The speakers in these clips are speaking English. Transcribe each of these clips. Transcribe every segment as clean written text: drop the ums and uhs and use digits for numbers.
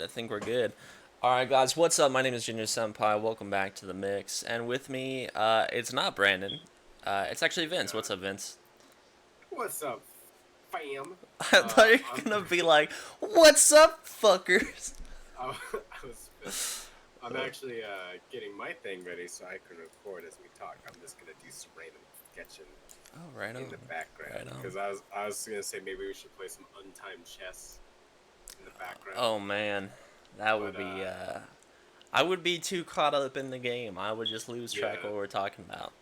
I think we're good. All right, guys, what's up? My name is Junior Senpai. Welcome back to the mix. And with me, it's not Brandon. It's actually Vince. What's Uh, up, Vince? what's up, fam? I thought you were gonna be like, "What's up, fuckers?" I, I was I'm actually getting my thing ready so I can record as we talk. I'm just gonna do some random sketching Oh, right in on, the background right on. because I was gonna say maybe we should play some untimed chess in the background, Oh man, that but would be. I would be too caught up in the game. I would just lose track of yeah, what we're talking about.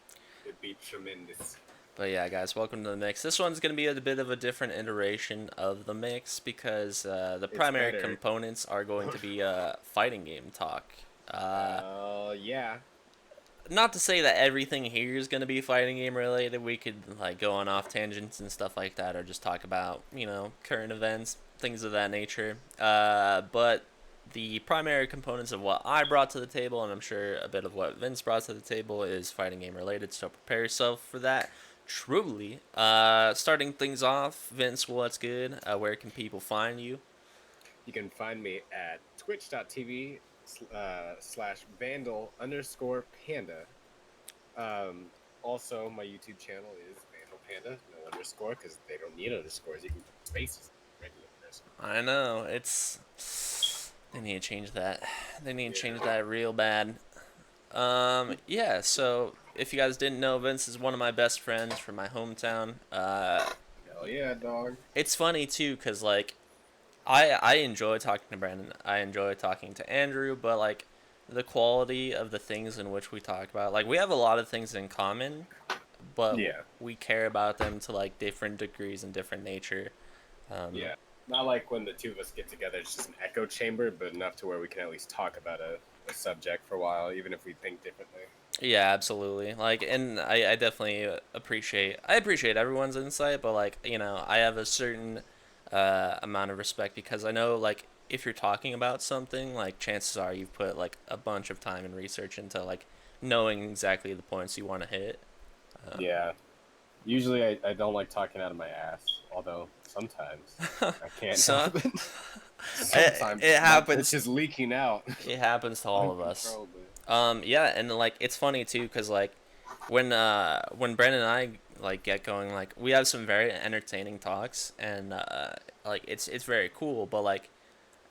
it'd be tremendous. But yeah, guys, welcome to the mix. This one's going to be a bit of a different iteration of the mix because the It's primary better. components are going to be fighting game talk. Uh, Yeah, Not to say that everything here is going to be fighting game related. We could like go on off tangents and stuff like that, or just talk about current events, things of that nature. But the primary components of what I brought to the table, and I'm sure a bit of what Vince brought to the table, is fighting game related. So prepare yourself for that. Truly. Starting things off, Vince, what's good? Where can people find you? you can find me at twitch.tv slash vandal underscore panda. Um, Also, my YouTube channel is Vandal Panda, no underscore, because they don't need underscores. You can put spaces in regular person. I know it's. They need to change that. They need to change Yeah. that real bad. Yeah, so if you guys didn't know, Vince is one of my best friends from my hometown. Hell yeah, dog. It's funny too, cause like I enjoy talking to Brandon. I enjoy talking to Andrew, but like the quality of the things in which we talk about, like we have a lot of things in common, but Yeah. we care about them to like different degrees and different nature. Um, Yeah. Not like when the two of us get together, it's just an echo chamber, but enough to where we can at least talk about a subject for a while, even if we think differently. Yeah, absolutely. Like, and I definitely appreciate everyone's insight, but like, I have a certain amount of respect because I know like if you're talking about something, like chances are you've put like a bunch of time and research into like knowing exactly the points you want to hit. Yeah. Usually I don't like talking out of my ass, although sometimes I can't So help it. it, Sometimes it it's happens. just leaking out It happens to all of us. uncontrollably. Yeah, and like it's funny too, cause like when Brandon and I like get going, like we have some very entertaining talks, and like it's very cool. But like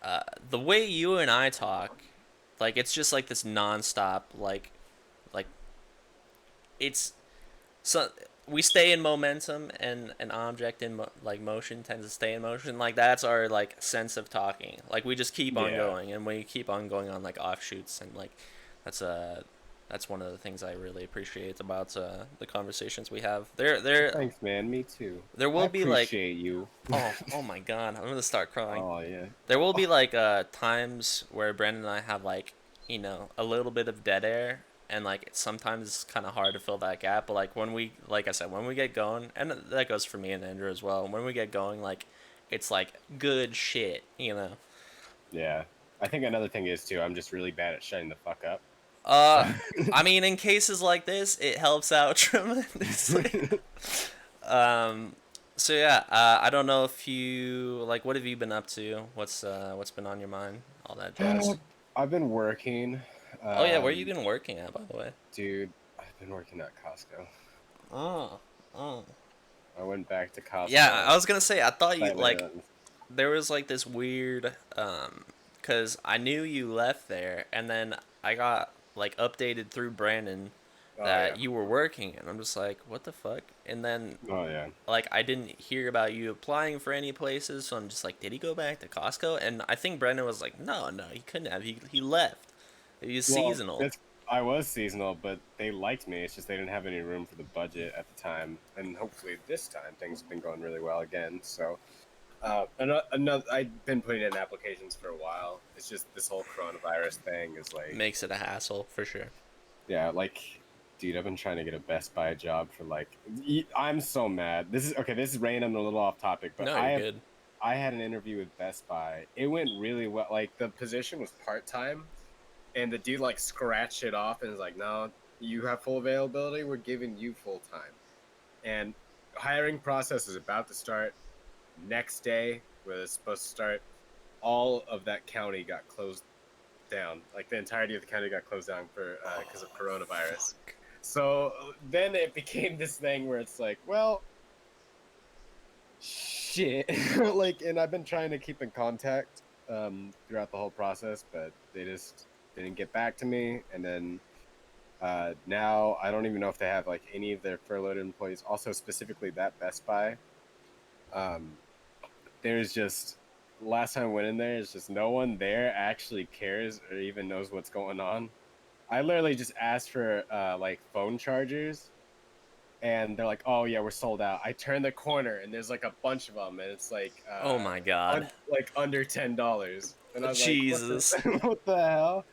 uh, the way you and I talk, like it's just like this nonstop, like it's so we stay in momentum, and an object in like motion tends to stay in motion. Like that's our like sense of talking. Like we just keep on Yeah. going, and we keep on going on like offshoots, and like that's that's one of the things I really appreciate about the conversations we have. Thanks, man. Me too. There I will be like, appreciate you. oh my god, I'm gonna start crying. Oh yeah. There will be like times where Brandon and I have like a little bit of dead air, and like sometimes it's kind of hard to fill that gap. But like when we, like I said, when we get going, and that goes for me and Andrew as well. When we get going, like it's like good shit. Yeah. I think another thing is too. I'm just really bad at shutting the fuck up. Uh, I mean, in cases like this, it helps out tremendously. Um, so yeah, I don't know if you like, what have you been up to? What's been on your mind? All that jazz. I've been working. Oh yeah, where you Um, been working at, by the way? Dude, I've been working at Costco. Oh, oh. I went back to Yeah, Costco I was gonna say I thought you slightly. like there was like this weird cuz I knew you left there, and then I got like updated through Brandon Oh yeah. that you were working, and I'm just like, what the fuck? And then Oh yeah. like I didn't hear about you applying for any places, so I'm just like, did he go back to Costco? And I think Brandon was like, no, no, he couldn't have. He left. He was Well, seasonal. that's I was seasonal, but they liked me. It's just they didn't have any room for the budget at the time, and hopefully this time things have been going really well again. So, another I've been putting in applications for a while. It's just this whole coronavirus thing is like, Makes it a hassle for sure. yeah, like, dude, I've been trying to get a Best Buy job for like, I'm so mad. This is okay. This is random, and a little off topic, but No, you're good. I had an interview with Best Buy. It went really well. Like the position was part time, and the dude like scratched it off and is like, "No, you have full availability. We're giving you full time." And hiring process is about to start next day. Where it's supposed to start. all of that county got closed down. Like the entirety of the county got closed down for because of coronavirus. Fuck. So then it became this thing where it's like, well, shit. Like, and I've been trying to keep in contact throughout the whole process, but they just didn't get back to me. And then now I don't even know if they have like any of their furloughed employees. Also, specifically that Best Buy, um, there's just last time I went in there, it's just no one there actually cares or even knows what's going on. I literally just asked for like phone chargers, and they're like, "Oh yeah, we're sold out." I turn the corner and there's like a bunch of them, and it's like Oh my god. like under $10, and I was like, "What Jesus. the what the hell?"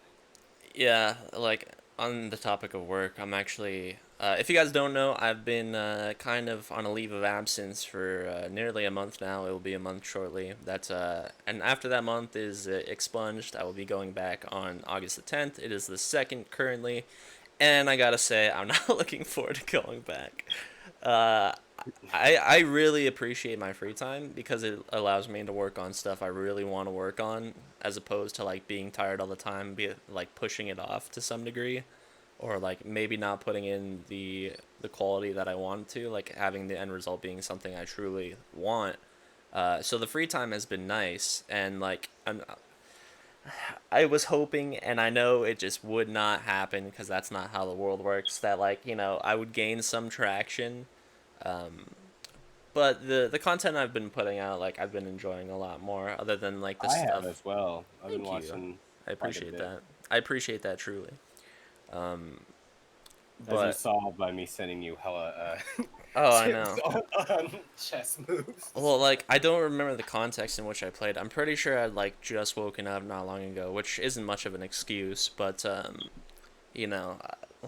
Yeah, like on the topic of work, I'm actually. If you guys don't know, I've been kind of on a leave of absence for nearly a month now. It will be a month shortly. And after that month is expunged, I will be going back on August the 10th. It is the second currently, and I gotta say, I'm not looking forward to going back. Uh, I really appreciate my free time because it allows me to work on stuff I really want to work on, as opposed to like being tired all the time, be like pushing it off to some degree, or like maybe not putting in the quality that I want to, like having the end result being something I truly want. So the free time has been nice, and like I was hoping, and I know it just would not happen because that's not how the world works. That like I would gain some traction. Um, but the content I've been putting out, like I've been enjoying a lot more. Other than like the I have stuff. as well. I've been Thank you. watching I quite a appreciate bit, that. I appreciate that truly. Um, as you but saw by me sending you hella oh, I tips know. on chess moves. Well, like I don't remember the context in which I played. I'm pretty sure I'd like just woken up not long ago, which isn't much of an excuse. But you know,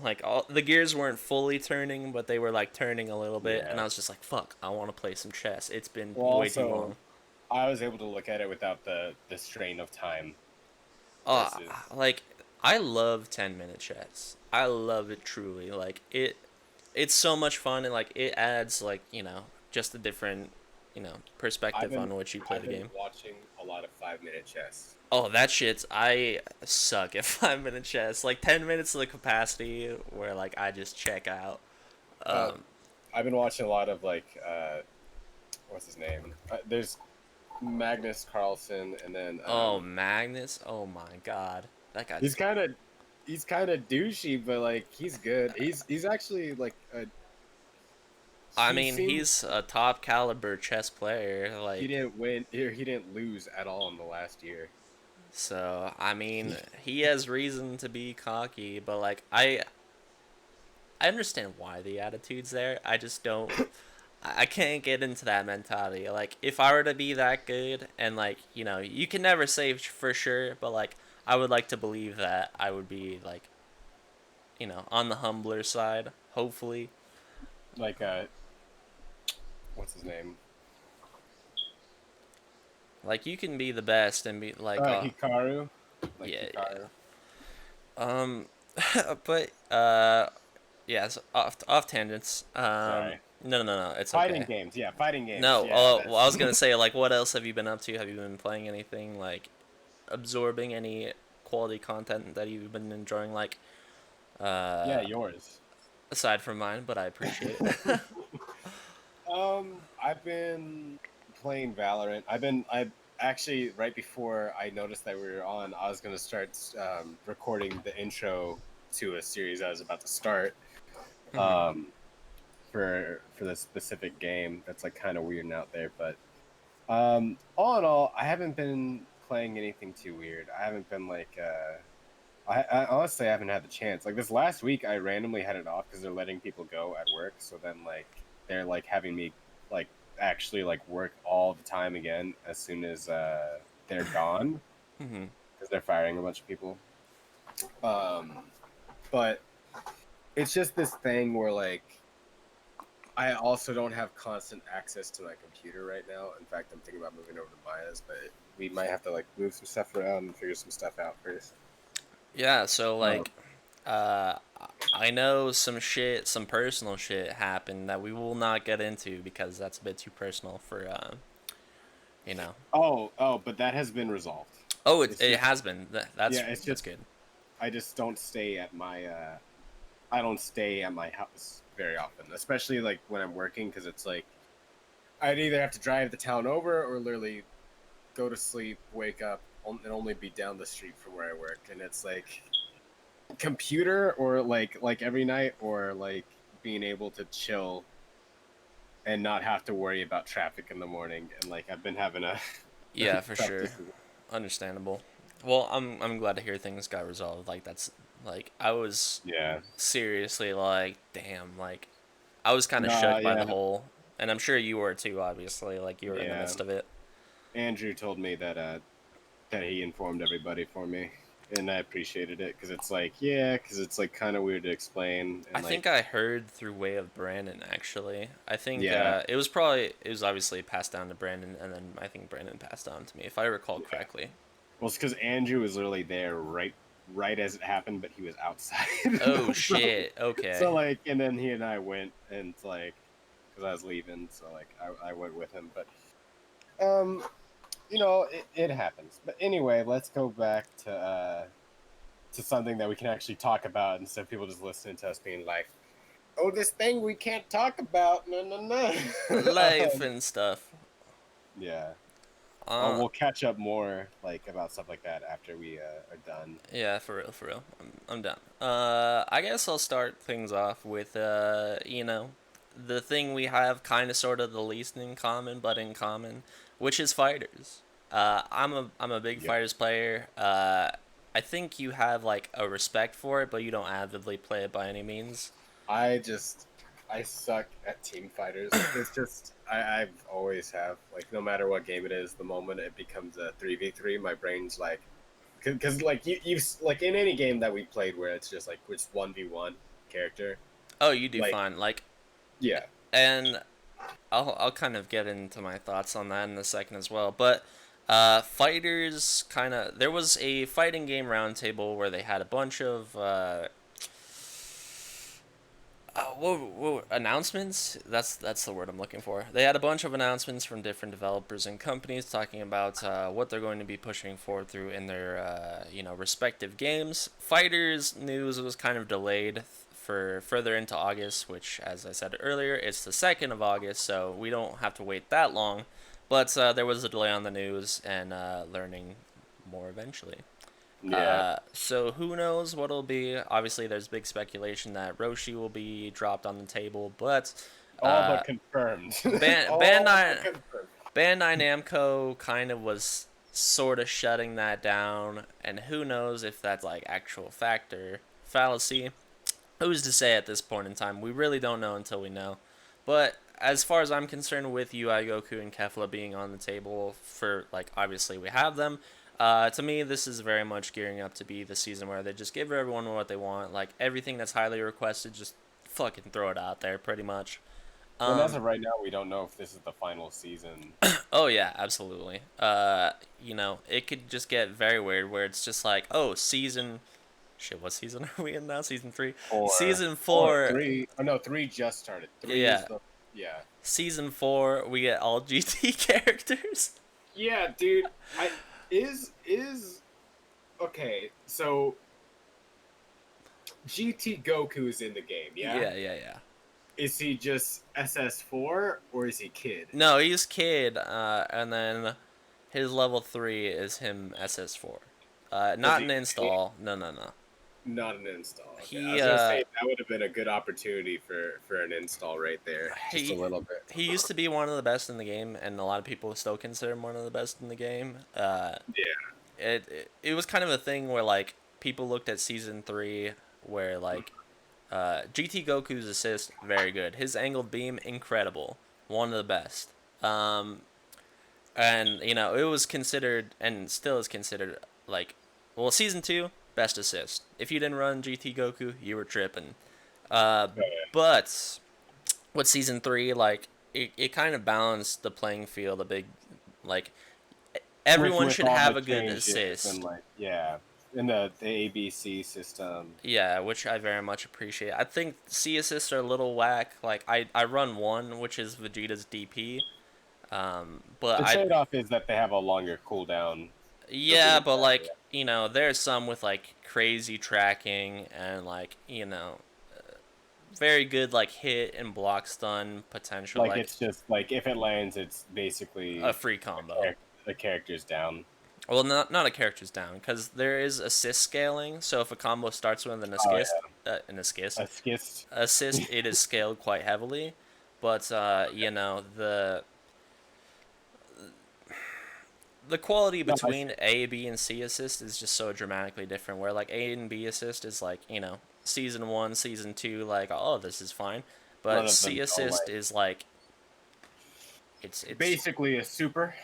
like all the gears weren't fully turning, but they were like turning a little bit, and Yeah. I was just like, "Fuck, I want to play some chess." It's been Well, way too also, long. I was able to look at it without the strain of time Uh, versus. like I love 10-minute chess. I love it truly. Like it's so much fun, and like it adds like just a different I've perspective been on which you play I've the been game. watching a lot of 5 minute chess. Oh, that shit's I suck at 5-minute chess. Like 10 minutes of the capacity where like I just check out. Uh, Um, I've been watching a lot of like what's his name? There's Magnus Carlsen, and then oh Magnus, oh my god, that he's guy's. kind of douchey, but like he's good. He's actually like I he mean, seems he's a top caliber chess player. he Like didn't win here. He didn't lose at all in the last year. so, I mean, he has reason to be cocky, but like I understand why the attitude's there. I just don't. I can't get into that mentality. Like, if I were to be that good, and like, you can never say for sure, but like, I would like to believe that I would be like, on the humbler side, hopefully. Like what's his name? Like, you can be the best and be like, Hikaru. Like yeah, Hikaru. yeah. But yeah, so off tangents. Sorry. No, no, no, no, it's Fighting okay. games. Yeah, fighting games. No, Yeah, well, I was that's gonna say, like, what else have you been up to? Have you been playing anything, like, absorbing any quality content that you've been enjoying, like, yeah, uh, yours. aside from mine? But I appreciate it. I've been playing Valorant. I actually right before I noticed that we were on, I was gonna start recording the intro to a series I was about to start. Hmm. Um, for the specific game that's like kind of weird and out there, but all in all, I haven't been playing anything too weird. I haven't been like I honestly haven't had the chance. Like this last week, I randomly had it off because they're letting people go at work. So then, like, they're like having me like actually like work all the time again as soon as they're gone Hmm. because they're firing a bunch of people. Um, but it's just this thing where like I also don't have constant access to my computer right now. In fact, I'm thinking about moving over to Maya's, but we might have to like move some stuff around and figure some stuff out first. Yeah. So Um, like, uh, I know some personal shit happened that we will not get into because that's a bit too personal You know. Oh, but that has been resolved. Oh, it It's it just has been. yeah, it's That's just good. I just don't stay at my I don't stay at my house very often, especially like when I'm working, because it's like I'd either have to drive the town over or literally go to sleep, wake up, and only be down the street from where I work, and it's like computer or like every night or like being able to chill and not have to worry about traffic in the morning. And like I've been having a Yeah, for tough sure. decision. Understandable. Well, I'm glad to hear things got resolved. Like that's like I was Yeah. seriously like, damn, like I was kind of Nah, shook by the yeah, whole, and I'm sure you were too. Obviously, like you were in the yeah. midst of it. Andrew told me that he informed everybody for me, and I appreciated it because it's like yeah, because it's like kind of weird to explain I and like think I heard through way of Brandon actually. I think yeah, it was obviously passed down to Brandon, and then I think Brandon passed on to me if I recall yeah. correctly. Well, it's because Andrew was literally there right as it happened, but he was outside. Oh so, shit. Okay. so like, and then he and I went and like because I was leaving, so like I went with him, but um it happens. But anyway, let's go back to something that we can actually talk about instead of people just listening to us being like, "Oh, this thing we can't talk about." No, no, no. Life and stuff. Yeah. Oh, Uh, we'll catch up more like about stuff like that after we are done. yeah, for real, for real. I'm down. I guess I'll start things off with the thing we have kind of sort of the least in common, but in common, which is fighters. I'm a big Yep. fighters player. I think you have like a respect for it, but you don't avidly play it by any means. I just I suck at team fighters. It's just I've always have like no matter what game it is, the moment it becomes a 3v3, my brain's like because like you've like in any game that we played where it's just like it's 1v1 character Oh, you do like fine. Like, yeah and I'll kind of get into my thoughts on that in a second as well. But fighters kind of there was a fighting game roundtable where they had a bunch of announcements. That's the word I'm looking for. They had a bunch of announcements from different developers and companies talking about what they're going to be pushing forward through in their respective games. Fighters news was kind of delayed for further into August, which, as I said earlier, it's the 2nd of August, so we don't have to wait that long. But there was a delay on the news and learning more eventually. yeah So who knows what it'll be? Obviously, there's big speculation that Roshi will be dropped on the table, but all uh, but confirmed. Ban- All but Bandai confirmed. Bandai Namco kind of was sort of shutting that down, and who knows if that's like actual fact or fallacy. Who's to say at this point in time? We really don't know until we know. But as far as I'm concerned, with UI Goku and Kefla being on the table for like obviously we have them. To me, this is very much gearing up to be the season where they just give everyone what they want. Like everything that's highly requested, just fucking throw it out there, pretty much. Well, as Um, of right now, we don't know if this is the final season oh yeah, absolutely. It could just get very weird where it's just like, oh, season shit, what season are we in now? Season 3? or Season or 4, three. Oh no, three just started. Three is yeah. the yeah. Season 4, we get all GT characters. Yeah, dude. I is okay. So GT Goku is in the game, yeah? Yeah, yeah, yeah. Is he just SS4 or is he Kid? No, he's Kid, and then his level 3 is him SS4. Does Not he an install. No, no, no. not an install? Okay, I He, was gonna uh, say that would have been a good opportunity for an install right there, just a he, little bit. he used to be one of the best in the game, and a lot of people still consider him one of the best in the game. Yeah, It was kind of a thing where, like, people looked at Season 3, where, like, GT Goku's assist, very good. His angled beam, incredible. One of the best. Um, and, it was considered, and still is considered, like, well, Season 2, best assist. If you didn't run GT Goku, you were tripping. Uh, but with Season 3, like, it kind of balanced the playing field a big, like, everyone with should all have the a good changes and assist. like yeah, in the ABC system. Yeah, which I very much appreciate. I think C assists are a little whack. Like I run one, which is Vegeta's DP. But The I trade-off is that they have a longer cooldown for yeah, being but down. like there's some with like crazy tracking and like very good like hit and block stun potential, Like like it's just like if it lands, it's a basically free combo. the character's down. Well, not a character's down because there is assist scaling. So if a combo starts with Oh an assist, yeah, a skist. it is scaled quite heavily. But the quality No, between A, B, and C assist is just so dramatically different. Where like A and B assist is like season one, season two, like oh this is fine, one but of C them don't assist like. is like it's Basically a super.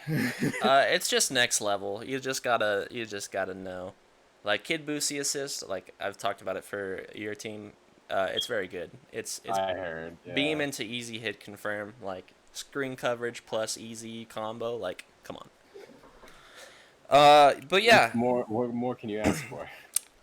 it's just next level. You just gotta know. Like Kid Boosie assist, like I've talked about it for your team. It's very good. It's I heard. beam Yeah. into easy hit confirm, like screen coverage plus easy combo. Like come on. But yeah, What more can you ask for?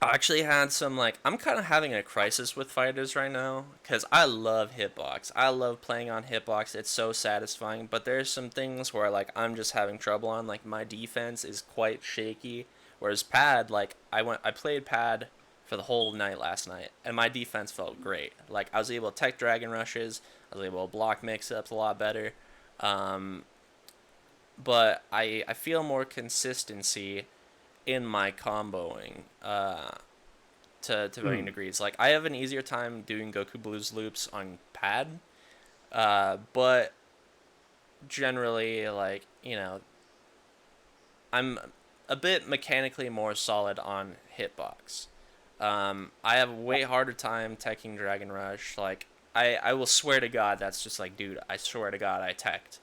I actually had some like I'm kind of having a crisis with fighters right now because I love hitbox. I love playing on hitbox. It's so satisfying. But there's some things where like I'm just having trouble on. Like my defense is quite shaky. Whereas pad, like I played pad for the whole night last night, and my defense felt great. Like I was able to tech dragon rushes. I was able to block mix ups a lot better. Um, but I feel more consistency in my comboing. To varying Hmm. degrees. Like I have an easier time doing Goku Blues loops on pad, but generally, like I'm a bit mechanically more solid on hitbox. I have a way harder time teching Dragon Rush. Like I will swear to God, that's just like, dude, I swear to God, I teched,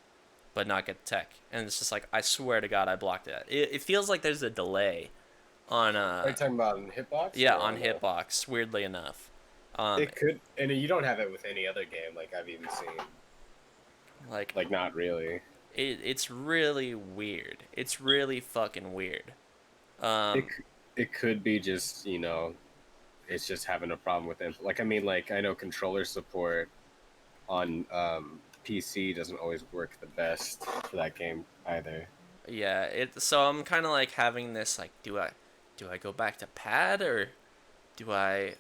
but not get tech, and it's just like I swear to God, I blocked it. It feels like there's a delay on Are you talking about in hitbox yeah or on on a? hitbox. Weirdly enough, um, It could, and you don't have it with any other game. Like I've even seen. like Like not really. it's really weird. It's really fucking weird. It Um, it could be just it's just having a problem with it. Like I mean, like I know controller support on PC doesn't always work the best for that game either. yeah. So I'm kind of like having this like, do I go back to pad or do I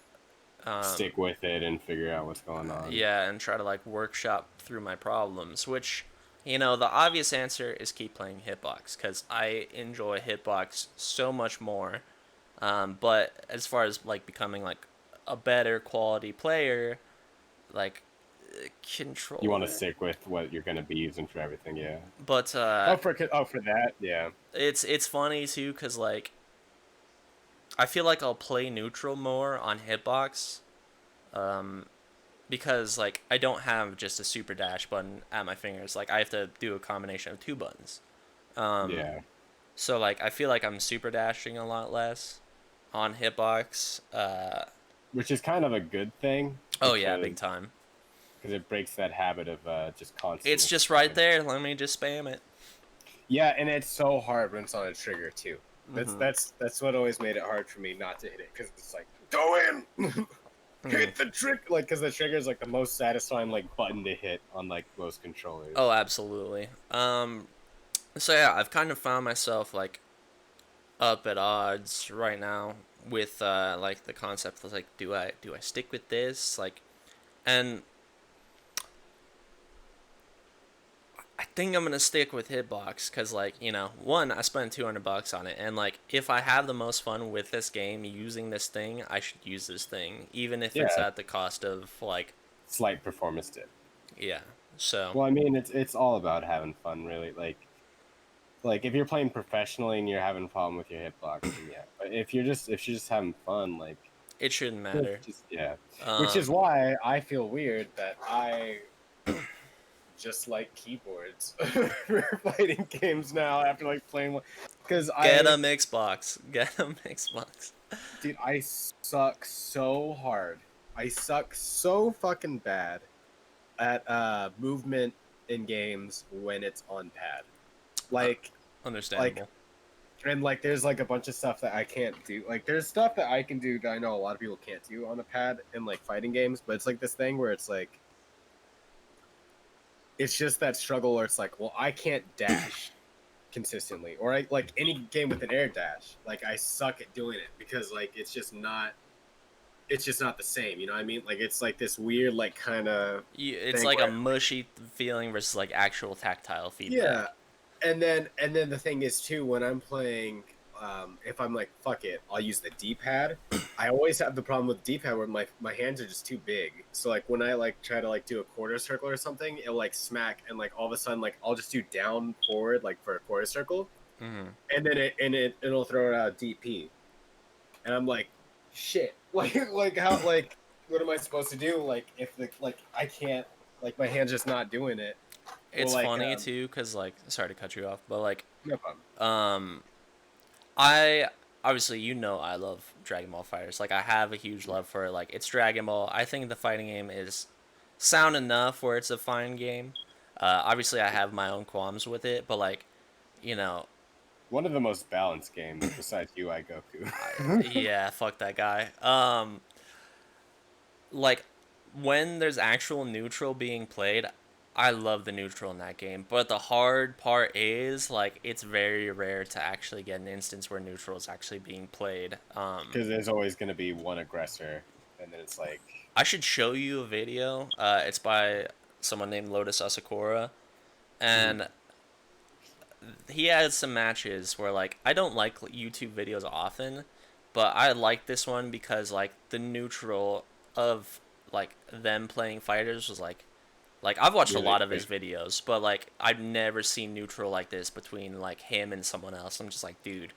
Stick with it and figure out what's going on. yeah, and try to like workshop through my problems, which the obvious answer is keep playing hitbox because I enjoy hitbox so much more. But as far as like becoming like a better quality player, like You want to controller. stick with what you're going to be using for everything, yeah. But For that, yeah. it's funny too because like I feel like I'll play neutral more on hitbox, um, because like I don't have just a super dash button at my fingers. Like I have to do a combination of two buttons. Um, Yeah, so like I feel like I'm super dashing a lot less on hitbox. which is kind of a good thing Oh yeah, big because time. it breaks that habit of just It's constantly just right spamming. there. Let me just spam it. Yeah, and it's so hard when it's on a trigger too. That's Mm-hmm. that's that's what always made it hard for me not to hit it because it's like go in, Mm-hmm. hit the trick, like because the trigger is like the most satisfying like button to hit on like most controllers. Oh, absolutely. So yeah, I've kind of found myself like up at odds right now with like the concept of like do I stick with this like and I think I'm gonna stick with Hitbox because like one I spent $200 on it and like if I have the most fun with this game using this thing I should use this thing even if it's Yeah, at the cost of like slight performance dip. yeah so Well, I mean, it's all about having fun, really. Like if you're playing professionally and you're having a problem with your hitbox, then yeah. But if you're just having fun, like it shouldn't matter. just yeah. Which is um why I feel weird that I just like keyboards for fighting games now after like playing one. Because get a Xbox, get a Xbox. dude, I suck so hard. I suck so fucking bad at movement in games when it's on pad. uh, Like like Understandable. and like there's like a bunch of stuff that I can't do. Like there's stuff that I can do that I know a lot of people can't do on a pad in like fighting games, but it's like this thing where it's just that struggle where it's like, well, I can't dash consistently, or I like any game with an air dash. Like I suck at doing it because like it's just not the same. You know what I mean? Like it's like this weird like kind of It's thing like a where mushy feeling versus like actual tactile yeah, feedback. and then the thing is too when I'm playing, if I'm like fuck it, I'll use the D-pad. I always have the problem with D-pad where my hands are just too big. So like when I like try to like do a quarter circle or something, it'll like smack and like all of a sudden like I'll just do down forward like for a quarter circle, Hmm. and then it'll throw it out DP, and I'm like, shit, like how like what am I supposed to do? Like if the like I can't like my hand's just not doing it. Well, It's like funny too, cause like sorry to cut you off, but like no problem. um I obviously I love Dragon Ball Fighters. Like I have a huge love for it. Like it's Dragon Ball. I think the fighting game is sound enough where it's a fine game. Obviously I have my own qualms with it, but like you know, One of the most balanced games besides UI I, Goku. yeah, fuck that guy. Like when there's actual neutral being played, I love the neutral in that game. But the hard part is like it's very rare to actually get an instance where neutral is actually being played. Because there's always going to be one aggressor, and then it's like, I should show you a video. It's by someone named Lotus Asakura, mm, and he has some matches where like I don't like YouTube videos often, but I like this one because like the neutral of like them playing fighters was like I've watched a really lot of his good. videos, but like I've never seen neutral like this between like him and someone else. I'm just like, dude,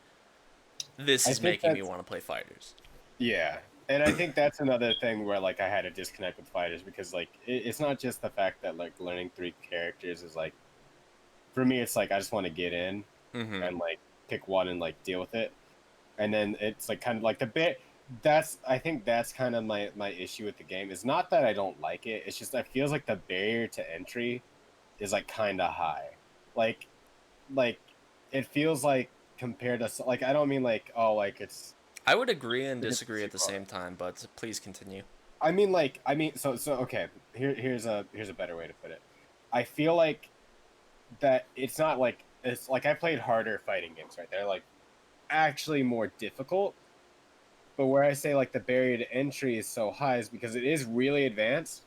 this I is think making me that's, want to play fighters. yeah. And I think that's another thing where like I had to disconnect with fighters because like it's not just the fact that like learning three characters is like, for me it's like I just want to get in Mm-hmm. and like pick one and like deal with it. And then it's like kind of like the bit that's I think that's kind of my issue with the game. Is not that I don't like it, it's just I feels like the barrier to entry is like kind of high. like like it feels like compared to like I don't mean like oh like it's I would agree and because it's disagree too at the hard. same time, but please continue. I mean like I mean so okay, here's a better way to put it. I feel like that it's not like it's like I played harder fighting games, right? They're like actually more difficult. But where I say like the barrier to entry is so high is because it is really advanced,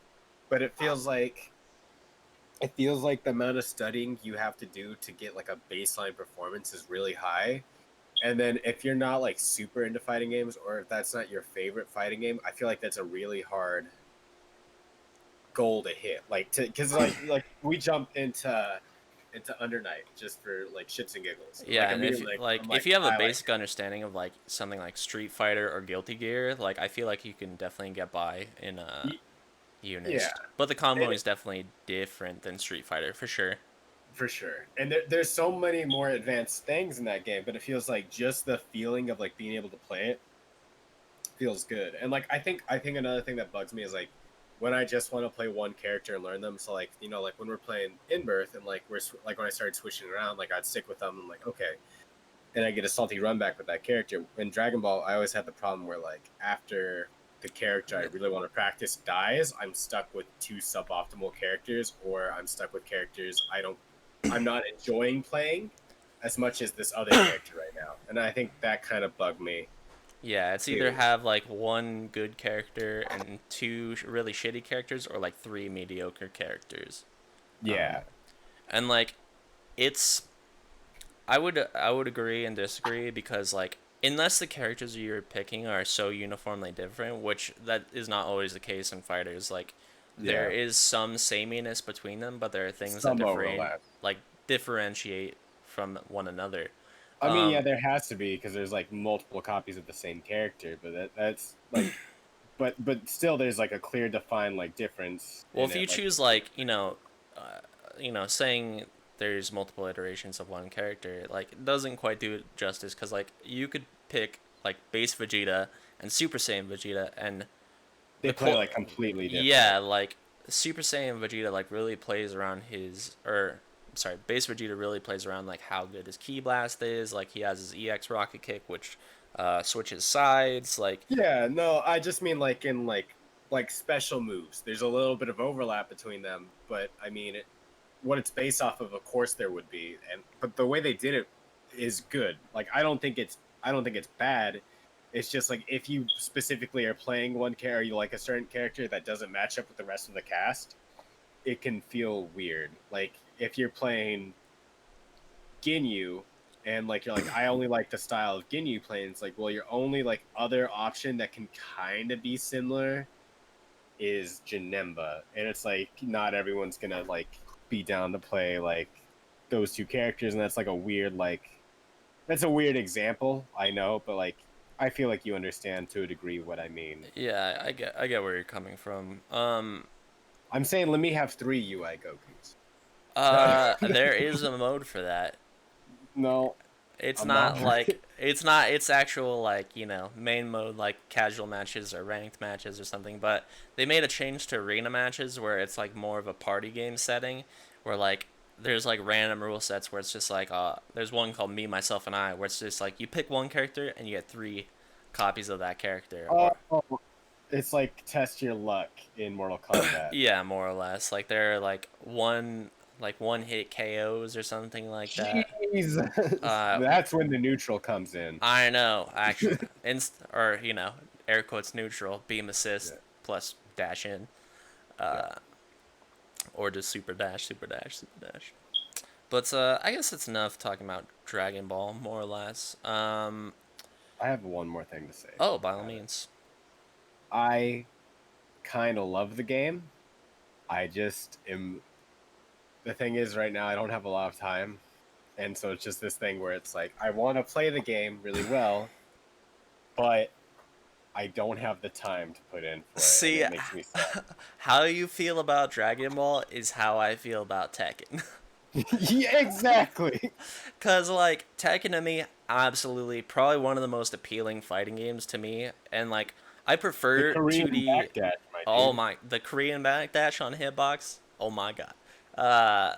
but it feels like the amount of studying you have to do to get like a baseline performance is really high. And then if you're not like super into fighting games, or if that's not your favorite fighting game, I feel like that's a really hard goal to hit. Like to because like we jump into Under Night just for like shits and giggles. And like Yeah, and if immediately like like I'm if like you have a I like basic understanding of like something like Street Fighter or Guilty Gear, like I feel like you can definitely get by in yeah. Unist. But the combo And is definitely different than Street Fighter for sure. for sure. And there's so many more advanced things in that game, but it feels like just the feeling of like being able to play it feels good. And like I think another thing that bugs me is like when I just want to play one character and learn them. So like like when we're playing In Birth and like like when I started switching around, like I'd stick with them and like okay, and I get a salty run back with that character. In Dragon Ball, I always had the problem where like after the character I really want to practice dies, I'm stuck with two suboptimal characters, or I'm stuck with characters I'm not enjoying playing as much as this other character right now. And I think that kind of bugged me Yeah, it's either too. have like one good character and two really shitty characters, or like three mediocre characters. Um, Yeah. and like it's I would agree and disagree because like unless the characters you're picking are so uniformly different, which that is not always the case in fighters, like there Yeah. is some sameness between them, but there are things that Some overlap. differentiate from one another. I mean, yeah, Um, there has to be because there's like multiple copies of the same character, but that's like, but still, there's like a clear defined like difference well, in if you it. Like, choose like uh, saying there's multiple iterations of one character, like it doesn't quite do it justice because like you could pick like base Vegeta and Super Saiyan Vegeta and they the play core, like completely different. yeah, like Super Saiyan Vegeta like really plays around his or sorry, base Vegeta really plays around like how good his Ki Blast is. Like he has his EX Rocket Kick, which switches sides. Like Yeah, no, I just mean like in like special moves. There's a little bit of overlap between them, but I mean what it's based off of course there would be, but the way they did it is good. Like I don't think it's bad. It's just like if you specifically are playing one character, you like a certain character that doesn't match up with the rest of the cast, it can feel weird. Like if you're playing Ginyu and like you're like I only like the style of Ginyu playing, it's like well your only like other option that can kind of be similar is Janemba, and it's like not everyone's gonna like be down to play like those two characters, and that's like a weird like that's a weird example, I know, but like I feel like you understand to a degree what I mean. Yeah, I get where you're coming from. I'm saying let me have 3 UI Gokus. There is a mode for that. No, It's I'm not. not like it's not it's actual like main mode like casual matches or ranked matches or something, but they made a change to arena matches where it's like more of a party game setting where like there's like random rule sets where it's just like there's one called me myself and I where it's just like you pick one character and you get 3 copies of that character or Oh, it's like test your luck in Mortal Kombat. yeah, more or less like they're like one hit KOs or something like that. Jesus, uh that's when the neutral comes in. I know, actually. Or, air quotes neutral, beam Yeah, assist plus dash in. yeah. Uh, or just super dash, super dash, super dash. But I guess it's enough talking about Dragon Ball, more or less. I have one more thing to say. Oh, by all means. I kind of love the game. I just am. The thing is, right now, I don't have a lot of time. And so it's just this thing where it's like, I want to play the game really well, but I don't have the time to put in for it. And See, it makes me sad. how you feel about Dragon Ball is how I feel about Tekken. Yeah, exactly. Because, like, Tekken to me, absolutely, probably one of the most appealing fighting games to me. And, like, I The prefer Korean 2D. backdash, my Oh dude. my, the Korean backdash on Hitbox. Oh my god. Uh,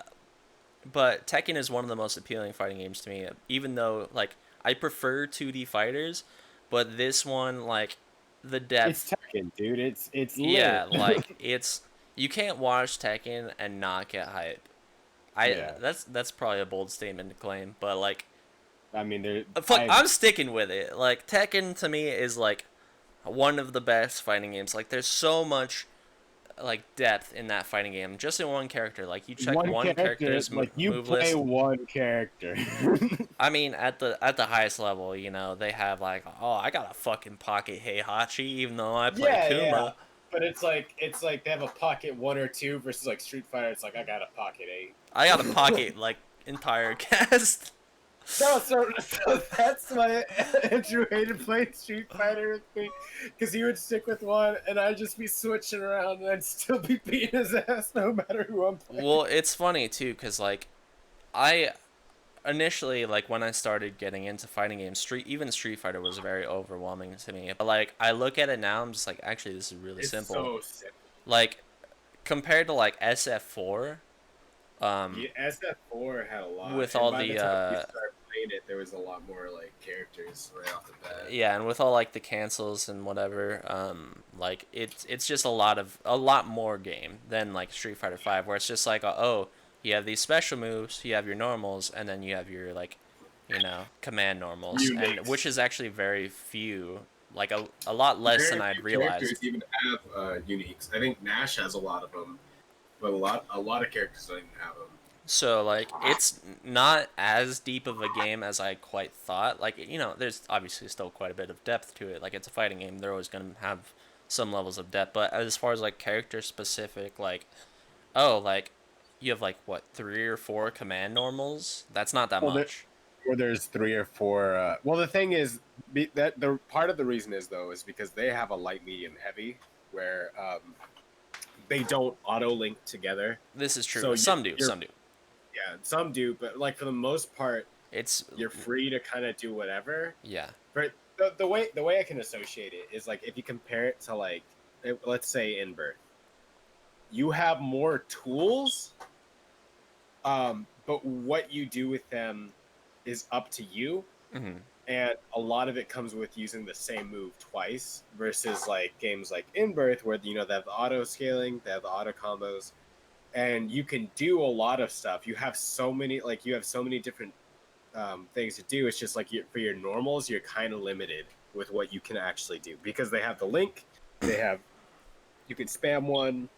but Tekken is one of the most appealing fighting games to me. Even though like I prefer 2D fighters, but this one like the It's depth. Tekken, dude. It's Yeah, lit. like it's you can't watch Tekken and not get hype. I Yeah. that's probably a bold statement to claim, but like I mean, fuck, I'm sticking with it. Like Tekken to me is like one of the best fighting games. Like there's so much like depth in that fighting game just in one character. Like you check one one character, character's like you move play list. one character. I mean, at the highest level, they have like, oh, I got a fucking pocket Heihachi, even though I play Yeah, yeah. Kuma. But it's like they have a pocket 1 or 2 versus like Street Fighter. It's like I got a pocket 8. I got a pocket like entire cast. No, so that's why Andrew hated playing Street Fighter with me, because he would stick with one, and I'd just be switching around, and I'd still be beating his ass no matter who I'm playing. Well, it's funny too, cause like I initially like when I started getting into fighting games, Street Fighter was very overwhelming to me. But like I look at it now, I'm just like, actually, this is really It's simple. so simple. Like compared to like SF4, Yeah, SF4 had a lot, with and all by the the time you start playing it, there was a lot more like characters right off the bat. yeah, and with all like the cancels and whatever, like it's just a lot more game than like Street Fighter Five, where it's just like oh, you have these special moves, you have your normals, and then you have your like, command normals, and which Uniques. is actually very few, like a lot less Very than I'd few realized. characters even have uniques. I think Nash has a lot of them, but a lot of characters don't even have them. So like it's not as deep of a game as I quite thought. Like there's obviously still quite a bit of depth to it. Like it's a fighting game, they're always gonna have some levels of depth. But as far as like character specific, like like you have like what 3 or 4 command normals. That's not that Well, much. there's 3 or 4. Well, the thing is, that the part of the reason is though is because they have a light, medium, heavy, where they don't auto link together. This is true. So Some do, some do. yeah, some do, but like for the most part, It's you're free to kind of do whatever. yeah. But the way I can associate it is like if you compare it to like let's say in birth, you have more tools, but what you do with them is up to you, Hmm. and a lot of it comes with using the same move twice versus like games like in birth where they have the auto scaling, they have the auto combos. and you can do a lot of stuff. You have so many different things to do. It's just like for your normals, you're kind of limited with what you can actually do because they have the link. They have you can spam one.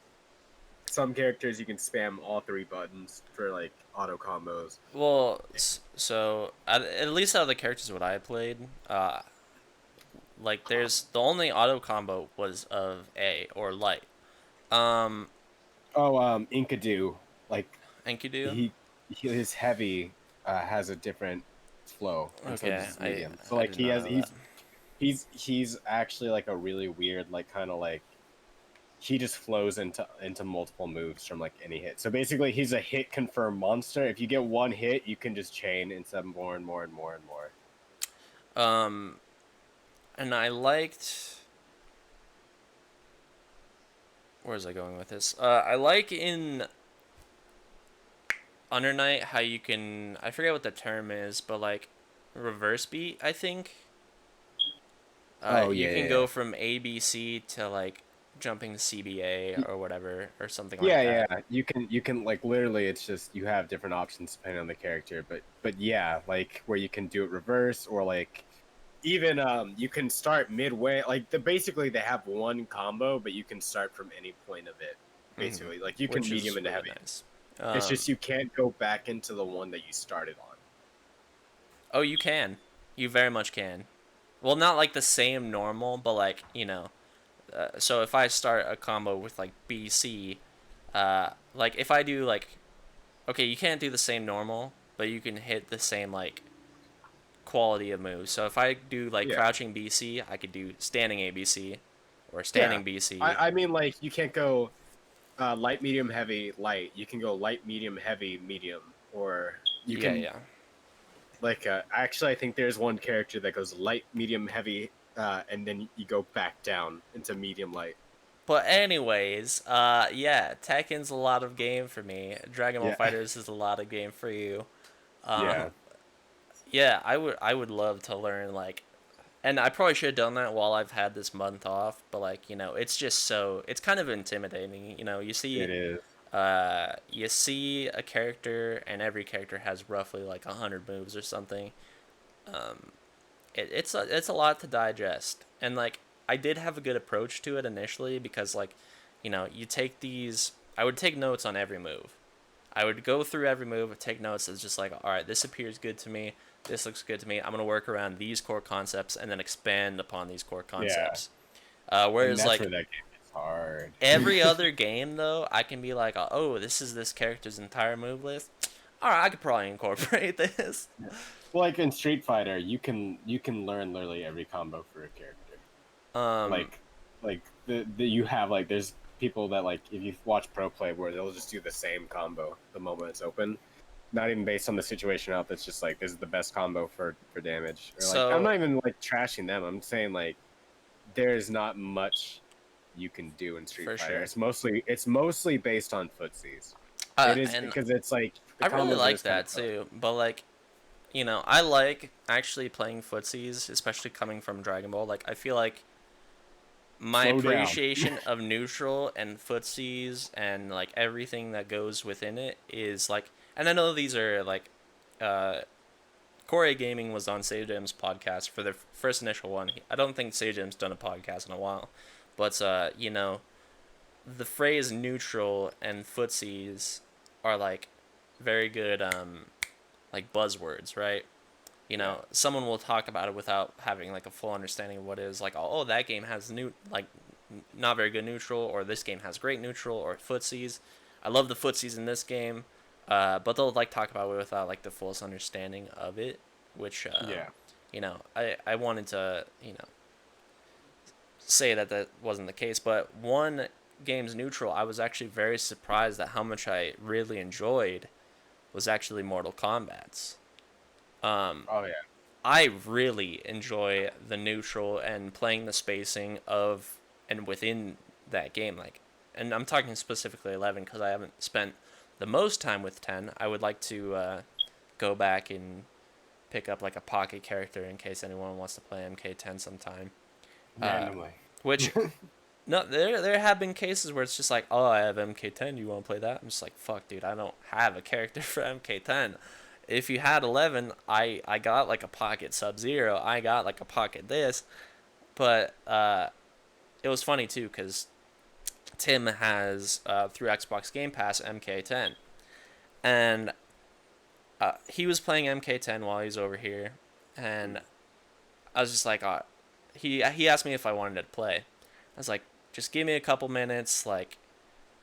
Some characters you can spam all three buttons for like auto combos. Well, so at least out of the characters what I played, like there's the only auto combo was of A or light. Um, Oh, Inkadu, like Enkidu. he, his heavy has a different flow, and so does Okay, his medium. So I like did not know that. he's actually like a really weird like kind of like he just flows into multiple moves from like any hit. So basically, he's a hit confirmed monster. If you get one hit, you can just chain into more and more and more and more. Um, and I liked. Where was I going with this? I like in Under Night how you can. I forget what the term is, but like reverse beat. I think. Oh You yeah, can yeah, go from ABC to like jumping to CBA yeah. or whatever or something like Yeah, that. yeah. You can like literally it's just you have different options depending on the character, but yeah, like where you can do it reverse or like even you can start midway like basically they have one combo, but you can start from any point of it. Mm-hmm. Basically, like you can Which medium is into really heavy. nice. It's just you can't go back into the one that you started on. Oh, you can. You very much can. Well, not like the same normal, but like, so if I start a combo with like BC, like if I do like, okay, you can't do the same normal, but you can hit the same like quality of moves. So if I do like Yeah. crouching BC, I could do standing ABC or Yeah. standing BC. I mean like you can't go light, medium, heavy, light. You can go light, medium, heavy, medium, or you Yeah, can yeah. like actually I think there's one character that goes light, medium, heavy, and then you go back down into medium light. But anyways, yeah, Tekken's a lot of game for me. Dragon Ball Yeah. Fighters is a lot of game for you. Yeah. Um, yeah, I would love to learn like, and I probably should have done that while I've had this month off. But like, it's just it's kind of intimidating. It is. You see a character, and every character has roughly like 100 moves or something. Um, it's a lot to digest, and like I did have a good approach to it initially because like, you take these. I would take notes on every move. I would go through every move, take notes. It's just like, all right, this appears good to me. This looks good to me. I'm gonna work around these core concepts and then expand upon these core Yeah. concepts. And Whereas that's where like that game is hard. every other game though, I can be like, oh, this is this character's entire move list. All right, I could probably incorporate this. Like in Street Fighter, you can learn literally every combo for a character. Um, Like the you have like there's people that like if you watch pro play where they'll just do the same combo the moment it's open. Not even based on the situation up. It's just like this is the best combo for damage. Or like I'm so not even like trashing them. I'm saying like there's not much you can do in Street for Fighter. sure. It's mostly based on footsies. It is And because it's like the I really combos are like just kind of that too. But like, I like actually playing footsies, especially coming from Dragon Ball. Like, I feel like my slow down. appreciation of neutral and footsies and like everything that goes within it is like, and I know these are like, uh, Corey Gaming was on Sajam's podcast for their first initial one. I don't think Sajam's done a podcast in a while, but the phrase neutral and footsies are like very good like buzzwords, right? Yeah. Someone will talk about it without having like a full understanding of what it is. Like, oh, that game has not very good neutral, or this game has great neutral, or footsies. I love the footsies in this game, but they'll like talk about it without like the fullest understanding of it, which Yeah. I wanted to say that that wasn't the case, but one game's neutral, I was actually very surprised at how much I really enjoyed was actually Mortal Kombat's. Oh yeah. I really enjoy the neutral and playing the spacing of and within that game. Like, and I'm talking specifically 11 because I haven't spent the most time with 10. I would like to go back and pick up like a pocket character in case anyone wants to play MK10 sometime. Uh, Randomly. which No, there have been cases where it's just like, oh, I have MK10. You want to play that? I'm just like, fuck, dude, I don't have a character for MK10. If you had 11, I got like a pocket Sub Zero. I got like a pocket this, but it was funny too because Tim has through Xbox Game Pass MK10, and he was playing MK10 while he was over here, and I was just like, he asked me if I wanted to play. I was like, just give me a couple minutes. Like,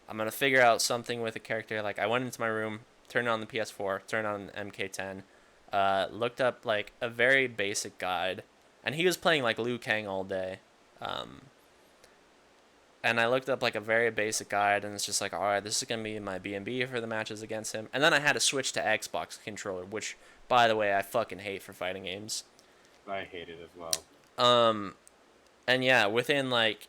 I'm gonna figure out something with a character. Like, I went into my room, turned on the PS4, turned on MK10, looked up like a very basic guide, and he was playing like Liu Kang all day. Um, and I looked up like a very basic guide, and it's just like, all right, this is gonna be my B&B for the matches against him. And then I had to switch to Xbox controller, which, by the way, I fucking hate for fighting games. I hate it as well. Um, and yeah, within like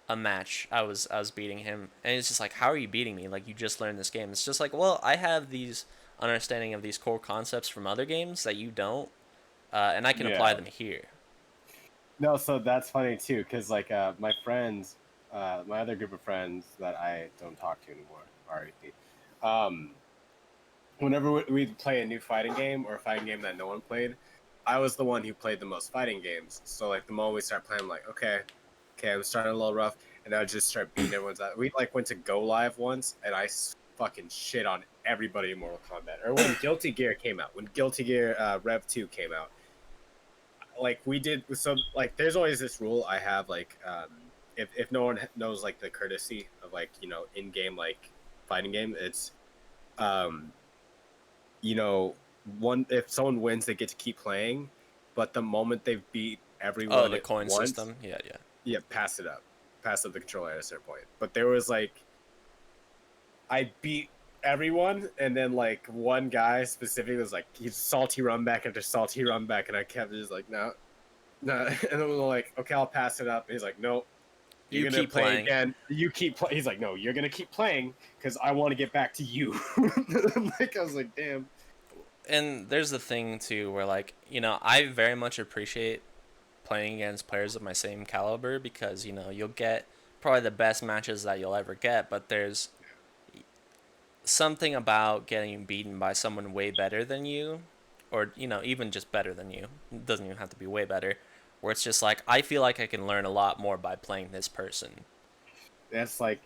a match, I was beating him, and it's just like, how are you beating me? Like, you just learned this game. It's just like, well, I have these understanding of these core concepts from other games that you don't, and I can apply Yeah. them here. No, so that's funny too, because like my friends, my other group of friends that I don't talk to anymore, RIP. Um, whenever we'd play a new fighting game or a fighting game that no one played, I was the one who played the most fighting games. So like the moment we start playing, I'm like, okay, I'm starting a little rough, and I would just start beating everyone's out. We like went to Go Live once, and I fucking shit on everybody in Mortal Kombat. Or when Guilty Gear came out, when Guilty Gear Rev 2 came out, like we did. So like, there's always this rule I have, like if no one knows like the courtesy of like in game like fighting game, it's um you know, one if someone wins, they get to keep playing, but the moment they've beat Oh, everyone the at coin once, system. Yeah, yeah. yeah, pass up the controller at a certain point. But there was like, I beat everyone, and then like one guy specifically was like, he's salty run back after salty run back, and I kept just like, no, no, and then we're like, okay, I'll pass it up. And he's like, nope. You're You gonna keep play playing. again. You keep playing. He's like, no, you're gonna keep playing because I want to get back to you. Like I was like, damn. And there's the thing too, where like I very much appreciate playing against players of my same caliber because you'll get probably the best matches that you'll ever get, but there's something about getting beaten by someone way better than you, or even just better than you. It doesn't even have to be way better, where it's just like, I feel like I can learn a lot more by playing this person. That's like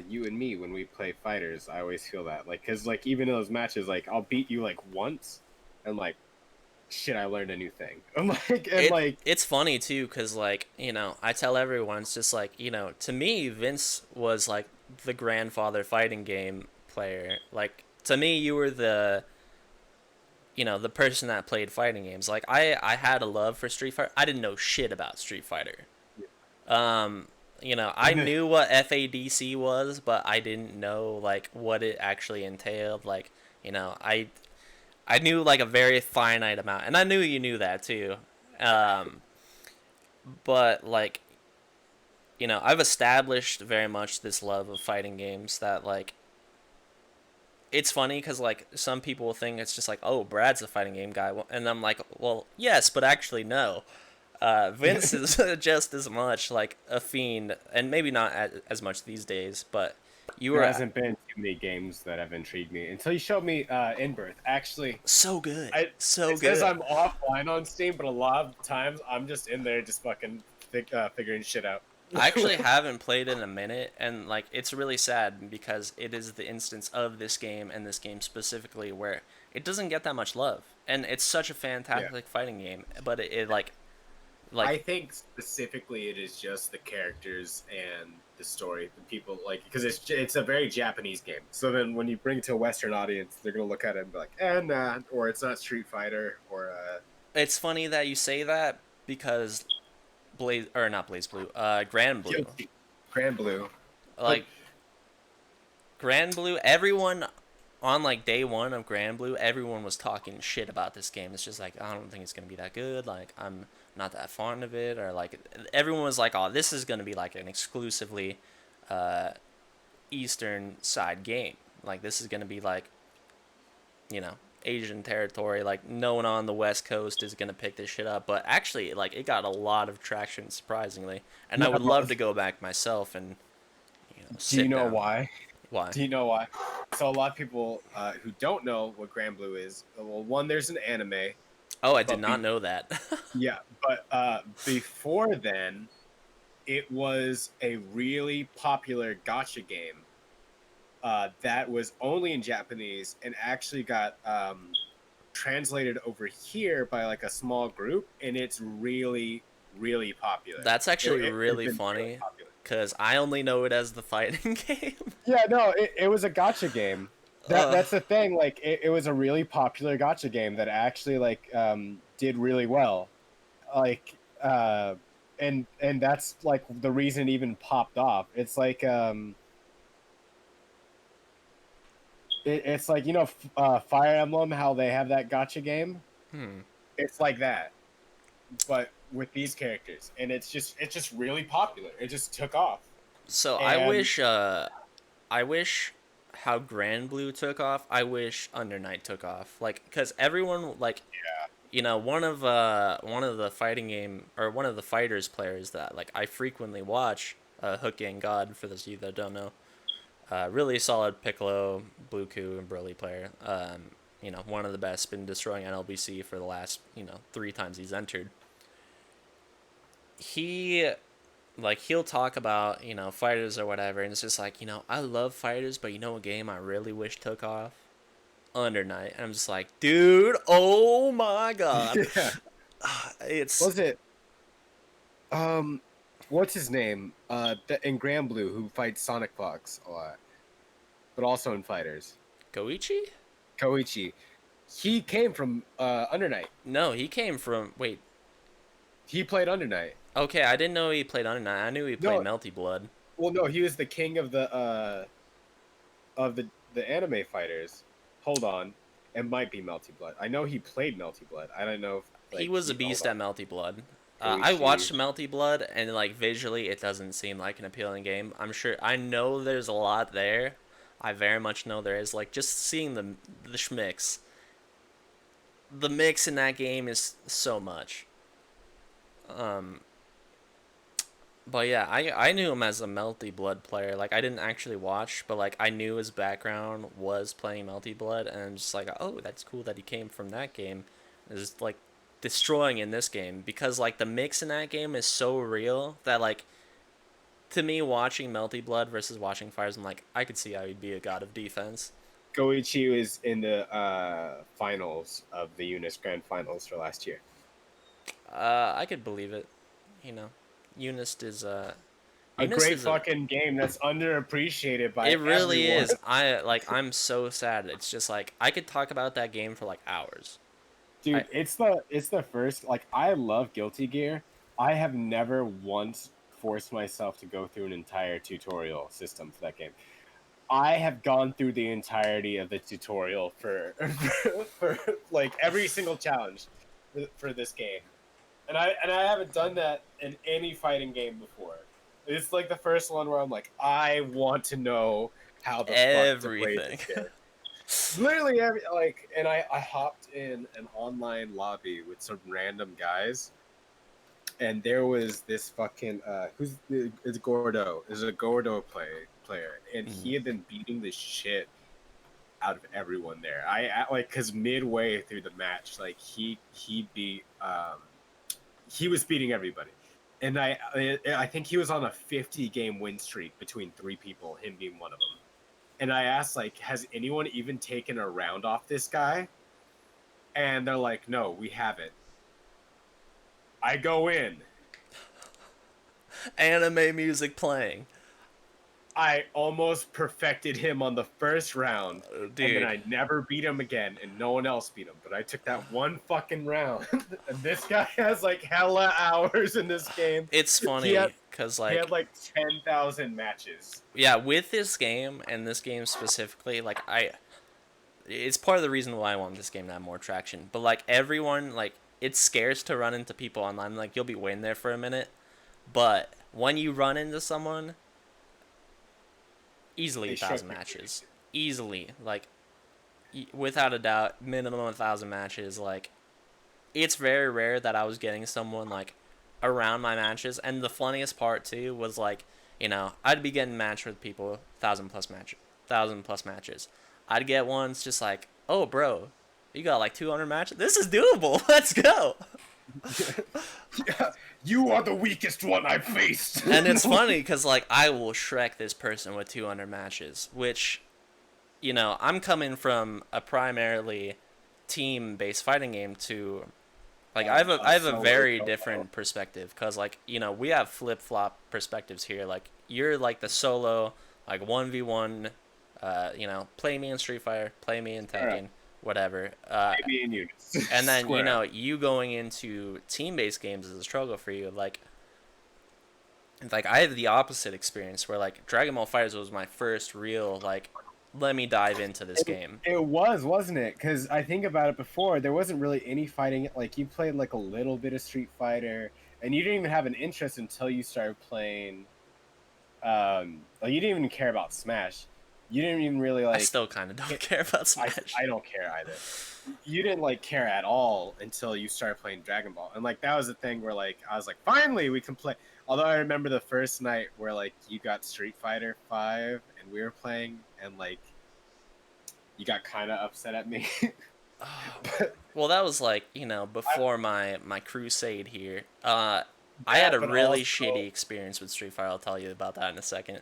you and me when we play fighters. I always feel that, like, because like even in those matches, like I'll beat you like once, and like, shit, I learned a new thing. I'm like, and like, It's funny too, because like I tell everyone, it's just like, to me, Vince was like the grandfather fighting game player. Like, to me, you were the person that played fighting games. Like, I had a love for Street Fighter. I didn't know shit about Street Fighter. um I and then, knew what FADC was, but I didn't know like what it actually entailed. Like, I knew like a very finite amount, and I knew you knew that too. um but like, I've established very much this love of fighting games that like, it's funny because like some people will think it's just like, oh, Brad's a fighting game guy, and I'm like, well, yes, but actually no. Vince is just as much like a fiend, and maybe not as much these days, but you there were hasn't been too many games that have intrigued me until you showed me In Birth. Actually, so good, I so it says good. I'm offline on Steam, but a lot of times I'm just in there just fucking figuring shit out. I actually haven't played in a minute, and like, it's really sad because it is the instance of this game, and this game specifically, where it doesn't get that much love, and it's such a Yeah. fantastic fighting game, but it I like think specifically it is just the characters and the story. The people like, because it's a very Japanese game. So then when you bring it to a Western audience, they're gonna look at it and be like, nah, or it's not Street Fighter, or it's funny that you say that because Blaze, or not Blaze Blue, Grand Blue, Guilty, Grand Blue. But like Grand Blue, everyone on like day one of Grand Blue, everyone was talking shit about this game. It's just like, I don't think it's gonna be that good. Like, I'm not that fond of it, or like everyone was like, oh, this is gonna be like an exclusively uh, Eastern side game. Like, this is gonna be like, Asian territory. Like no one on the West Coast is gonna pick this shit up, but actually, like it got a lot of traction surprisingly, and I Yeah, would love but to go back myself and do you sit know down. why? Why? Do you know why? So a lot of people who don't know what Grand Blue is, well, one, there's an anime, Oh, I did but not know that. yeah, but before then, it was a really popular gotcha game that was only in Japanese and actually got translated over here by like a small group, and it's really, really popular. That's actually It's really been really funny, popular. cause I only know it as the fighting game. Yeah, no, it was a gotcha game. uh, That's the thing. Like, it was a really popular gotcha game that actually like did really well. Like, and that's like the reason it even popped off. It's like it's like Fire Emblem, how they have that gotcha game. hmm. It's like that, but with these characters, and it's just really popular. It just took off, So and I wish how Grand Blue took off. I wish Under Night took off. Like, cause everyone like, one of the fighting game or one of the fighters players that like I frequently watch, Hook Gang God for those of you that don't know, really solid Piccolo, Blueku, and Broly player. One of the best, been destroying NLBC for the last 3 times he's entered. He he'll talk about fighters or whatever, and it's just like I love fighters, but a game I really wish took off, Under Night. And I'm just like, dude, oh my god. yeah, It's was it what's his name? In Grand Blue, who fights Sonic Fox a lot, but also in Fighters. Goichi. Koichi. He came from Under Night. No, he came from, wait. He played Under Night. Okay, I didn't know he played Under Night. I knew he played No, Melty Blood. well, no, he was the king of the anime fighters. Hold on, it might be Melty Blood. I know he played Melty Blood. I don't know if He like was a hold beast on. at Melty Blood. I Koichi. watched Melty Blood, and visually, it doesn't seem like an appealing game. I know there's a lot there. I very much know there is. Like just seeing the schmicks, the mix in that game is so much. Um, but yeah, I knew him as a Melty Blood player. Like I didn't actually watch, but like I knew his background was playing Melty Blood, and I'm just like, oh, that's cool that he came from that game. Is like destroying in this game because like the mix in that game is so real that like to me watching Melty Blood versus watching Fires, I'm like I could see how he'd be a god of defense. Koichi was in the finals of the Unis Grand Finals for last year. I could believe it. You know, Eunice is A Eunice great is a fucking game that's underappreciated by it really everyone. is. I'm so sad. It's just like I could talk about that game for like hours. I Dude, it's the first, like, I love Guilty Gear. I have never once forced myself to go through an entire tutorial system for that game. I have gone through the entirety of the tutorial for like every single challenge for this game. And I haven't done that in any fighting game before. It's like the first one where I'm like, I want to know how the fuck to play everything. this game. Literally every like, and I hopped in an online lobby with some random guys, and there was this fucking it's Gordo, is a Gordo player, and he had been beating the shit out of everyone there. Like, because midway through the match, like he beat he was beating everybody. And I think he was on a 50 game win streak between 3 people, him being one of them. And I asked, like, has anyone even taken a round off this guy? And they're like, no, we haven't. I go in. Anime music playing. I almost perfected him on the first round, and then Dude. I never beat him again, and no one else beat him. But I took that one fucking round, and this guy has like hella hours in this game. It's He had funny because he had like 10,000 matches. yeah, with this game and this game specifically, like it's part of the reason why I want this game to have more traction. But like everyone, like it's scarce to run into people online. Like you'll be waiting there for a minute, but when you run into someone, easily They 1,000 shook me. matches, easily. Like without a doubt, minimum 1,000 matches. Like, it's very rare that I was getting someone like around my matches. And the funniest part too was like, I'd be getting matched with people 1,000 plus matches. I'd get ones just like, oh bro, you got like 200 matches. This is doable. Let's go. Yeah, you are the weakest one I've faced. And it's funny because like I will Shrek this person with 200 matches, which I'm coming from a primarily team-based fighting game to like I have a very different perspective because like we have flip-flop perspectives here. Like you're like the solo like 1v1, play me in Street Fighter, play me in Tekken, whatever. Maybe in units. And then you going into team-based games is a struggle for you. Like I have the opposite experience where like Dragon Ball FighterZ was my first real like let me dive into this game. It was, wasn't it? Because I think about it before, there wasn't really any fighting. Like you played like a little bit of Street Fighter, and you didn't even have an interest until you started playing. Like you didn't even care about Smash. You didn't even really like. I still kind of don't care about Smash. I don't care either. You didn't like care at all until you started playing Dragon Ball, and like that was the thing where like I was like, finally we can play. Although I remember the first night where like you got Street Fighter 5 and we were playing, and like you got kind of upset at me. Well, that was like before my crusade here. I had a really shitty experience with Street Fighter. I'll tell you about that in a second.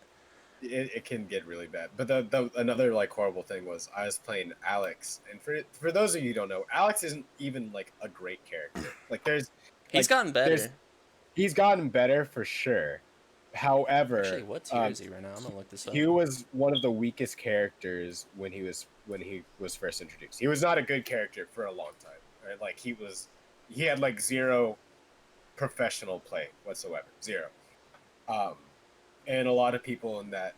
It can get really bad. But the another like horrible thing was I was playing Alex, and for those of you who don't know, Alex isn't even like a great character. Like he's gotten better. He's gotten better for sure. However, actually, what tier is he right now? I'm gonna look this up. He was one of the weakest characters when he was first introduced. He was not a good character for a long time. Right? Like he had like zero professional play whatsoever, zero. And a lot of people in that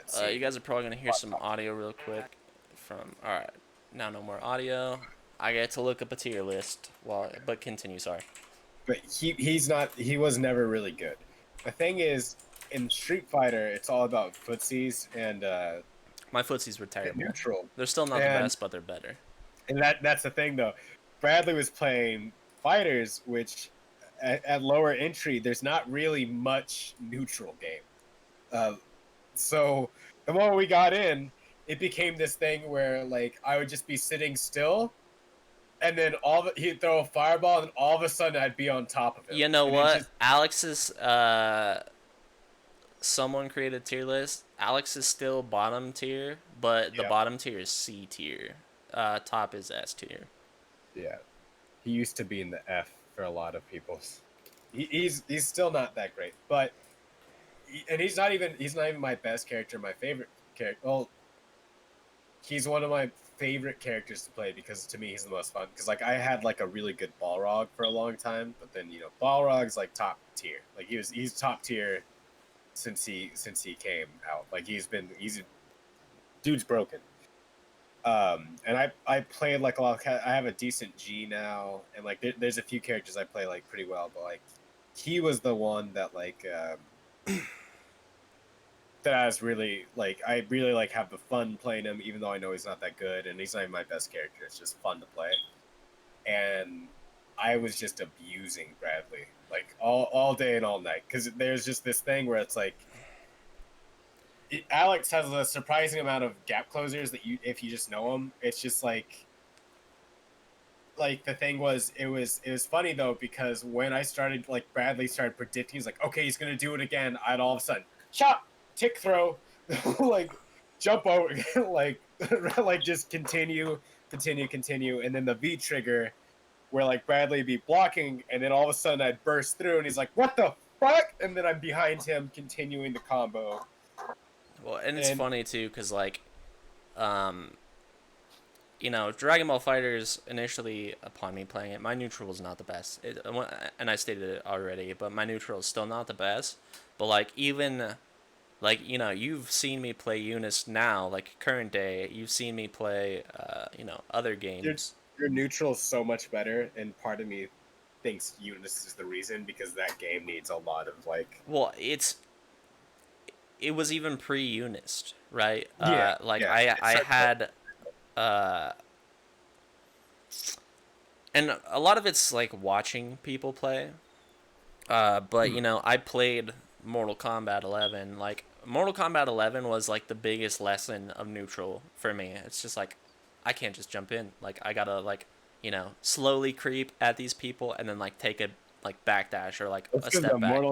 scene, you guys are probably gonna hear some audio real quick from. All right, now no more audio. I get to look up a tier list but continue. Sorry. But he was never really good. The thing is, in Street Fighter, it's all about footsies and my footsies were terrible. Neutral. They're still not the best, but they're better. And that's the thing though. Bradley was playing fighters, which at lower entry, there's not really much neutral game. So the moment we got in, it became this thing where like I would just be sitting still, and then he'd throw a fireball, and all of a sudden I'd be on top of him. You know what? Alex's someone created a tier list. Alex is still bottom tier, but the bottom tier is C tier. Top is S tier. Yeah, he used to be in the F for a lot of people. He's still not that great, but he's not even my best character. My favorite character. Well, he's one of my favorite characters to play because to me he's the most fun. Because like I had like a really good Balrog for a long time, but then Balrog's like top tier. Like he's top tier since he came out. Like dude's broken. And I played like a lot. I have a decent G now, and like there's a few characters I play like pretty well, but like he was the one that like that I was really like I really like have the fun playing him, even though I know he's not that good and he's not even my best character. It's just fun to play, and I was just abusing Bradley like all day and all night because there's just this thing where it's like. Alex has a surprising amount of gap closers that if you just know them, it's just like the thing was, it was funny though, because when I started, like Bradley started predicting, he's like, okay, he's going to do it again. I'd all of a sudden, chop, tick throw, like jump over, like just continue. And then the V trigger where like Bradley be blocking. And then all of a sudden I'd burst through and he's like, what the fuck? And then I'm behind him continuing the combo. Well, and it's funny too, because like, Dragon Ball FighterZ initially, upon me playing it, my neutral was not the best. And I stated it already, but my neutral is still not the best. But like even, like you've seen me play Eunice now, like current day. You've seen me play, other games. Your neutral is so much better, and part of me thinks Eunice is the reason because that game needs a lot of like. Well, it was even pre-Eunice, right? Yeah. I had uh, and a lot of it's like watching people play. But you know, I played Mortal Kombat 11. Like Mortal Kombat 11 was like the biggest lesson of neutral for me. It's just like I can't just jump in. Like I gotta like slowly creep at these people and then like take a like backdash or like That's a because step back.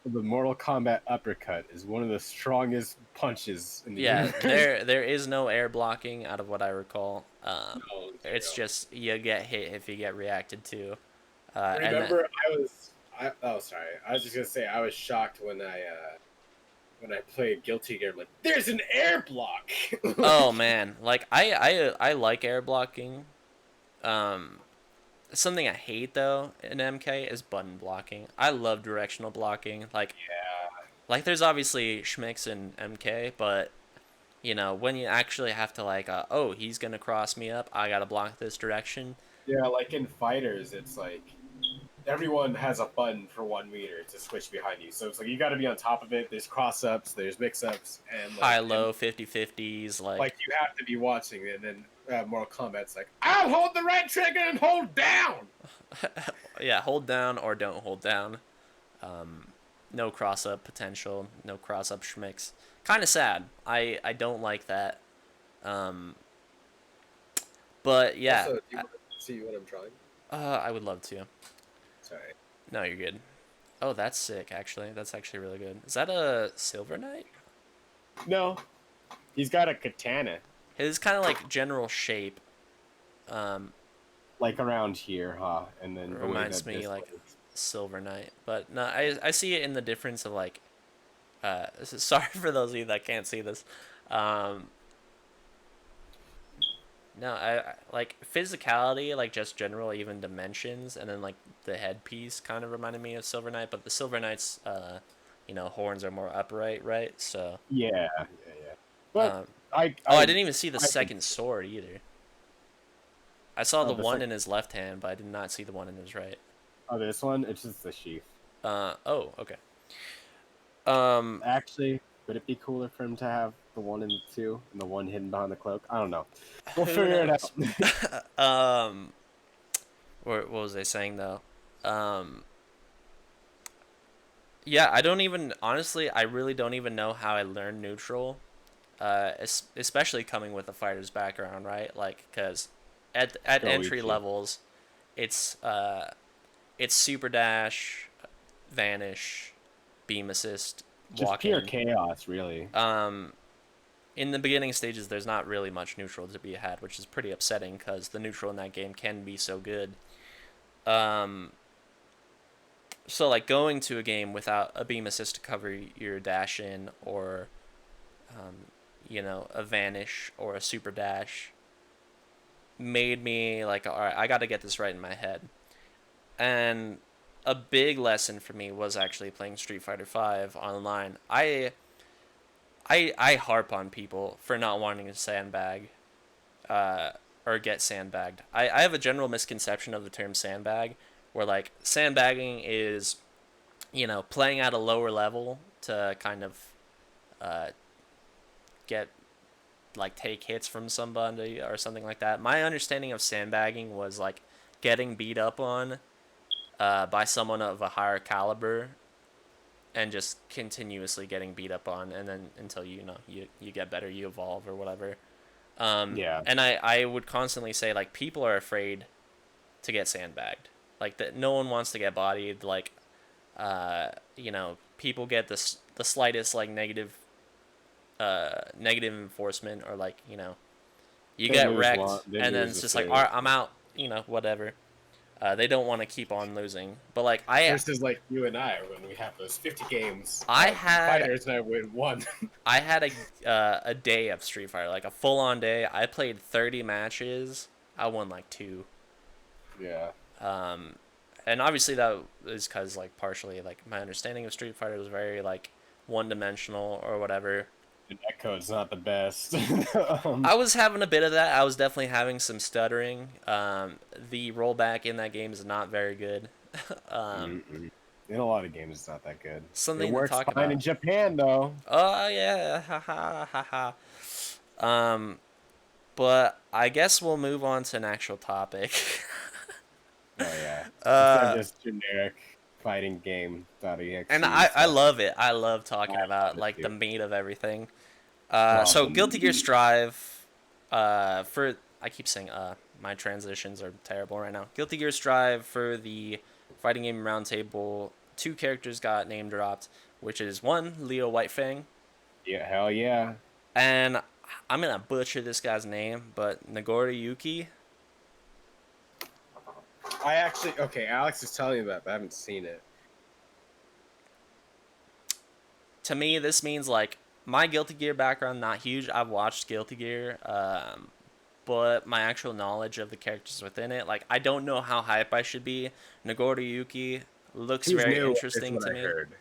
The Mortal Kombat uppercut is one of the strongest punches in the Yeah, universe. there is no air blocking out of what I recall. No, It's zero. just you get hit if you get reacted to, and that, Remember, oh, sorry. I was just gonna say I was shocked when I played Guilty Gear. I'm like, there's an air block. oh Like, man, like I like air blocking. Um, Something I hate though in MK is button blocking. I love directional blocking. yeah, There's obviously schmicks in MK, but when you actually have to like, oh, he's gonna cross me up, I gotta block this direction. yeah. Like in fighters, it's like everyone has a button for 1 meter to switch behind you. So it's like you got to be on top of it. There's cross ups, there's mix ups, and High low 50/50s, like you have to be watching. And then Mortal Kombat's like, I'll hold the right trigger and hold down. yeah, hold down or don't hold down. No cross up potential, no cross up schmicks. Kind of sad. I don't like that. Um, but yeah, Also, do you want to see what I'm trying? I would love to. Sorry. No, you're good. Oh, that's sick. Actually, that's actually really good. Is that a Silver Knight? No, he's got a katana His kind of like general shape um, like around here, huh? And then the way reminds that me this like was. Silver Knight, but no, I see it in the difference of like. Sorry for those of you that can't see this. Um, no, I like physicality, like just general, even dimensions, and then like the headpiece kind of reminded me of Silver Knight, but the Silver Knight's horns are more upright, right? So, Yeah, yeah, yeah. But um, I, oh, I I, didn't even see the I could. second sword either. I saw Oh, the the one second. in his left hand, but I did not see the one in his right. Oh, this one. It's just the sheath. Oh, okay. Um, Actually, would it be cooler for him to have the one and the two, and the one hidden behind the cloak? I don't know. We'll who figure it knows? out. um, what was I saying though? Um, yeah, I don't even honestly. I really don't even know how I learned neutral. Especially coming with a fighter's background, right? Like, cause at entry Goichi. levels, it's it's super dash, vanish, beam assist, Just walk pure in. chaos, really. Um, in the beginning stages, there's not really much neutral to be had, which is pretty upsetting because the neutral in that game can be so good. Um, so like going to a game without a beam assist to cover your dash in, or a vanish or a super dash, made me like, all right, I got to get this right in my head. And a big lesson for me was actually playing Street Fighter V online. I harp on people for not wanting to sandbag, uh, or get sandbagged. I have a general misconception of the term sandbag, where like sandbagging is, playing at a lower level to kind of uh, get like take hits from somebody or something like that. My understanding of sandbagging was like getting beat up on by someone of a higher caliber and just continuously getting beat up on, and then until you get better, you evolve or whatever. Yeah. And I would constantly say like people are afraid to get sandbagged, like that no one wants to get bodied. Like people get the slightest like negative enforcement, or like you They get lose wrecked one. They and then lose it's the just like, series. all right, I'm out, whatever. They don't want to keep on losing, but like Versus like you and I, when we have those 50 games I of had fighters and I win one. I had a day of Street Fighter, like a full on day. I played 30 matches. I won like two. Yeah. Um, and obviously that is because like partially like my understanding of Street Fighter was very like one dimensional or whatever. The netcode's not the best. I was having a bit of that. I was definitely having some stuttering. The rollback in that game is not very good. um, Mm-mm. In a lot of games, it's not that good. It Something to works talk fine in about. Japan, though. Oh yeah, ha ha ha ha. Um, But I guess we'll move on to an actual topic. Oh yeah. Instead of uh, just generic fighting and game.exe I stuff. love it. I love I talking love about it like the too. meat of everything. Oh, So the Guilty Gear meat. Strive, for I keep saying my transitions are terrible right now. Guilty Gear Strive for the fighting game roundtable. Two characters got name dropped, which is one Leo Whitefang, Yeah, hell yeah. and I'm gonna butcher this guy's name, but Nagori Yuki. I actually okay. Alex is telling me about, it, but I haven't seen it. To me, this means like my Guilty Gear background not huge. I've watched Guilty Gear, but my actual knowledge of the characters within it, like I don't know how hype I should be. Nagori Yuki looks He's very new, is interesting what to I me. heard.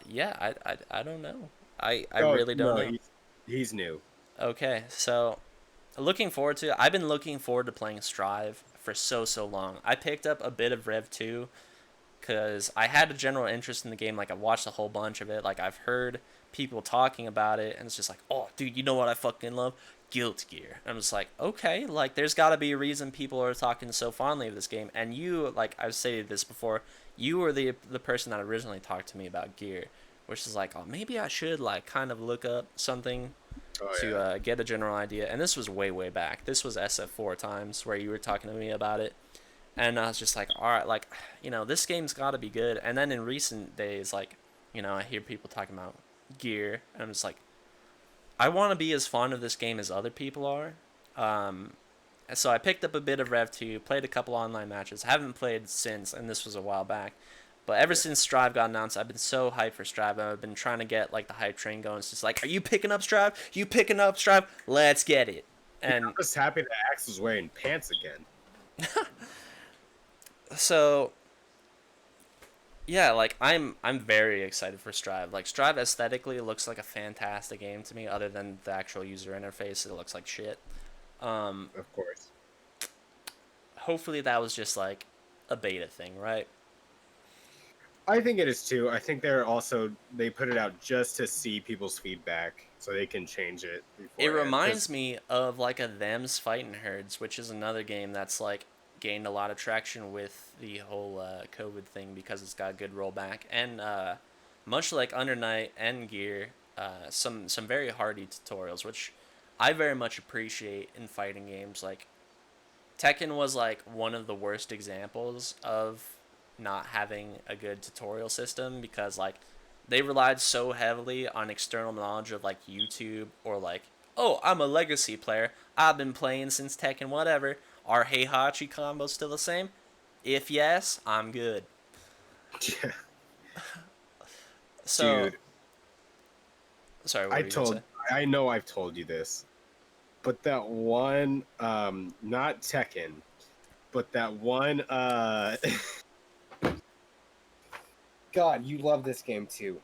Yeah, I don't know. I Oh really don't no, know. he's new. Okay, so looking forward to it. I've been looking forward to playing Strive for so long. I picked up a bit of Rev 2 because I had a general interest in the game. Like I've watched a whole bunch of it. Like I've heard people talking about it, and it's just like, oh, dude, you know what I fucking love? Guilty Gear. And I'm just like, okay, like there's got to be a reason people are talking so fondly of this game. And you, like I've stated this before, you were the person that originally talked to me about Gear, which is like, oh, maybe I should like kind of look up something Oh to yeah. get a general idea. And this was way back. This was SF4 times where you were talking to me about it, and I was just like, all right, like, this game's got to be good. And then in recent days, like, I hear people talking about Gear, and I'm just like, I want to be as fond of this game as other people are. Um, so I picked up a bit of Rev 2, played a couple online matches. Haven't played since, and this was a while back. But ever Yeah. since Strive got announced, I've been so hyped for Strive. I've been trying to get like the hype train going. It's just like, are you picking up Strive? You picking up Strive? Let's get it. I'm And just happy that Axe is wearing pants again. so yeah, like I'm very excited for Strive. Like Strive aesthetically looks like a fantastic game to me. Other than the actual user interface, it looks like shit. Um, Of course. Hopefully that was just like a beta thing, right? I think it is too. I think they put it out just to see people's feedback so they can change it It beforehand. reminds me of like a Them's Fighting Herds, which is another game that's like gained a lot of traction with the whole COVID thing because it's got good rollback and much like Under Night and Gear, some very hardy tutorials, which I very much appreciate in fighting games. Like Tekken was like one of the worst examples of not having a good tutorial system because like they relied so heavily on external knowledge of like YouTube or like, oh, I'm a legacy player. I've been playing since Tekken whatever. Are Heihachi combos still the same? If yes, I'm good. Yeah. So, Dude, sorry, what were you gonna say? I know I've told you this, but that one, not Tekken, but that one, God, you love this game too.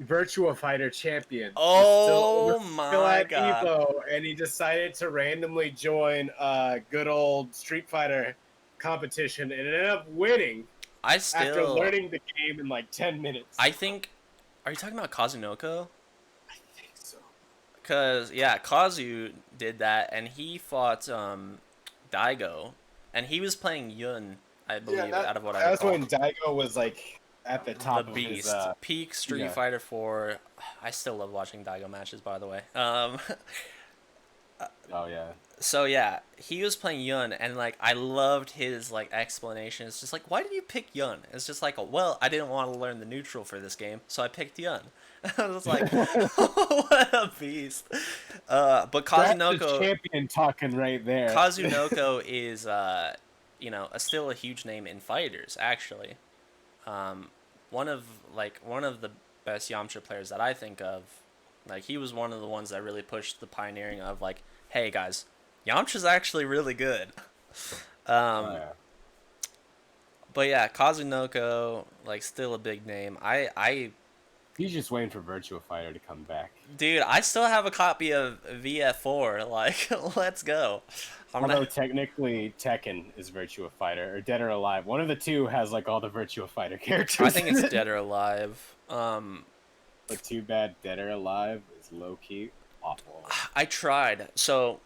Virtua Fighter Champion Oh was still my at god. Evo, and he decided to randomly join a good old Street Fighter competition and ended up winning I after still learning the game in like 10 minutes. I think are you talking about Kazunoko? I think so. Cause yeah, Kazu did that, and he fought Daigo, and he was playing Yun, I Yeah, believe, out of what I that's recall. when Daigo was like at the The top of his. Beast, peak Street Yeah. Fighter 4. I still love watching Daigo matches, by the way. Oh yeah. So yeah, he was playing Yun, and like I loved his like explanation. It's just like, why did you pick Yun? It's just like, well, I didn't want to learn the neutral for this game, so I picked Yun. I was like, what a beast. But That's the Kazunoko, champion talking right there. Kazunoko is still a huge name in fighters actually. Um, one of the best Yamcha players that I think of. Like he was one of the ones that really pushed the pioneering of like, hey guys, Yamcha's actually really good. Oh, Um, yeah. but yeah, Kazunoko like still a big name. I He's just waiting for Virtua Fighter to come back. dude, I still have a copy of VF4. Like, let's go. I'm Although gonna. technically Tekken is Virtua Fighter, or Dead or Alive. One of the two has like all the Virtua Fighter characters. I think in it's it. Dead or Alive. But too bad Dead or Alive is low key awful. I tried. So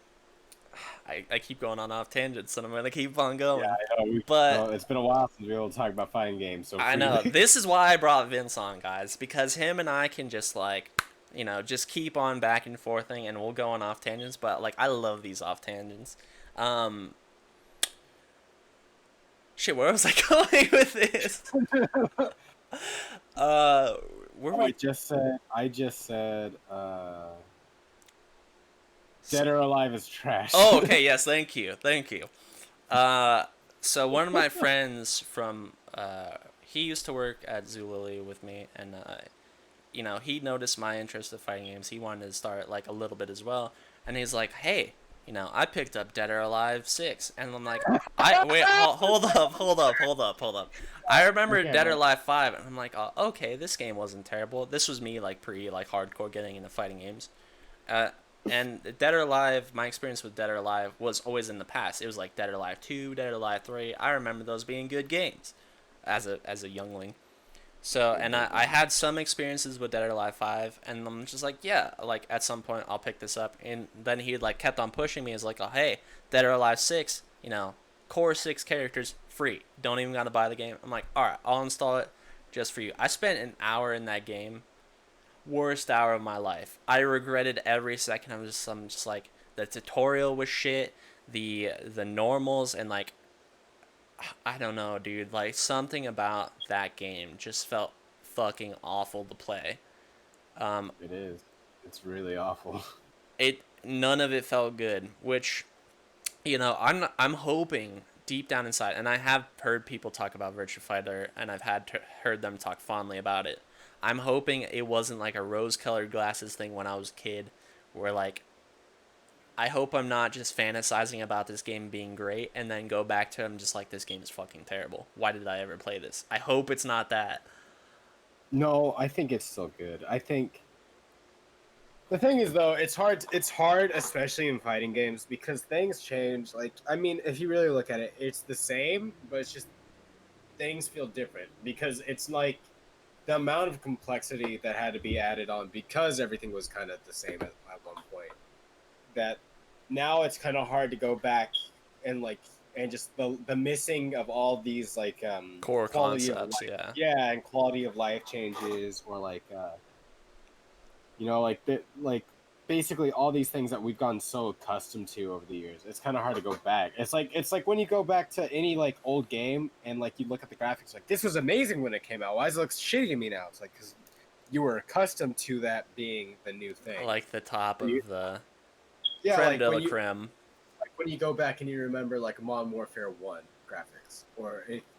I keep going on off tangents, and I'm gonna keep on Yeah, going. I know. But Well, it's been a while since we were able to talk about fighting games so I know freely. this is why I brought Vince on, guys, because him and I can just like, just keep on back and forthing, and we'll go on off tangents. But like, I love these off tangents. Um, Shit, where was I going with this? Uh, where Oh, we? I just said, Dead or Alive is trash. Oh, okay. Yes, thank you, thank you. Uh, so one of my friends from he used to work at Zulily with me, and he noticed my interest in fighting games. He wanted to start like a little bit as well, and he's like, "Hey, I picked up Dead or Alive 6," and I'm like, "I wait, hold up. I remember Okay, Dead or well, Alive 5, and I'm like, oh, okay, this game wasn't terrible. This was me like pre like hardcore getting into fighting games." Uh, and Dead or Alive, my experience with Dead or Alive was always in the past. It was like Dead or Alive 2, Dead or Alive 3. I remember those being good games as a youngling. So, and I had some experiences with Dead or Alive 5, and I'm just like, yeah, like at some point I'll pick this up. And then he like kept on pushing me as like, oh, hey, Dead or Alive 6, core 6 characters, free. Don't even gotta buy the game. I'm like, alright, I'll install it just for you. I spent an hour in that game, worst hour of my life. I regretted every second. I'm just like, the tutorial was shit. The normals and like, I don't know, dude. Like something about that game just felt fucking awful to play. Um, it is. It's really awful. it none of it felt good. Which, I'm hoping deep down inside, and I have heard people talk about Virtua Fighter, and I've heard them talk fondly about it. I'm hoping it wasn't like a rose-colored glasses thing when I was a kid, where like I hope I'm not just fantasizing about this game being great and then go back to it and just like this game is fucking terrible. Why did I ever play this? I hope it's not that. No, I think it's still good. I think the thing is though, it's hard, especially in fighting games, because things change. Like, I mean, if you really look at it, it's the same, but it's just things feel different because it's like the amount of complexity that had to be added on because everything was kind of the same at one point. That now it's kind of hard to go back and like and just the missing of all these like Core quality of concepts, life, yeah. yeah, and quality of life changes, or like like like basically all these things that we've gotten so accustomed to over the years. It's kind of hard to go back. It's like when you go back to any like old game and like you look at the graphics, like this was amazing when it came out. Why does it look shitty to me now? It's like because you were accustomed to that being the new thing. Like the top You, of the yeah, creme de la creme. like when you go back and you remember like Modern Warfare 1 graphics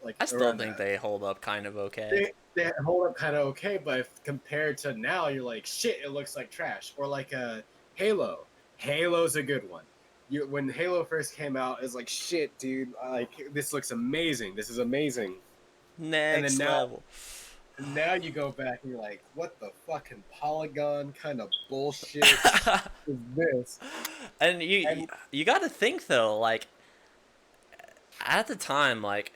like I still around think that. they hold up kind of okay. They hold up kind of okay, but if compared to now, you're like shit. It looks like trash. Or like Halo. Halo's a good one. When Halo first came out, it's like shit, dude. Like this looks amazing. This is amazing. And then Next level. now you go back and you're like, what the fucking polygon kind of bullshit is this? And you And you got to think though, like at the time, like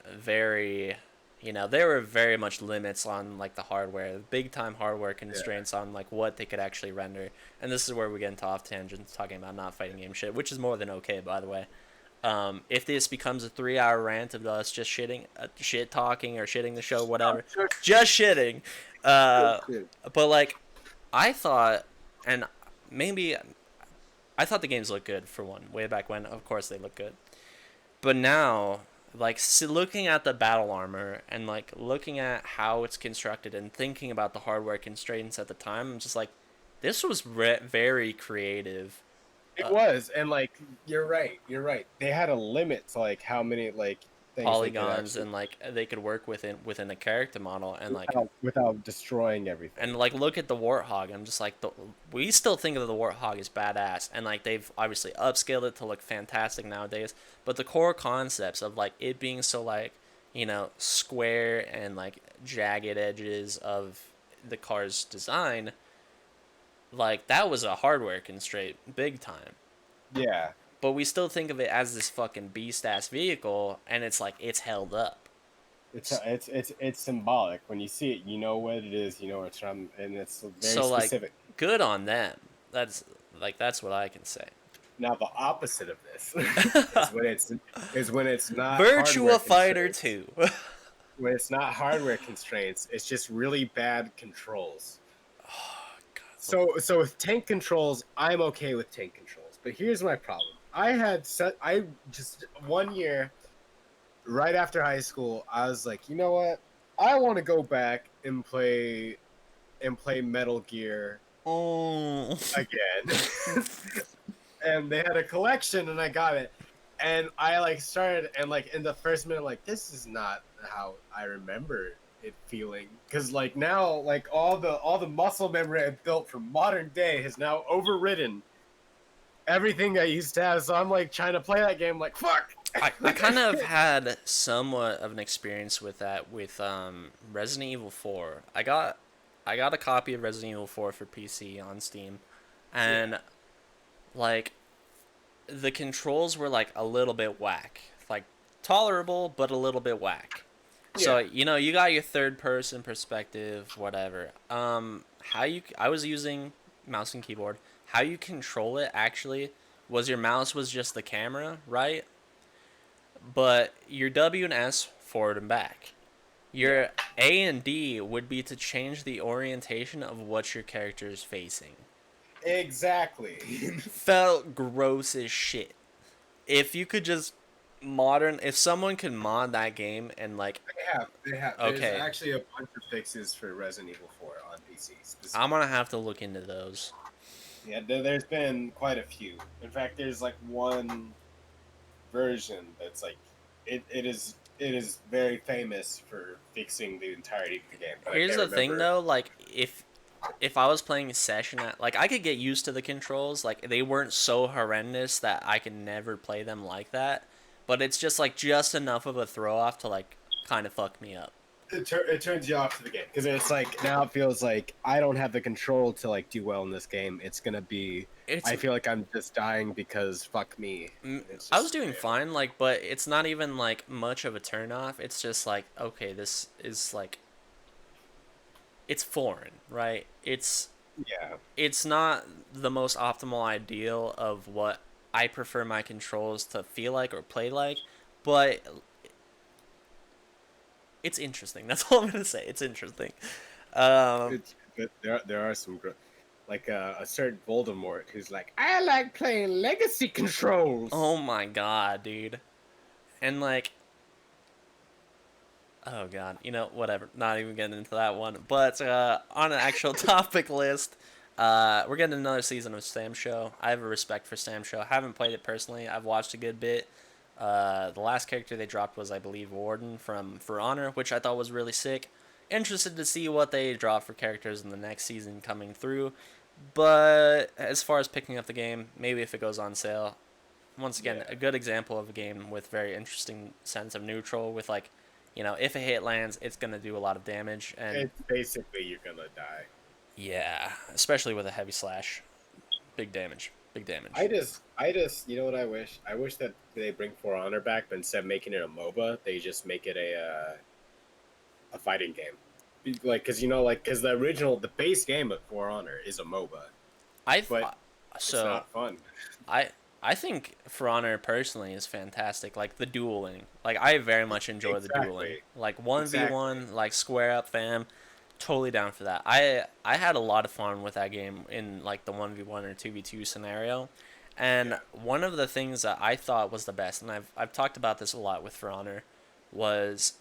very, there were very much limits on like the hardware, big time hardware yeah, constraints on like what they could actually render. And this is where we get into off tangents, talking about not fighting game shit, which is more than okay, by the way. If this becomes a 3 hour rant of us just shit talking or shitting the show, whatever, just shitting. Uh, shit. but like, I thought, and maybe I thought the games looked good for one way back when. Of course, they look good, but now, like, looking at the battle armor and like looking at how it's constructed and thinking about the hardware constraints at the time, I'm just like, this was very creative. It Uh, was, and like you're right, you're right. They had a limit to like how many like things they could Polygons actually and like they could work within a character model and like without destroying everything. look at the Warthog. I'm just like we still think of the Warthog as badass, and like they've obviously upscaled it to look fantastic nowadays. But the core concepts of like it being so like square and like jagged edges of the car's design, like that was a hardware constraint big time. Yeah, But we still think of it as this fucking beast ass vehicle, and it's like it's held up. it's symbolic. When you see it, you know what it is. You know it's from, and it's very So like specific. Good on them. That's that's what I can say. Now the opposite of this is when it's not hardware Virtua Fighter constraints. 2. When it's not hardware constraints, it's just really bad controls. God. So with tank controls, I'm okay with tank controls. But here's my problem. I just 1 year right after high school, I was like, you know what? I want to go back and play Metal Gear Oh. again. And they had a collection and I got it. And I like started and like in the first minute, like this is not how I remember it feeling. Cause like now, like all the muscle memory I built from modern day has now overridden everything I used to have. So I'm like trying to play that game like fuck. I kind of had somewhat of an experience with that with Resident Evil 4. I got a copy of Resident Evil 4 for PC on Steam, and Yeah. like the controls were like a little bit whack. Like tolerable but a little bit whack. So, Yeah. you know, you got your third person perspective, whatever. How you I was using mouse and keyboard. How you control it actually was your mouse was just the camera, right? But your W and S forward and back. Yeah. Your A and D would be to change the orientation of what your character is facing. Exactly. Felt gross as shit. If you could just if someone could mod that game and like, They have. There's okay, actually a bunch of fixes for Resident Evil 4 on PC I'm specifically. gonna have to look into those. Yeah, there's been quite a few. In fact, there's like one version that's like it is very famous for fixing the entirety of the game, but I Here's can't the thing remember. though, like if I was playing a session at like I could get used to the controls, like they weren't so horrendous that I could never play them like that, but it's just like just enough of a throw off to like kind of fuck me up. It turns you off to the game because it's like now it feels like I don't have the control to like do well in this game. It's gonna be It's I feel like I'm just dying because fuck me. It's I was just doing fine like but it's not even like much of a turn off. It's just like okay, this is like it's foreign, right? yeah. It's not the most optimal ideal of what I prefer my controls to feel like or play like, but it's interesting. That's all I'm gonna say. It's interesting. It's but there are some like a certain Voldemort who's like I like playing legacy controls. Oh my god, dude. And like, oh god, you know, whatever. Not even getting into that one. But on an actual topic list, we're getting another season of Sam Show. I have a respect for Sam Show. I haven't played it personally. I've watched a good bit. The last character they dropped was, I believe, Warden from For Honor, which I thought was really sick. Interested to see what they drop for characters in the next season coming through. But as far as picking up the game, maybe if it goes on sale, once again, Yeah. a good example of a game with very interesting sense of neutral. With like, you know, if a hit lands, it's gonna do a lot of damage, and It's basically you're gonna die. yeah, especially with a heavy slash, big damage, big damage. I just, you know what I wish? I wish that they bring For Honor back, but instead of making it a MOBA, they just make it a fighting game. Like, cause you know, like, cause the base game of For Honor is a MOBA, I but it's so not fun. I I think For Honor personally is fantastic. Like the dueling, like I very much enjoy the dueling. Exactly. Like 1v1, Exactly. like square up fam, totally down for that. I had a lot of fun with that game in like the 1v1 or 2v2 scenario. And Yeah. one of the things that I thought was the best, and I've talked about this a lot with For Honor, was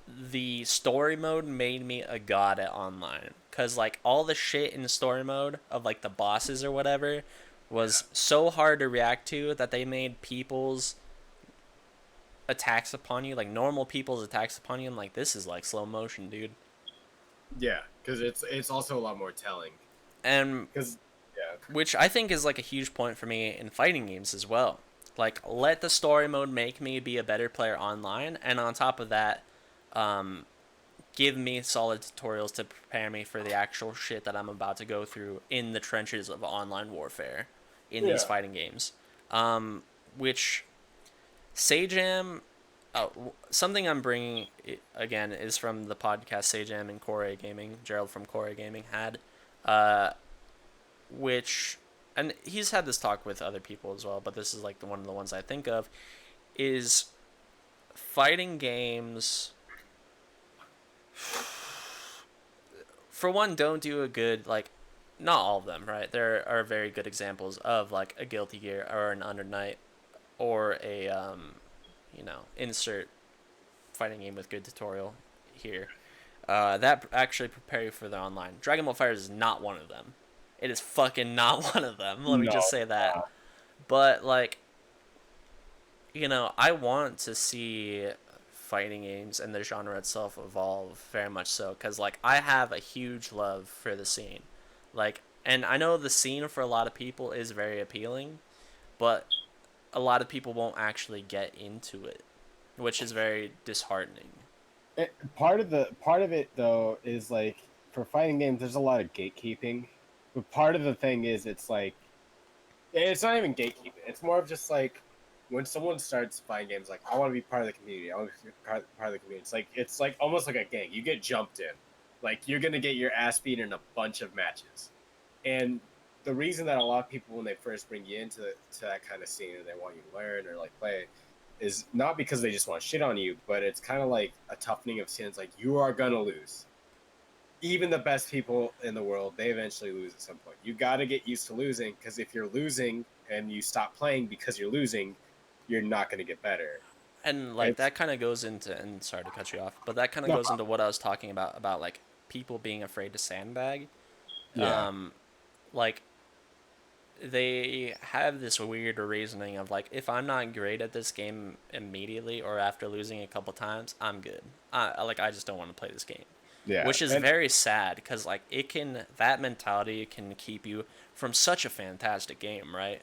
the story mode made me a god at online. Cause like all the shit in story mode of like the bosses or whatever Yeah. was so hard to react to that they made people's attacks upon you, like normal people's attacks upon you. I'm like, this is like slow motion, dude. Yeah. Cause it's also a lot more telling. And Cause yeah. which I think is like a huge point for me in fighting games as well. Like, let the story mode make me be a better player online, and on top of that, um, give me solid tutorials to prepare me for the actual shit that I'm about to go through in the trenches of online warfare in these Yeah. fighting games. Which Sajam, something I'm bringing again is from the podcast Sajam and Core Gaming. Gerald from Core Gaming had. Uh, which, and he's had this talk with other people as well, but this is like one of the ones I think of, is fighting games. For one, don't do a good like, not all of them, right? There are very good examples of like a Guilty Gear or an Under Night or a insert fighting game with good tutorial here. That actually prepare you for the online. Dragon Ball FighterZ is not one of them. It is fucking not one of them. Let me No. just say that. But like, I want to see fighting games and the genre itself evolve very much so, because like I have a huge love for the scene, like, and I know the scene for a lot of people is very appealing, but a lot of people won't actually get into it, which is very disheartening. Part of it though is like for fighting games, there's a lot of gatekeeping. But part of the thing is, it's not even gatekeeping. It's more of just like when someone starts fighting games, like I want to be part of the community. I want to be part of the community. It's like almost like a gang. You get jumped in, like you're gonna get your ass beat in a bunch of matches. And the reason that a lot of people, when they first bring you into that kind of scene and they want you to learn or like play, is not because they just want to shit on you, but it's kind of like a toughening of sins. Like you are gonna lose. Even the best people in the world, they eventually lose at some point. You got to get used to losing, because if you're losing and you stop playing because you're losing, you're not going to get better. And like that kind of goes into, and sorry to cut you off, but that kind of goes into what I was talking about like people being afraid to sandbag. Yeah. Like they have this weird reasoning of like, if I'm not great at this game immediately or after losing a couple times, I'm good. I just don't want to play this game. Yeah. Which is very sad, because like that mentality can keep you from such a fantastic game, right?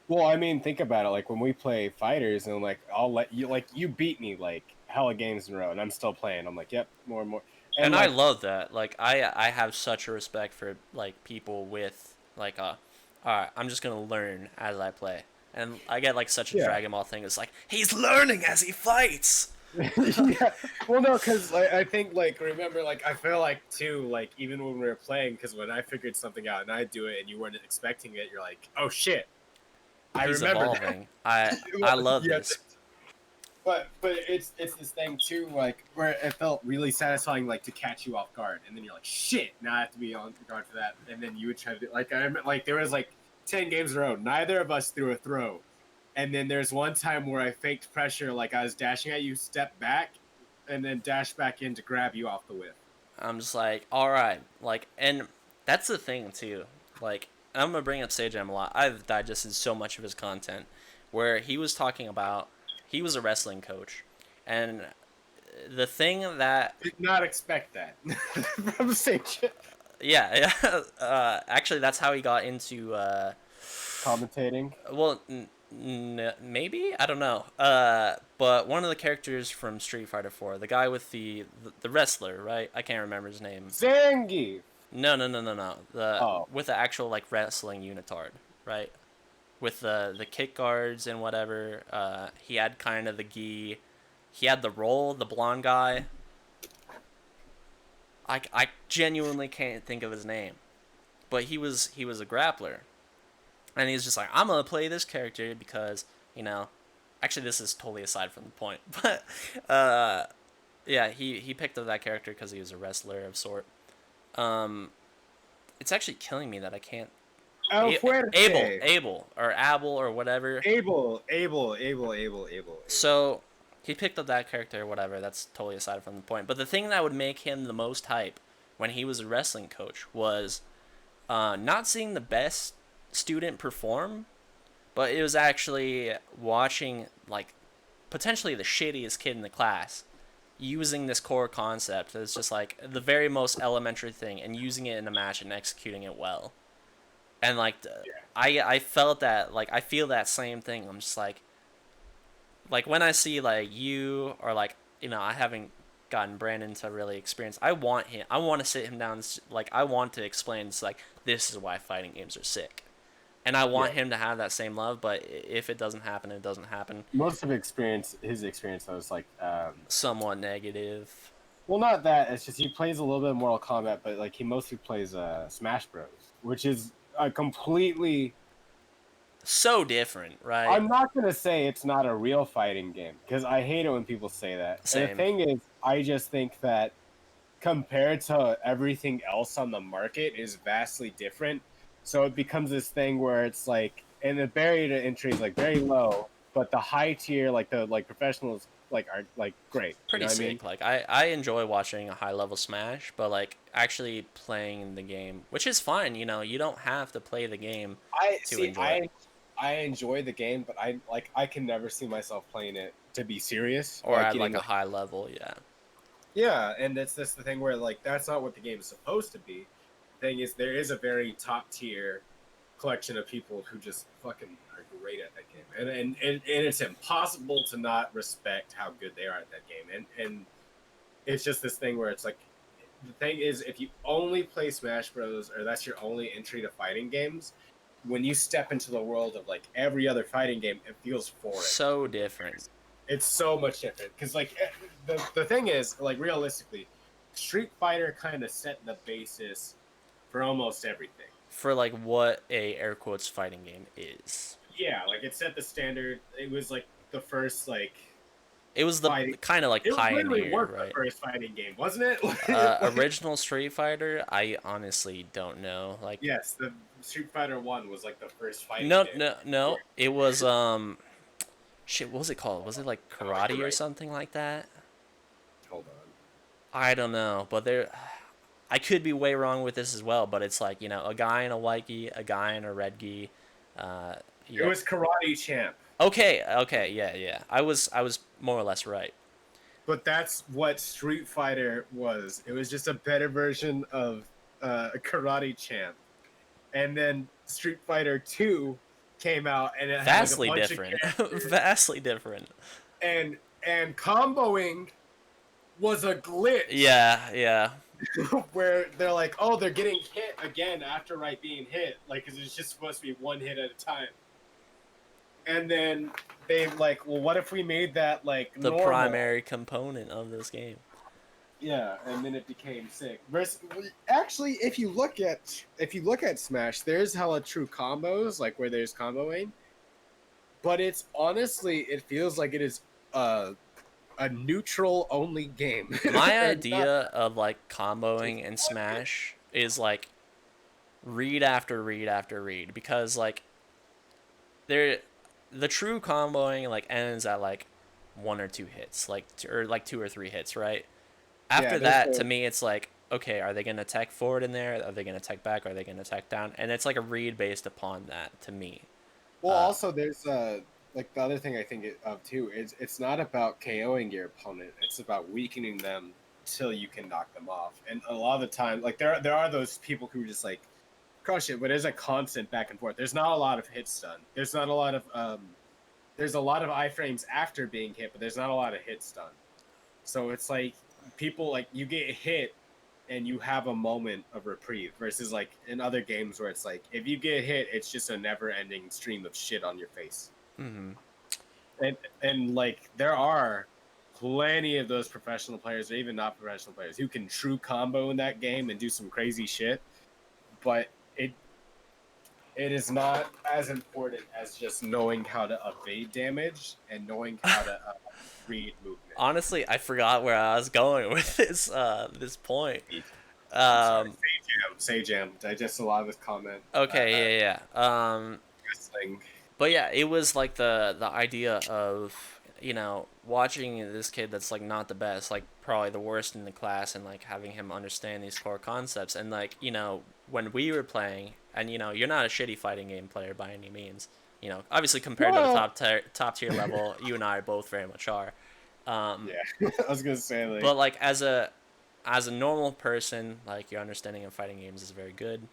Well, I mean, think about it. Like when we play fighters, and like I'll let you, like you beat me like hella games in a row, and I'm still playing. I'm like, yep, more and more. And I like, love that. Like I have such a respect for like people with like alright, I'm just gonna learn as I play. And I get like such a Dragon Ball thing. It's like he's learning as he fights. Yeah. Well, no, because I think like remember like I feel like too like even when we were playing, because when I figured something out and I do it and you weren't expecting it, you're like, oh shit, I He's remember evolving. that. I love this. But it's this thing too, like where it felt really satisfying, like to catch you off guard, and then you're like, shit, now I have to be on guard for that, and then you would try to do, like I remember, like there was like 10 games in a row, neither of us threw a throw, and then there's one time where I faked pressure, like I was dashing at you, step back, and then dash back in to grab you off the whip. I'm just like, all right, like, and that's the thing too. Like, I'm gonna bring up Sage M a lot. I've digested so much of his content, where he was talking about he was a wrestling coach, and the thing that Did not expect that from Sage. yeah, actually that's how he got into Commentating. well, maybe I don't know. But one of the characters from Street Fighter 4, the guy with the wrestler, right? I can't remember his name. Zangief. No. With the actual like wrestling unitard, right? With the kick guards and whatever. He had kind of the gi. He had the roll, the blonde guy. I genuinely can't think of his name, but he was a grappler, and he's just like, I'm gonna play this character because actually this is totally aside from the point, but yeah, he picked up that character because he was a wrestler of sort. It's actually killing me that I can't. Abel or Abel or whatever. Abel. So he picked up that character or whatever. That's totally aside from the point. But the thing that would make him the most hype when he was a wrestling coach was not seeing the best student perform, but it was actually watching like potentially the shittiest kid in the class using this core concept. It's just like the very most elementary thing and using it in a match and executing it well. And like I felt that, like I feel that same thing. I'm just like when I see like you, or like I haven't gotten Brandon to really experience. I want to sit him down. Like I want to explain. It's like, this is why fighting games are sick, and I want him to have that same love. But if it doesn't happen, it doesn't happen. Most of his experience was like somewhat negative. Well, not that. It's just he plays a little bit of Mortal Kombat, but like he mostly plays Smash Bros, which is a completely. So different, right? I'm not gonna say it's not a real fighting game because I hate it when people say that. And the Same. thing is, I just think that compared to everything else on the market is vastly different. So it becomes this thing where it's like, and the barrier to entry is like very low, but the high tier, like the like professionals, like are like great. You know Pretty what I mean? sick. Like I enjoy watching a high level Smash, but like actually playing the game, which is fine. You know, you don't have to play the game I to see. enjoy it. I enjoy the game, but I can never see myself playing it to be serious. Or Like at getting like a like high level, yeah. yeah, and that's the thing where like that's not what the game is supposed to be. Thing is, there is a very top tier collection of people who just fucking are great at that game, and it's impossible to not respect how good they are at that game, and it's just this thing where it's like the thing is if you only play Smash Bros or that's your only entry to fighting games, when you step into the world of like every other fighting game, it feels foreign. So different. It's so much different because like the thing is like realistically, Street Fighter kind of set the basis for almost everything. For like what a air quotes fighting game is. Yeah, like it set the standard. It was like the first like It was the fighting. kind of like It literally pioneer, was the right? first fighting game, wasn't it? Like, Original Street Fighter, I honestly don't know. Like, yes, the Street Fighter One was like the first fighting no, game. no, no. It was shit. What was it called? Was it like Oh, you're karate or right. something like that? Hold on. I don't know, but there. I could be way wrong with this as well, but it's like a guy in a white gi, a guy in a red gi. Uh, It yep. was Karate Champ, Okay, okay, yeah, yeah. I was more or less right. but that's what Street Fighter was. It was just a better version of Karate Champ, and then Street Fighter Two came out, and it had like a Vastly bunch of different. characters, Vastly different. and comboing was a glitch Yeah, yeah. where they're like, oh, they're getting hit again after right being hit, like, because it's just supposed to be one hit at a time. And then they like, well, what if we made that like The normal? primary component of this game. Yeah, and then it became sick. Versus, actually, if you look at Smash, there's hella true combos, like where there's comboing. But it's honestly, it feels like it is a neutral only game. My Or idea of like comboing in not- Smash is like read after read after read because like there the true comboing like ends at like one or two hits, like or like two or three hits, right? After there's that, the- to me, it's like, okay, are they gonna tech forward in there? Are they gonna tech back? Are they gonna tech down? And it's like a read based upon that to me. Well, Uh, also there's like the other thing I think of too is it's not about KOing your opponent. It's about weakening them till you can knock them off. And a lot of the time, like there are those people who just like crush it, but there's a constant back and forth. There's not a lot of hits done. There's not a lot of there's a lot of iframes after being hit, but there's not a lot of hits done. So it's like people like you get hit and you have a moment of reprieve versus like in other games where it's like if you get hit, it's just a never-ending stream of shit on your face. mhm. And like there are plenty of those professional players or even not professional players who can true combo in that game and do some crazy shit, but it is not as important as just knowing how to evade damage and knowing how to read movement. Honestly, I forgot where I was going with this point. I'm sorry. Say jam. Digest a lot of this comment. Okay, yeah. Wrestling. But yeah, it was like the idea of watching this kid that's like not the best, like probably the worst in the class, and like having him understand these core concepts, and like when we were playing, and you're not a shitty fighting game player by any means. Obviously compared to the Well- top tier level, you and I both very much are. Yeah, I was gonna say like. But like as a normal person, like your understanding of fighting games is very good.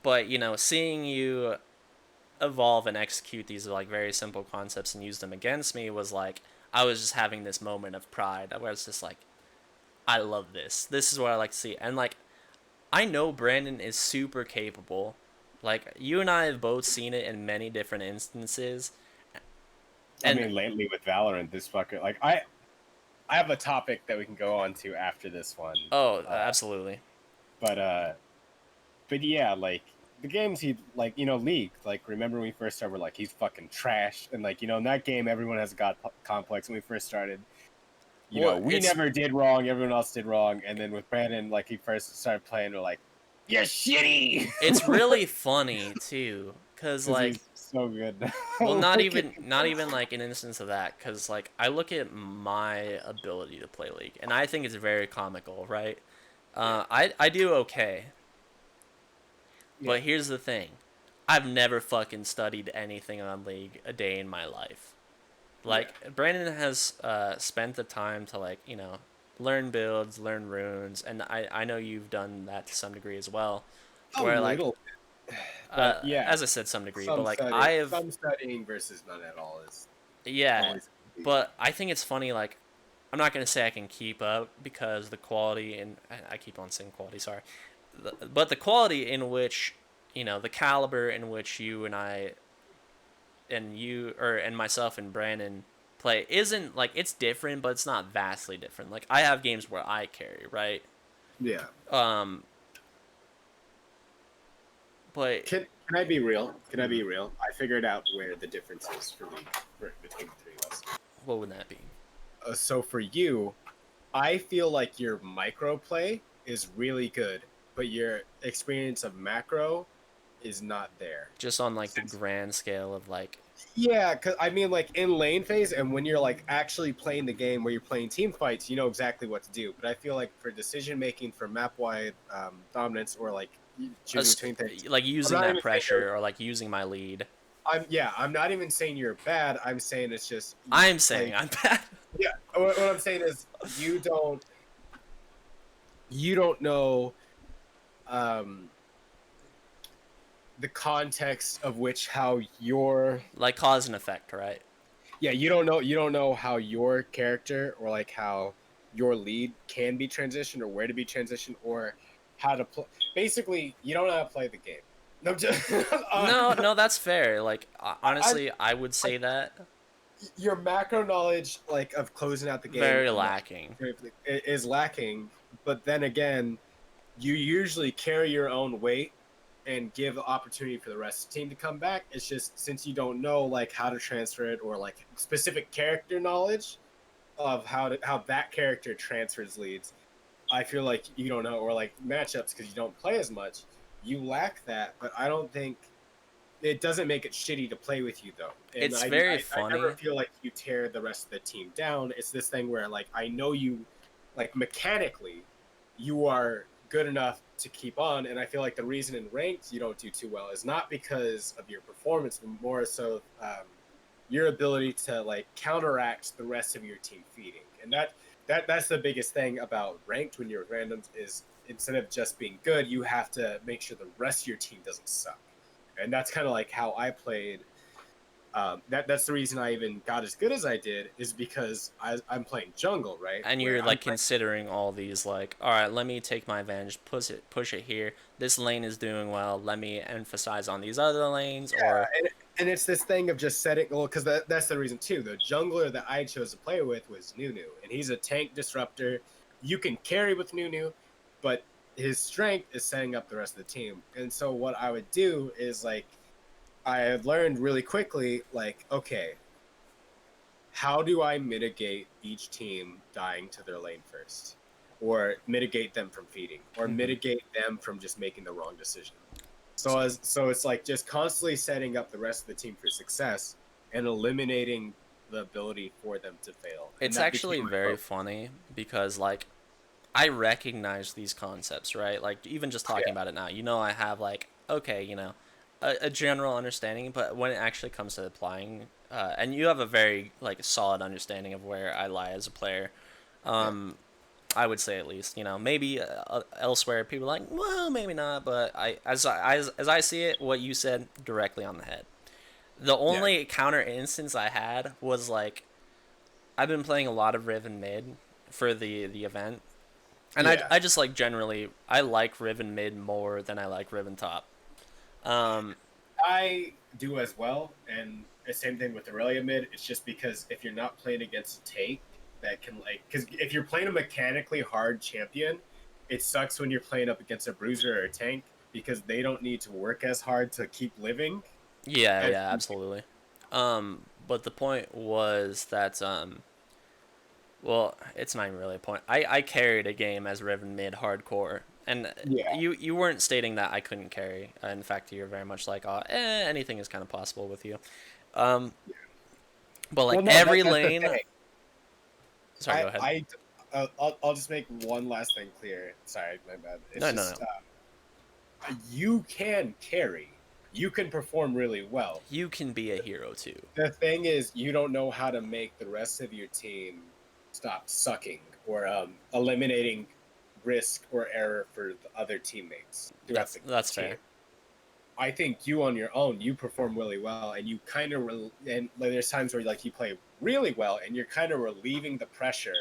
But seeing you evolve and execute these like very simple concepts and use them against me was like I was just having this moment of pride where it's just like I love this. This is what I like to see. And like I know Brandon is super capable. Like you and I have both seen it in many different instances. I mean, lately with Valorant, this fucker like I have a topic that we can go on to after this one. Oh, absolutely. But but yeah, like the games he like, League. Like, remember when we first started, we're like, he's fucking trash, and like, in that game, everyone has a god complex. When we first started, Well, we never did wrong, everyone else did wrong, and then with Brandon, like he first started playing, we're like, you're shitty. it's really funny too, cause Because like, he's so good. well, not Like, even like an instance of that, cause like I look at my ability to play League, and I think it's very comical, right? I do okay, yeah, but here's the thing, I've never fucking studied anything on League a day in my life. Like yeah. Brandon has spent the time to like learn builds, learn runes, and I know you've done that to some degree as well. A Where like little, but yeah, as I said, some degree, but like I have some studying versus none at all is yeah, always. but I think it's funny. Like I'm not gonna say I can keep up because the quality and I keep on saying quality, sorry, but the quality in which the caliber in which you and I and you or and myself and Brandon play isn't like it's different, but it's not vastly different. Like I have games where I carry, right? Yeah. Um, but Can I be real? Can I be real? I figured out where the difference is for me between the three of us. what would that be? So for you, I feel like your micro play is really good, but your experience of macro is not there. Just on like the grand scale of like Yeah, because I mean, like in lane phase, and when you're like actually playing the game where you're playing team fights, you know exactly what to do. But I feel like for decision making, for map wide dominance, or like choosing between things, like I'm using not that even saying pressure or like using my lead. I'm not even saying you're bad. I'm saying it's just I'm saying like, I'm bad. yeah. What I'm saying is you don't know um the context of which how your Like cause and effect, right? yeah, you don't know how your character, or like how your lead can be transitioned, or where to be transitioned, or how to play. Basically, you don't know how to play the game. No, just No, no, that's fair. Like I, honestly, I would I say that your macro knowledge, like of closing out the game, very lacking. is lacking. But then again, you usually carry your own weight and give the opportunity for the rest of the team to come back. It's just, since you don't know like how to transfer it, or like specific character knowledge of how that character transfers leads, I feel like you don't know, or like matchups, because you don't play as much. You lack that, but I don't think it doesn't make it shitty to play with you though. And It's very I never funny. feel like you tear the rest of the team down. It's this thing where like I know you, like mechanically, you are good enough to keep on, and I feel like the reason in ranked you don't do too well is not because of your performance, but more so your ability to like counteract the rest of your team feeding, and that's the biggest thing about ranked when you're randoms is, instead of just being good, you have to make sure the rest of your team doesn't suck, and that's kind of like how I played. That's the reason I even got as good as I did, is because I'm playing jungle, right? And Where you're I'm like considering all these like, all right, let me take my advantage, push it here. This lane is doing well. Let me emphasize on these other lanes, or and it's this thing of just setting, well, because that's the reason too. The jungler that I chose to play with was Nunu, and he's a tank disruptor. You can carry with Nunu, but his strength is setting up the rest of the team. And so what I would do is like, I had learned really quickly, like, okay, how do I mitigate each team dying to their lane first, or mitigate them from feeding, or mitigate them from just making the wrong decision? So it's like just constantly setting up the rest of the team for success and eliminating the ability for them to fail. And it's that actually became my very focus. funny because like I recognize these concepts, right? Like even just talking Yeah, about it now, I have like okay, a general understanding, but when it actually comes to applying, and you have a very like solid understanding of where I lie as a player. yeah, I would say at least, maybe elsewhere people are like, well, maybe not, but as I see it, what you said directly on the head. The yeah, only counter instance I had was like I've been playing a lot of Riven mid for the event, and yeah. I just like generally I like Riven mid more than I like Riven top. Um, I do as well, and the same thing with Aurelia mid. It's just because if you're not playing against a tank, that can like, because if you're playing a mechanically hard champion, it sucks when you're playing up against a bruiser or a tank because they don't need to work as hard to keep living Yeah, as yeah, absolutely. But the point was that well, it's not even really a point. I carried a game as Riven mid hardcore, and yeah. you weren't stating that I couldn't carry. In fact, you're very much like, anything is kind of possible with you. Um, but like Well, no, every that's the lane. thing. Sorry, go ahead. I'll just make one last thing clear. Sorry, my bad. It's No, no, just no. you can carry, you can perform really well. You can be a hero too. The thing is, you don't know how to make the rest of your team stop sucking or eliminating risk or error for the other teammates throughout the That's team. fair. I think you on your own, you perform really well, and you kind of and like, there's times where like you play really well, and you're kind of relieving the pressure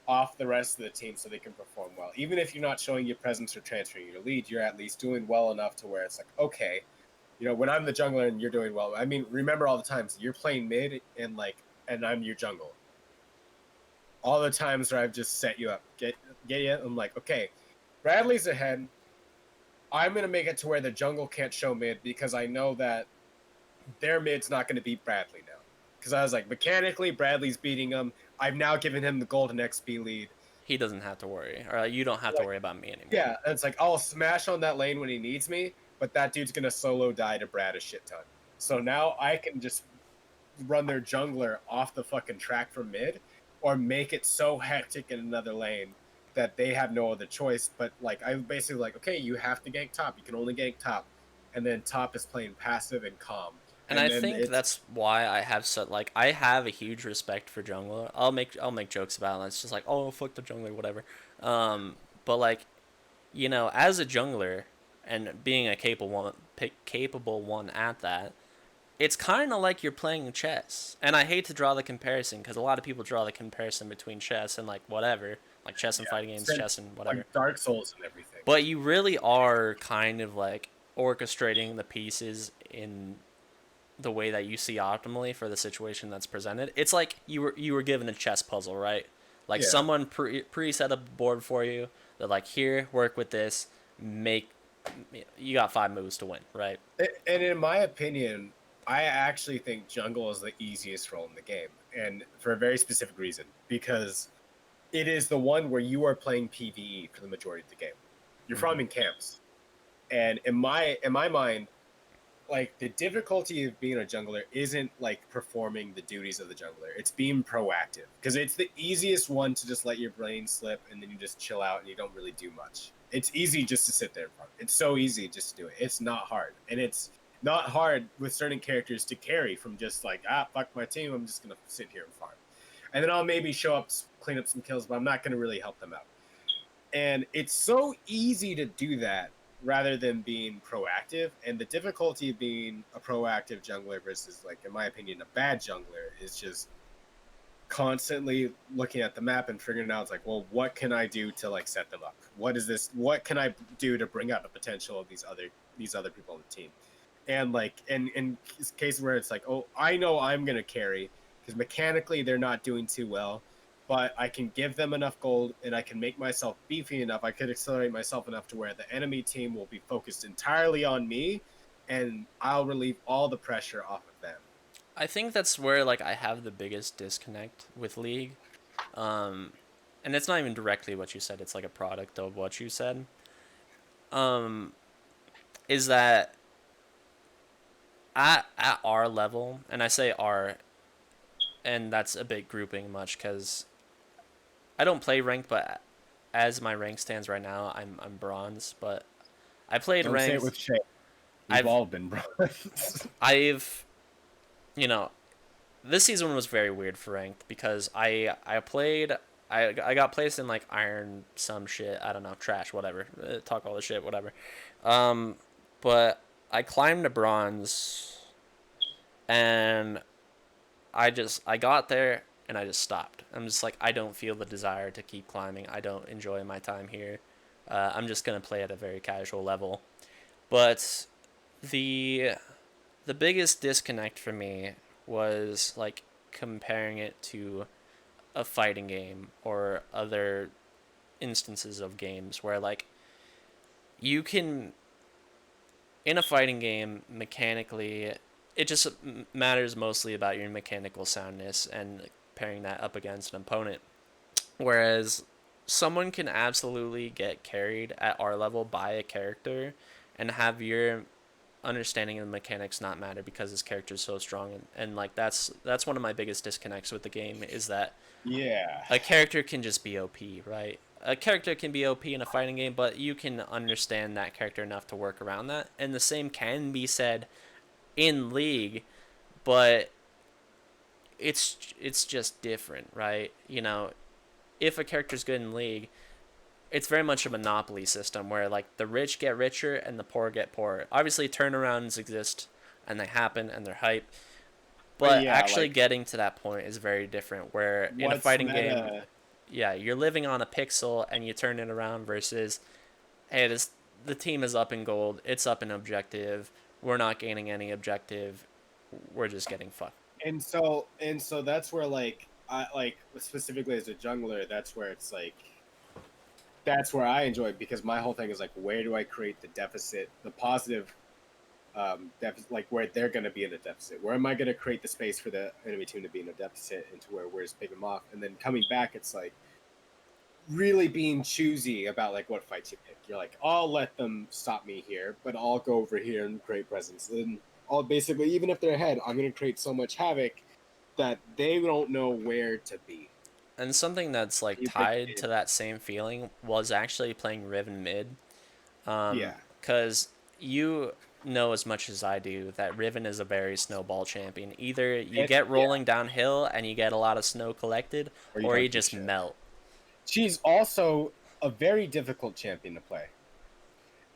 off the rest of the team so they can perform well. Even if you're not showing your presence or transferring your lead, you're at least doing well enough to where it's like, okay, you know, when I'm the jungler and you're doing well, I mean, remember all the times you're playing mid and I'm your jungle. All the times where I've just set you up, get you. I'm like, okay, Bradley's ahead. I'm gonna make it to where the jungle can't show mid because I know that their mid's not gonna beat Bradley now. Because I was like, mechanically, Bradley's beating him. I've now given him the golden XP lead. He doesn't have to worry, or you don't have to Like, worry about me anymore. yeah, and it's like I'll smash on that lane when he needs me, but that dude's gonna solo die to Brad a shit ton. So now I can just run their jungler off the fucking track from mid, or make it so hectic in another lane that they have no other choice. But like I basically like, okay, you have to gank top. You can only gank top, and then top is playing passive and calm. And And I then think it's that's why I have I have a huge respect for jungler. I'll make jokes about it. It's just like, oh, fuck the jungler, whatever. But like, as a jungler and being a capable one at that, it's kind of like you're playing chess. And I hate to draw the comparison because a lot of people draw the comparison between chess and like whatever, like chess and fighting games, chess and whatever. like Dark Souls and everything. But you really are kind of like orchestrating the pieces in the way that you see optimally for the situation that's presented. It's like you were given a chess puzzle, right? Like Yeah. someone pre set up a board for you. They're like, here, work with this, make. You got 5 moves to win, right? And in my opinion, I actually think jungle is the easiest role in the game, and for a very specific reason, because it is the one where you are playing PVE for the majority of the game. You're farming camps, and in my mind, like the difficulty of being a jungler isn't like performing the duties of the jungler. It's being proactive because it's the easiest one to just let your brain slip and then you just chill out and you don't really do much. It's easy just to sit there and farm. It's so easy just to do it. It's not hard, and it's not hard with certain characters to carry from just like fuck my team. I'm just gonna sit here and farm, and then I'll maybe show up, clean up some kills, but I'm not gonna really help them out. And it's so easy to do that rather than being proactive. And the difficulty of being a proactive jungler versus, like, in my opinion, a bad jungler is just constantly looking at the map and figuring out, it's like, well, what can I do to like set them up? What is this? What can I do to bring out the potential of these other people on the team? And like in cases where it's like, oh, I know I'm gonna carry because mechanically they're not doing too well, but I can give them enough gold and I can make myself beefy enough. I could accelerate myself enough to where the enemy team will be focused entirely on me, and I'll relieve all the pressure off of them. I think that's where like I have the biggest disconnect with League, and it's not even directly what you said. It's like a product of what you said. Um, is that at our level, and I say our, and that's a bit grouping much because I don't play ranked, but as my rank stands right now, I'm bronze. But I played Don't say it ranked. with shame. We've I've all been bronze. I've you know this season was very weird for ranked because I got placed in like iron some shit, I don't know, trash, whatever, talk all the shit, whatever. Um, but I climbed to bronze and I got there and I just stopped. I'm just like, I don't feel the desire to keep climbing. I don't enjoy my time here. I'm just gonna play at a very casual level. But the biggest disconnect for me was like comparing it to a fighting game or other instances of games where like you can in a fighting game mechanically it just matters mostly about your mechanical soundness and pairing that up against an opponent. Whereas someone can absolutely get carried at our level by a character and have your understanding of the mechanics not matter because his character is so strong, and like that's one of my biggest disconnects with the game is that Yeah. a character can just be OP, right? A character can be OP in a fighting game, but you can understand that character enough to work around that. And the same can be said in League, but it's just different, right? You know, if a character's good in League, it's very much a monopoly system where like the rich get richer and the poor get poorer. Obviously, turnarounds exist and they happen and they're hype, But but yeah, actually like getting to that point is very different. Where in a what's fighting game, meta? yeah, you're living on a pixel and you turn it around versus, hey, this the team is up in gold, it's up in objective, we're not gaining any objective, we're just getting fucked. And so that's where like I like specifically as a jungler, that's where it's like that's where I enjoy it because my whole thing is like where do I create the deficit, the positive deficit, like where they're going to be in a deficit. Where am I going to create the space for the enemy team to be in a deficit into where we're just picking them off, and then coming back, it's like really being choosy about like what fights you pick. You're like, I'll let them stop me here, but I'll go over here and create presence. And I'll basically, even if they're ahead, I'm going to create so much havoc that they don't know where to be. And something that's like You pick tied it. to that same feeling was actually playing Riven mid. Yeah. Because you know as much as I do that Riven is a very snowball champion. Either you get Yeah. rolling downhill and you get a lot of snow collected, Or you or you don't do just shit. melt. She's also a very difficult champion to play.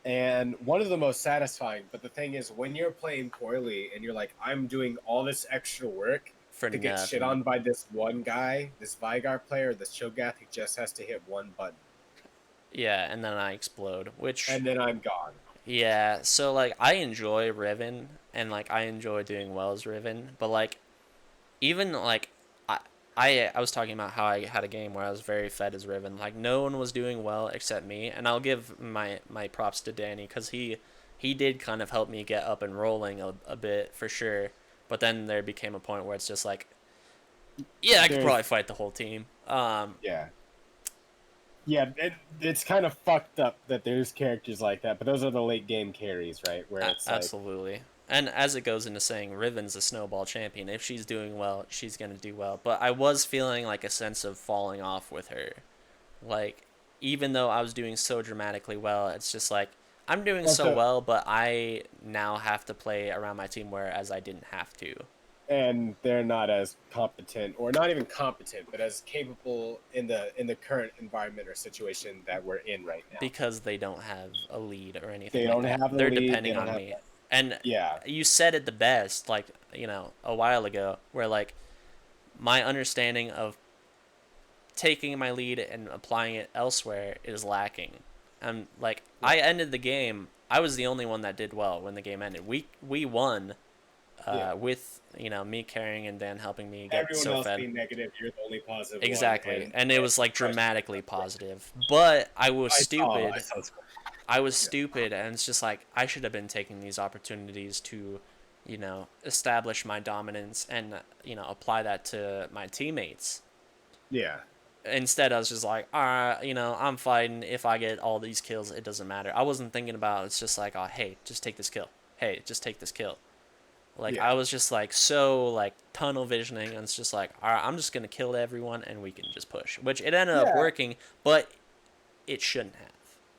And one of the most satisfying. But the thing is, when you're playing poorly and you're like, I'm doing all this extra work For to get shit nothing. on by this one guy, this Vigar player, this Cho'Gath who just has to hit one button, Yeah, and then I explode. Which, and then I'm gone. yeah, so like I enjoy Riven and like I enjoy doing well as Riven, but like even like I I was talking about how I had a game where I was very fed as Riven. Like no one was doing well except me, and I'll give my props to Danny because he did kind of help me get up and rolling a bit for sure. But then there became a point where it's just like, yeah, I could There's probably fight the whole team. yeah, yeah. It's kind of fucked up that there's characters like that, but those are the late game carries, right? Where it's like, Absolutely. And as it goes into saying, Riven's a snowball champion. If she's doing well, she's gonna do well. But I was feeling like a sense of falling off with her. Like, even though I was doing so dramatically well, it's just like I'm doing so also, well, but I now have to play around my team, whereas I didn't have to and they're not as competent, or not even competent, but as capable in the current environment or situation that we're in right now. because they don't have a lead or anything They like don't that. have the They're lead. They depending don't on have me. that. And Yeah, you said it the best, like, a while ago, where like my understanding of taking my lead and applying it elsewhere is lacking. And like I ended the game, I was the only one that did well when the game ended. We won yeah. with me carrying and Dan helping me get Everyone so else fed. being negative, you're the only positive one, Exactly. And it and was like crushing it. dramatically positive. But I was I stupid. saw. I was Yeah. stupid and it's just like I should have been taking these opportunities to, establish my dominance and apply that to my teammates. Yeah. Instead I was just like, I'm fighting. If I get all these kills, it doesn't matter. I wasn't thinking about it's just like, oh, hey, just take this kill. Hey, just take this kill. Like Yeah. I was just like so like tunnel visioning, and it's just like, all right, I'm just gonna kill everyone and we can just push. Which it ended up Yeah. working, but it shouldn't have,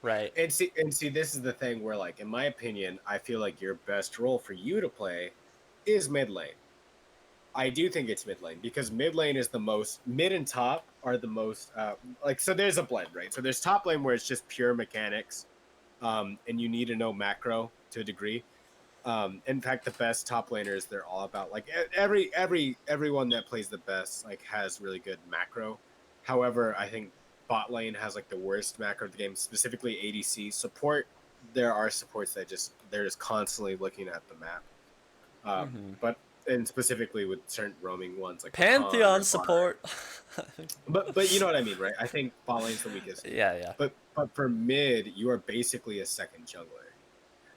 right? And see, this is the thing where, like, in my opinion, I feel like your best role for you to play is mid lane. I do think it's mid lane because mid lane is the most mid and top are the most like, so there's a blend, right? So there's top lane where it's just pure mechanics, and you need to know macro to a degree. In fact, the best top laners, they're all about like everyone that plays the best like has really good macro. However, I think bot lane has like the worst macro of the game, specifically ADC support. There are supports that they're just constantly looking at the map, Mm-hmm. but and specifically with certain roaming ones like Rakan Pantheon or Bard. support. But you know what I mean, right? I think bot lane's the weakest. Yeah, yeah, But for mid, you are basically a second jungler.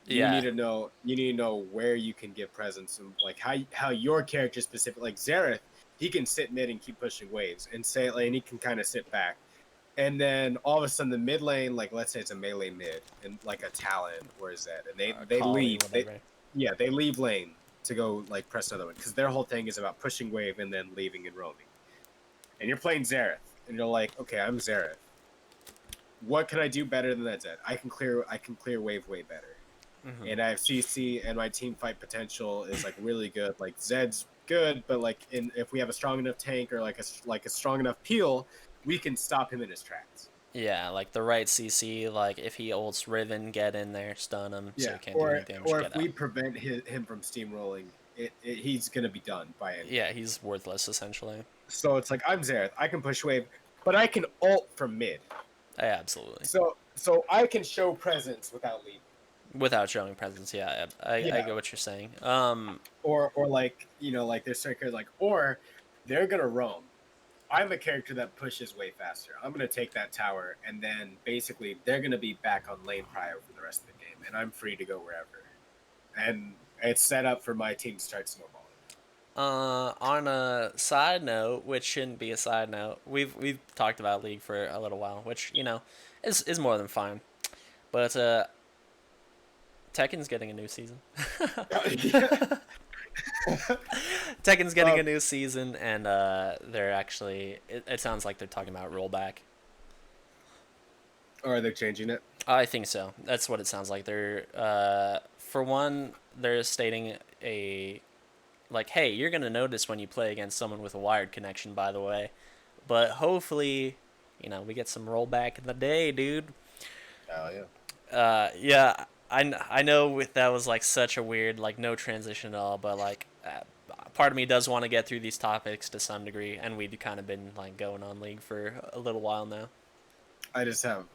yeah. You need to know where you can get presence and like how your character specific like Xerath, he can sit mid and keep pushing waves, and say lane he can kind of sit back. And then all of a sudden the mid lane, like let's say it's a melee mid and like a Talon or a Zed, and they Kali, leave. whatever. They leave lane to go like press another one because their whole thing is about pushing wave and then leaving and roaming. And you're playing Xerath, and you're like, okay, I'm Xerath. What can I do better than that Zed? I can clear wave way better. Hmm. And I have CC, and my team fight potential is like really good. Like Zed's good, but like if we have a strong enough tank or like a strong enough peel, we can stop him in his tracks. Yeah, like the right CC, like if he ults Riven, get in there, stun him, so Yeah, he can't do any damage, or get if out. we prevent him from steamrolling, he's gonna be done by end. Yeah, he's worthless essentially. So it's like I'm Xerath, I can push wave, but I can ult from mid. Yeah, absolutely. So I can show presence without leaving. Without showing presence, yeah, I Yeah. get what you're saying. Or like like there's certain characters like or they're gonna roam. I'm a character that pushes way faster. I'm gonna take that tower and then basically they're gonna be back on lane prio for the rest of the game, and I'm free to go wherever. And it's set up for my team to start snowballing. On a side note, which shouldn't be a side note, we've talked about League for a little while, which is more than fine. But Tekken's getting a new season. Tekken's getting a new season, and they're actually. It sounds like they're talking about rollback. Or are they changing it? I think so. That's what it sounds like. They're for one, they're stating a like, hey, you're gonna notice when you play against someone with a wired connection, by the way. But hopefully, we get some rollback in the day, dude. Oh yeah. Yeah, I know that was like such a weird, like no transition at all, but like part of me does want to get through these topics to some degree, and we've kind of been like going on League for a little while now. I just have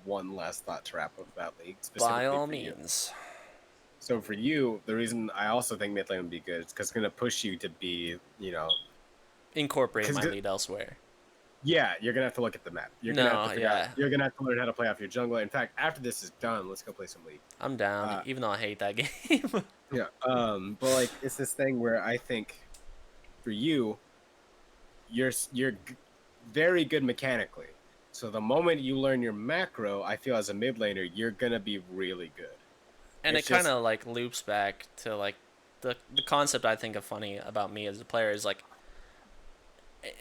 one last thought to wrap up about League. By all For you. means. So for you, the reason I also think mid lane would be good is because it's going to push you to be, Incorporate my lead elsewhere. Yeah, you're gonna have to look at the map. You're gonna have to figure out, you're gonna have to learn how to play off your jungler. In fact, after this is done, let's go play some League. I'm down, even though I hate that game. Yeah. But like it's this thing where I think for you, you're very good mechanically. So the moment you learn your macro, I feel as a mid laner, you're gonna be really good. And it kind of like loops back to like the concept I think of funny about me as a player is like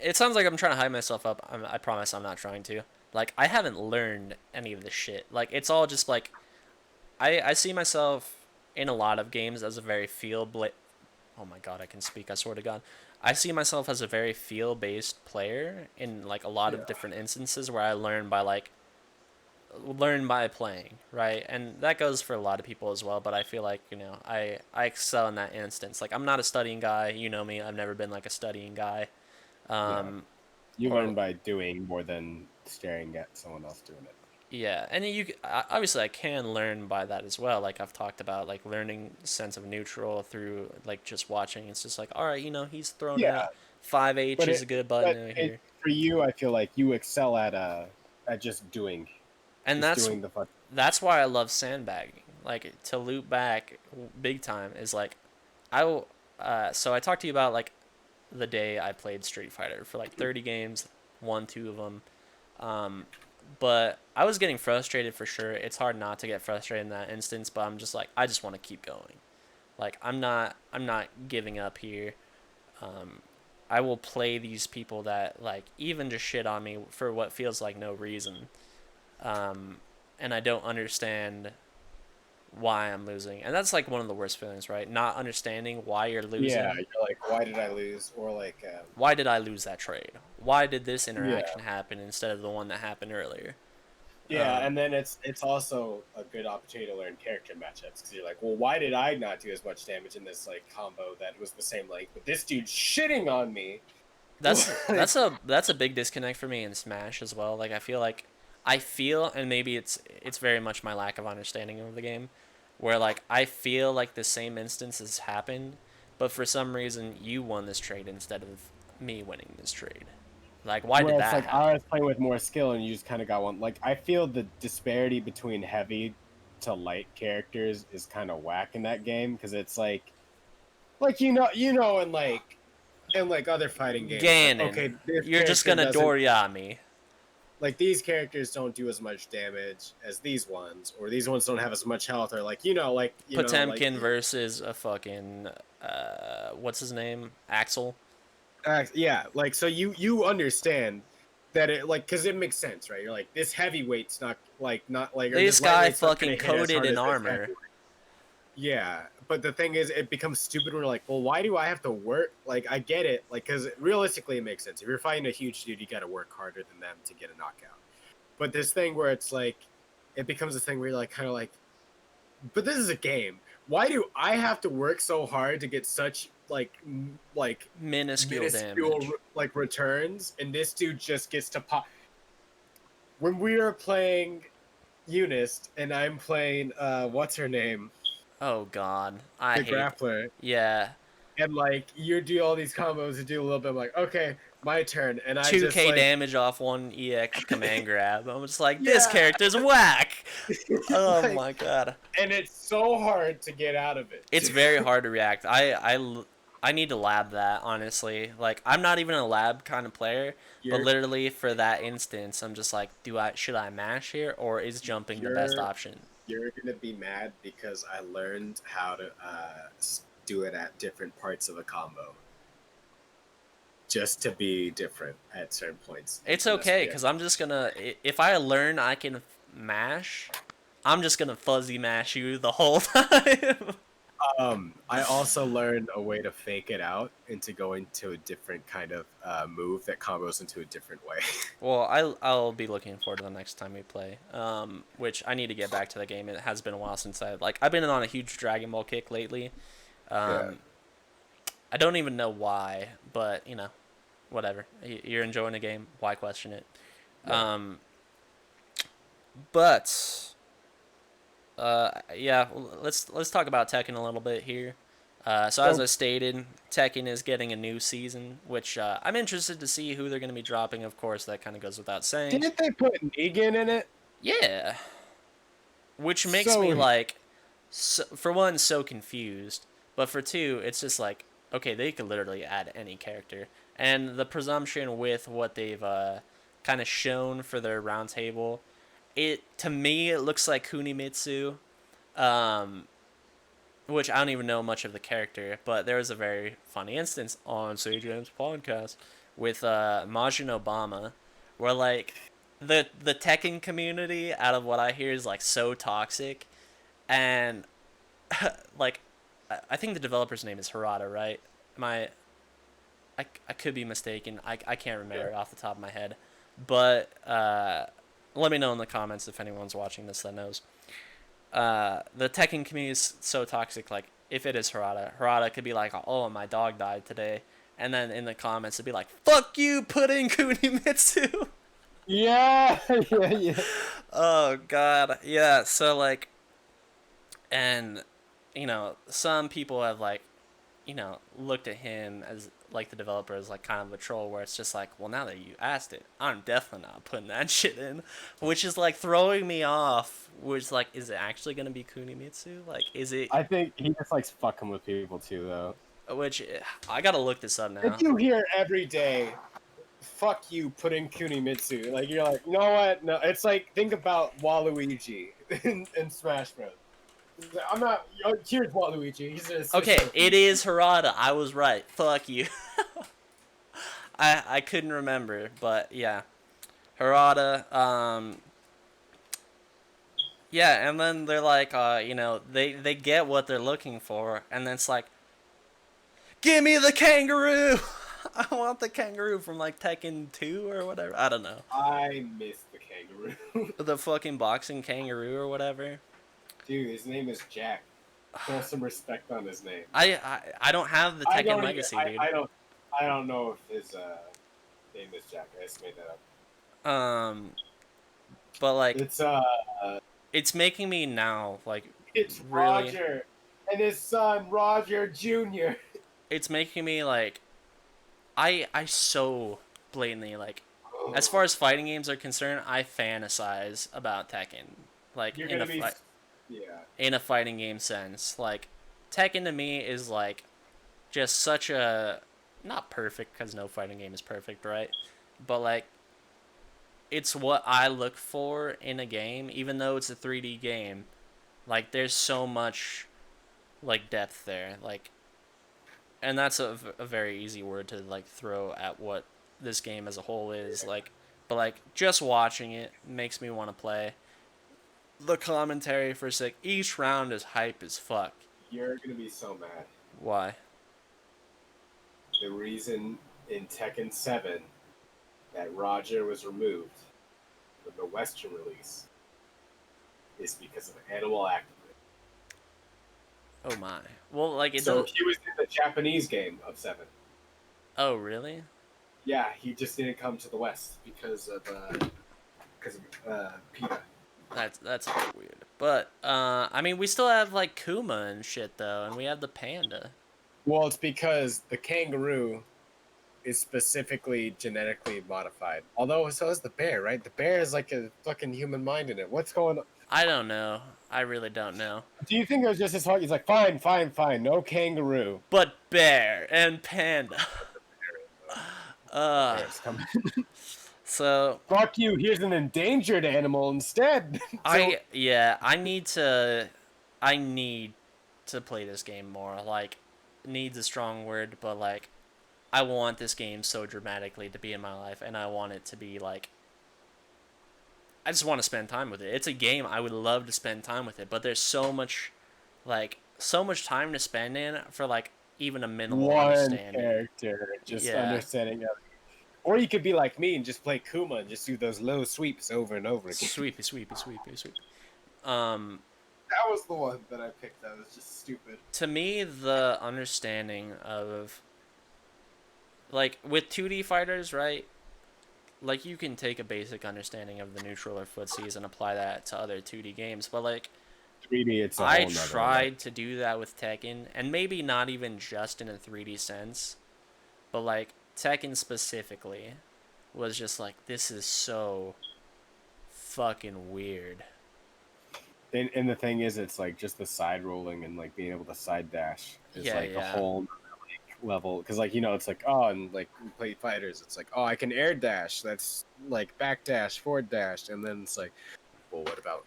it sounds like I'm trying to hype myself up. I promise I'm not trying to. Like I haven't learned any of this shit. Like it's all just like I see myself in a lot of games as a very oh my god, I can speak. I swear to God. I see myself as a very feel-based player in like a lot of different instances where I learn by playing, right? And that goes for a lot of people as well, but I feel like I excel in that instance. Like I'm not a studying guy, you know me. I've never been like a studying guy. You learn by doing more than staring at someone else doing it. Yeah, and obviously I can learn by that as well. Like I've talked about, like learning sense of neutral through like just watching. It's just like, all right, he's throwing out 5H is a good button here. For you, I feel like you excel at just doing. And that's why I love sandbagging. Like to loop back big time is like so I talked to you about like the day I played Street Fighter for like 30 games, won 2 of them. But I was getting frustrated for sure. It's hard not to get frustrated in that instance, but I'm just like I just want to keep going. Like I'm not giving up here. I will play these people that like even just shit on me for what feels like no reason. And I don't understand why I'm losing. And that's like one of the worst feelings, right? Not understanding why you're losing. Yeah, you're like, why did I lose? Or like, why did I lose that trade? Why did this interaction happen instead of the one that happened earlier? Yeah, and then it's also a good opportunity to learn character matchups because you're like, well, why did I not do as much damage in this like combo that was the same length, but this dude's shitting on me. That's a big disconnect for me in Smash as well. Like I feel, and maybe it's very much my lack of understanding of the game, where like I feel like the same instances happened, but for some reason you won this trade instead of me winning this trade. Like, why did Where it's that like I happen? was playing with more skill and you just kind of got one. Like I feel the disparity between heavy to light characters is kind of whack in that game because it's like and like other fighting games. It's like Ganon, okay, this you're just character gonna doesn't Doryami. like these characters don't do as much damage as these ones, or these ones don't have as much health, or like Potemkin versus a fucking what's his name? Axel. yeah, like so you understand that it like because it makes sense, right? You're like this heavyweight's not like or This this guy lightweight's not gonna fucking hit as coated hard in as this armor. heavyweight. Yeah, but the thing is, it becomes stupid when you're like, well, why do I have to work? Like, I get it, like, because realistically, it makes sense. If you're fighting a huge dude, you got to work harder than them to get a knockout. But this thing where it's like, it becomes a thing where you're like, kind of like, but this is a game. Why do I have to work so hard to get such like Minuscule minuscule damage. like returns, and this dude just gets to pop? When we are playing Eunice and I'm playing what's her name, Oh god. I the hate grappler, yeah. and like you do all these combos and do a little bit. I'm like, okay, my turn, and I just 2k like, damage off one EX command grab. I'm just like, this yeah, character's whack. Oh like, my god. and it's so hard to get out of it. It's very hard to react. I need to lab that, honestly. Like, I'm not even a lab kind of player, but you're literally for that instance, I'm just like, should I mash here or is jumping the best you're option? you're gonna be mad because I learned how to do it at different parts of a combo, just to be different at certain points It's in okay SPS. cuz I'm just going to if I learn I can mash, I'm just going to fuzzy mash you the whole time. I also learned a way to fake it out into going to a different kind of move that combos into a different way. Well, I'll be looking forward to the next time we play. Which I need to get back to the game. It has been a while since I've been on a huge Dragon Ball kick lately. Yeah. Um, I don't even know why, but whatever. You're enjoying the game. Why question it? Yeah. Um, but yeah, let's talk about Tekken a little bit here. So as So I stated, Tekken is getting a new season, which I'm interested to see who they're going to be dropping. Of course, that kind of goes without saying. didn't they put Negan in it? Yeah, which makes me So like, for one, so confused, but for two, it's just like, okay, they could literally add any character, and the presumption with what they've kind of shown for their roundtable, it to me it looks like Kunimitsu, um, which I don't even know much of the character, but there was a very funny instance on Say James podcast with Majin Obama, where like the Tekken community, out of what I hear, is like so toxic, and like I think the developer's name is Harada, right? Am I could be mistaken. I can't remember yeah. off the top of my head, but let me know in the comments if anyone's watching this that knows. The Tekken community is so toxic. Like, if it is Harada could be like, "Oh, my dog died today," and then in the comments it'd be like, "Fuck you, putting Kunimitsu." Yeah, yeah, yeah. Oh God, yeah. So like, and some people have like, looked at him as like the developer as like kind of a troll, where it's just like, well, now that you asked it, I'm definitely not putting that shit in, which is like throwing me off. Which like, is it actually gonna be Kunimitsu? Like, is it? I think he just likes fucking with people too, though. Which I gotta look this up If now. you hear every day, "Fuck you," put in Kunimitsu, like you're like, you know what? No, it's like think about Waluigi in Smash Bros. I'm not. Here's Waluigi. He's an Okay, assistant. it is Harada. I was right. Fuck you. I couldn't remember, but yeah, Harada. Yeah, and then they're like, they get what they're looking for, and then it's like, give me the kangaroo. I want the kangaroo from like Tekken 2 or whatever. I don't know. I miss the kangaroo. The fucking boxing kangaroo or whatever. Dude, his name is Jack. Show some respect on his name. I don't have the I Tekken don't even. Legacy, dude. I don't know if his name is Jack. I just made that up. Um, but like, It's it's making me now like it's really. Roger and his son Roger Jr. It's making me like, I so blatantly like, as far as fighting games are concerned, I fantasize about Tekken, like You're gonna be, yeah. in a fighting game sense. Like, Tekken to me is like just such a, not perfect because no fighting game is perfect, right? But like, it's what I look for in a game, even though it's a 3D game. Like, there's so much like depth there, like, and that's a very easy word to like throw at what this game as a whole is like. But like, just watching it makes me want to play. The commentary for sec, each round is hype as fuck. You're gonna be so mad. Why? The reason in Tekken 7 that Roger was removed from the Western release is because of animal activism. Oh my. Well, like it So doesn't. he was in the Japanese game of 7. Oh really? Yeah, he just didn't come to the West because of PETA. That's a bit weird. But I mean, we still have like Kuma and shit though, and we have the panda. Well, it's because the kangaroo is specifically genetically modified. Although so is the bear, right? The bear is like a fucking human mind in it. What's going on? I don't know. I really don't know. Do you think it was just his heart? He's like, fine, fine, fine, no kangaroo. But bear and panda. Bear's coming. So Fuck you. Here's an endangered animal instead. I need to play this game more. Like, needs a strong word, but like, I want this game so dramatically to be in my life, and I want it to be like, I just want to spend time with it. It's a game I would love to spend time with it, but there's so much, like, so much time to spend in for like even a minimal one understanding. character, just Yeah. understanding of. Or you could be like me and just play Kuma and just do those low sweeps over and over again. Sweepy, sweepy, sweepy, sweepy. That was the one that I picked. That was just stupid. To me, the understanding of, like, with 2D fighters, right? Like, you can take a basic understanding of the neutral or footsies and apply that to other 2D games, but like, 3D, it's a I whole nother tried to do that with Tekken, and maybe not even just in a 3D sense, but like, Tekken specifically was just like, this is so fucking weird. And the thing is, it's like just the side rolling and like being able to side dash is like a whole level. Because like, you know, it's like, oh, and like we play fighters, it's like, oh, I can air dash. That's like back dash, forward dash, and then it's like, well, what about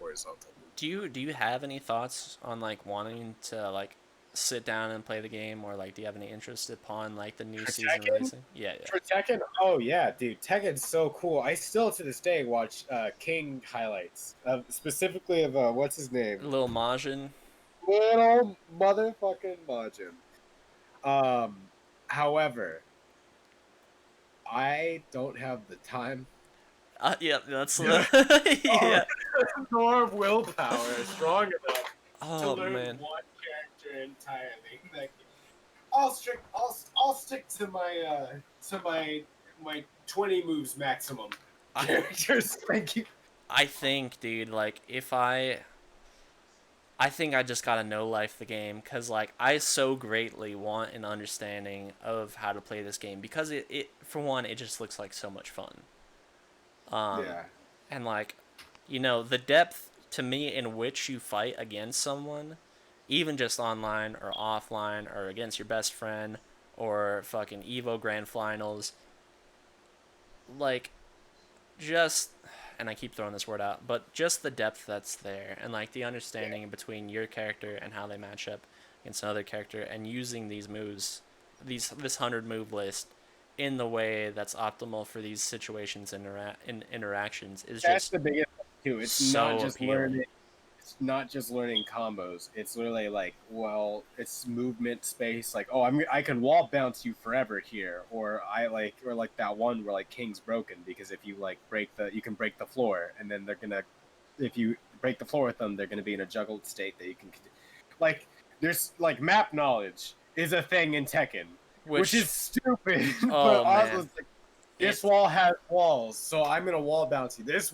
horizontal? Do you have any thoughts on like wanting to like sit down and play the game, or like do you have any interest upon like the new season Tekken? releasing? Yeah. For Tekken, oh yeah, dude, Tekken's so cool. I still to this day watch King highlights, specifically of what's his name, Little Majin. little motherfucking Majin. However, I don't have the time Yeah, that's yeah. nor willpower strong enough to Oh learn man. one character entirely. Like, I'll stick to my 20 moves maximum characters. Thank you. I think, dude, like I think I just gotta know life the game, because like I so greatly want an understanding of how to play this game, because it for one, it just looks like so much fun. Yeah. And like, you know, the depth to me in which you fight against someone, even just online or offline or against your best friend or fucking Evo Grand Finals, like, just, and I keep throwing this word out, but just the depth that's there, and like the understanding between your character and how they match up against another character, and using these moves, this 100 move list in the way that's optimal for these situations and interactions is That's just the biggest thing too. It's so not just appealing. learning. It's not just learning combos. It's literally like, well, it's movement space. Like, oh, I can wall bounce you forever here, or like that one where like King's broken because if you like you can break the floor, and then they're gonna, if you break the floor with them, they're gonna be in a juggled state that you can, like, there's like map knowledge is a thing in Tekken, which is stupid. Oh, but also man. it's like, this wall has walls, so I'm gonna wall bounce you. This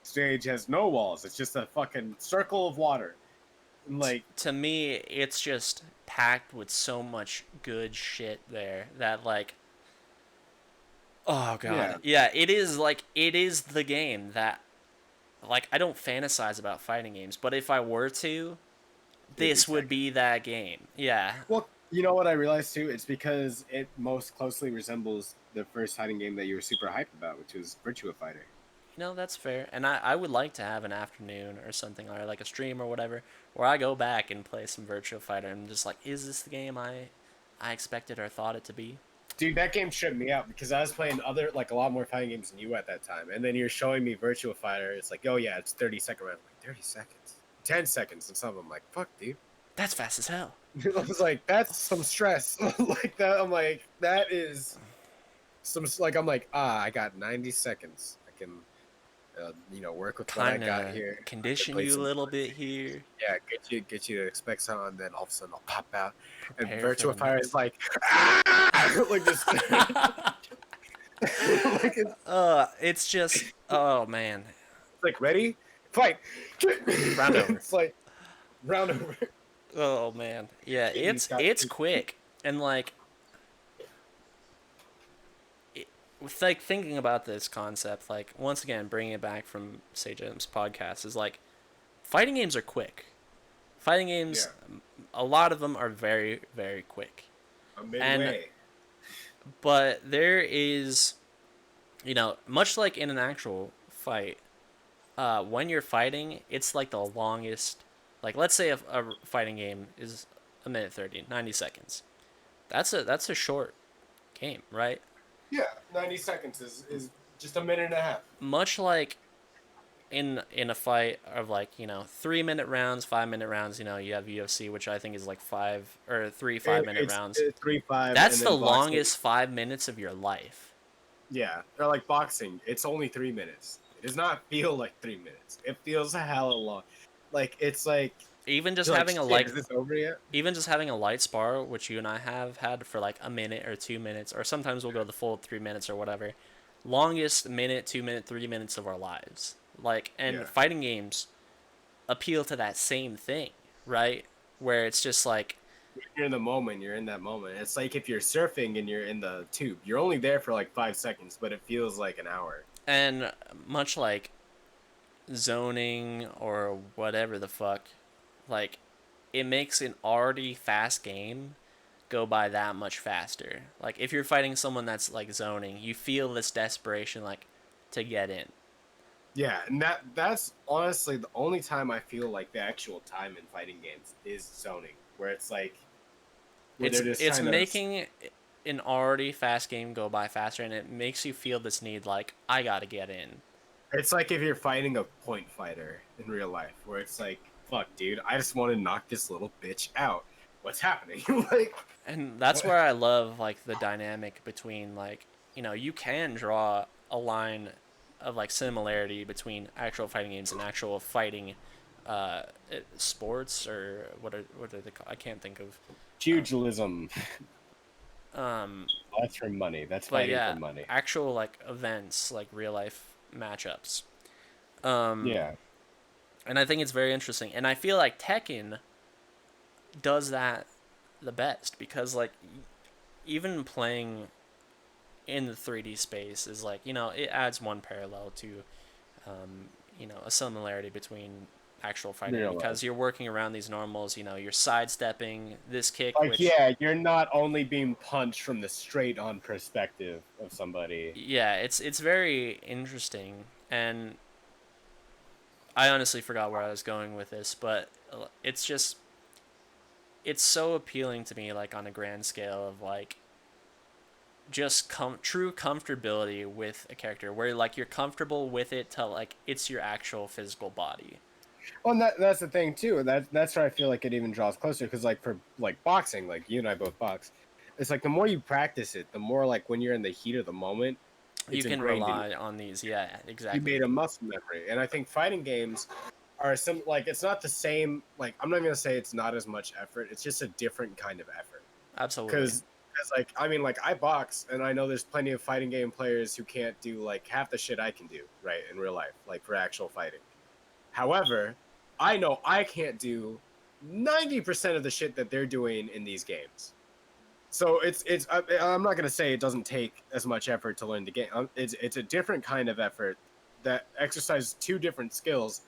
stage has no walls. It's just a fucking circle of water. Like, to me, it's just packed with so much good shit there that like Oh god. Yeah, Yeah, it is the game that like I don't fantasize about fighting games, but if I were to, it would be this would Tekken. be that game. Yeah. Well, you know what I realized too? It's because it most closely resembles the first fighting game that you were super hyped about, which was Virtua Fighter. No, that's fair. And I would like to have an afternoon or something, or like a stream or whatever, where I go back and play some Virtua Fighter and just like, is this the game I expected or thought it to be? Dude, that game tripped me out because I was playing other like a lot more fighting games than you at that time, and then you're showing me Virtua Fighter. It's like, oh yeah, it's 30-second round. Like 30 seconds, 10 seconds, and some of them like, fuck, dude. That's fast as hell. I was like, that's some stress. Like that. I'm like, that is some like I'm like, I got 90 seconds. I can, work with what I Kind got of here. I can condition play you a some, little bit here. yeah, get you to expect something, and then all of a sudden I'll pop out, and Prepare for Virtua the Fire next. is like, like this, like It's just, oh man. it's like ready, fight, Round over. it's like round over. Oh man. Yeah, He's got it's quick. And like with like thinking about this concept, like once again bringing it back from Sajem's podcast is like fighting games are quick. Fighting games, yeah, a lot of them are very very quick. a And midway. but there is, much like in an actual fight, when you're fighting, it's like the longest. Like let's say a fighting game is a minute 30, 90 seconds. That's a short game, right? Yeah, 90 seconds is just a minute and a half. Much like in a fight of like 3 minute rounds, 5 minute rounds. You have UFC, which I think is like 5 minute rounds. It's 3-5, That's and the then boxing. longest 5 minutes of your life. Yeah, or like boxing, it's only 3 minutes. It does not feel like 3 minutes. It feels a hella long. Like it's like Even just you're like, having a shit, light, is this over yet? even just having a light spar, which you and I have had for like a minute or 2 minutes, or sometimes we'll go the full 3 minutes or whatever. Longest minute, 2 minute, 3 minutes of our lives. Like, and Yeah. fighting games appeal to that same thing, right? Where it's just like, You're in the moment. You're in that moment. It's like if you're surfing and you're in the tube. You're only there for like 5 seconds, but it feels like an hour. and much like zoning or whatever the fuck, like, it makes an already fast game go by that much faster. Like, if you're fighting someone that's like zoning, you feel this desperation, like, to get in. Yeah, and that's honestly the only time I feel like the actual time in fighting games is zoning, where it's like where It's they're just it's trying to. making an already fast game go by faster, and it makes you feel this need, like, I gotta get in. It's like if you're fighting a point fighter in real life, where it's like, fuck, dude, I just want to knock this little bitch out. What's happening? Like, And that's where I love like the dynamic between like, you can draw a line of like similarity between actual fighting games and actual fighting uh sports, or what are they called? I can't think of. pugilism. Um That's for money. That's but fighting yeah, for money. actual like events, like real life matchups. Um Yeah. and I think it's very interesting. And I feel like Tekken does that the best because like even playing in the 3D space is like, it adds one parallel to a similarity between actual fighting Real because life. you're working around these normals, you're sidestepping this kick, Like, which yeah, you're not only being punched from the straight on perspective of somebody. yeah, it's very interesting. And I honestly forgot where I was going with this, but it's just it's so appealing to me, like on a grand scale of like just true comfortability with a character where like you're comfortable with it till like it's your actual physical body. Well, and that's the thing too. That's where I feel like it even draws closer because, like, for like boxing, like you and I both box. It's like the more you practice it, the more like when you're in the heat of the moment, You it's can ingrained in you. rely on these. Yeah, You exactly. made a muscle memory, and I think fighting games are some like it's not the same. Like I'm not gonna say it's not as much effort. It's just a different kind of effort. Absolutely. Because like I mean like I box, and I know there's plenty of fighting game players who can't do like half the shit I can do right in real life, like for actual fighting. However, I know I can't do 90% of the shit that they're doing in these games. So I'm not gonna say it doesn't take as much effort to learn the game. It's a different kind of effort that exercises two different skills,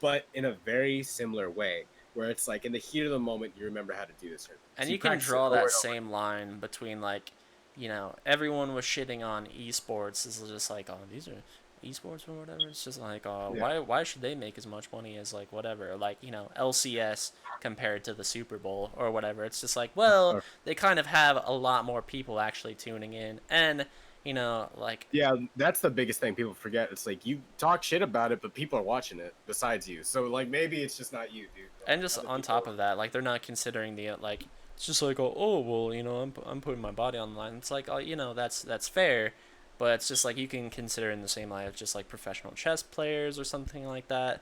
but in a very similar way. Where it's like in the heat of the moment, you remember how to do this. And So you you can practice it draw over that and over. same line between like, everyone was shitting on esports. It's just like, oh, these are esports or whatever. It's just like, Yeah. why should they make as much money as like whatever, like LCS compared to the Super Bowl or whatever. It's just like, well, they kind of have a lot more people actually tuning in, and like Yeah, that's the biggest thing people forget. It's like you talk shit about it, but people are watching it besides you. So like maybe it's just not you, dude. But and like just other on top people. of that, like they're not considering the like. It's just like, oh well, I'm putting my body on the line. It's like, oh, that's fair, but it's just like you can consider in the same light as just like professional chess players or something like that.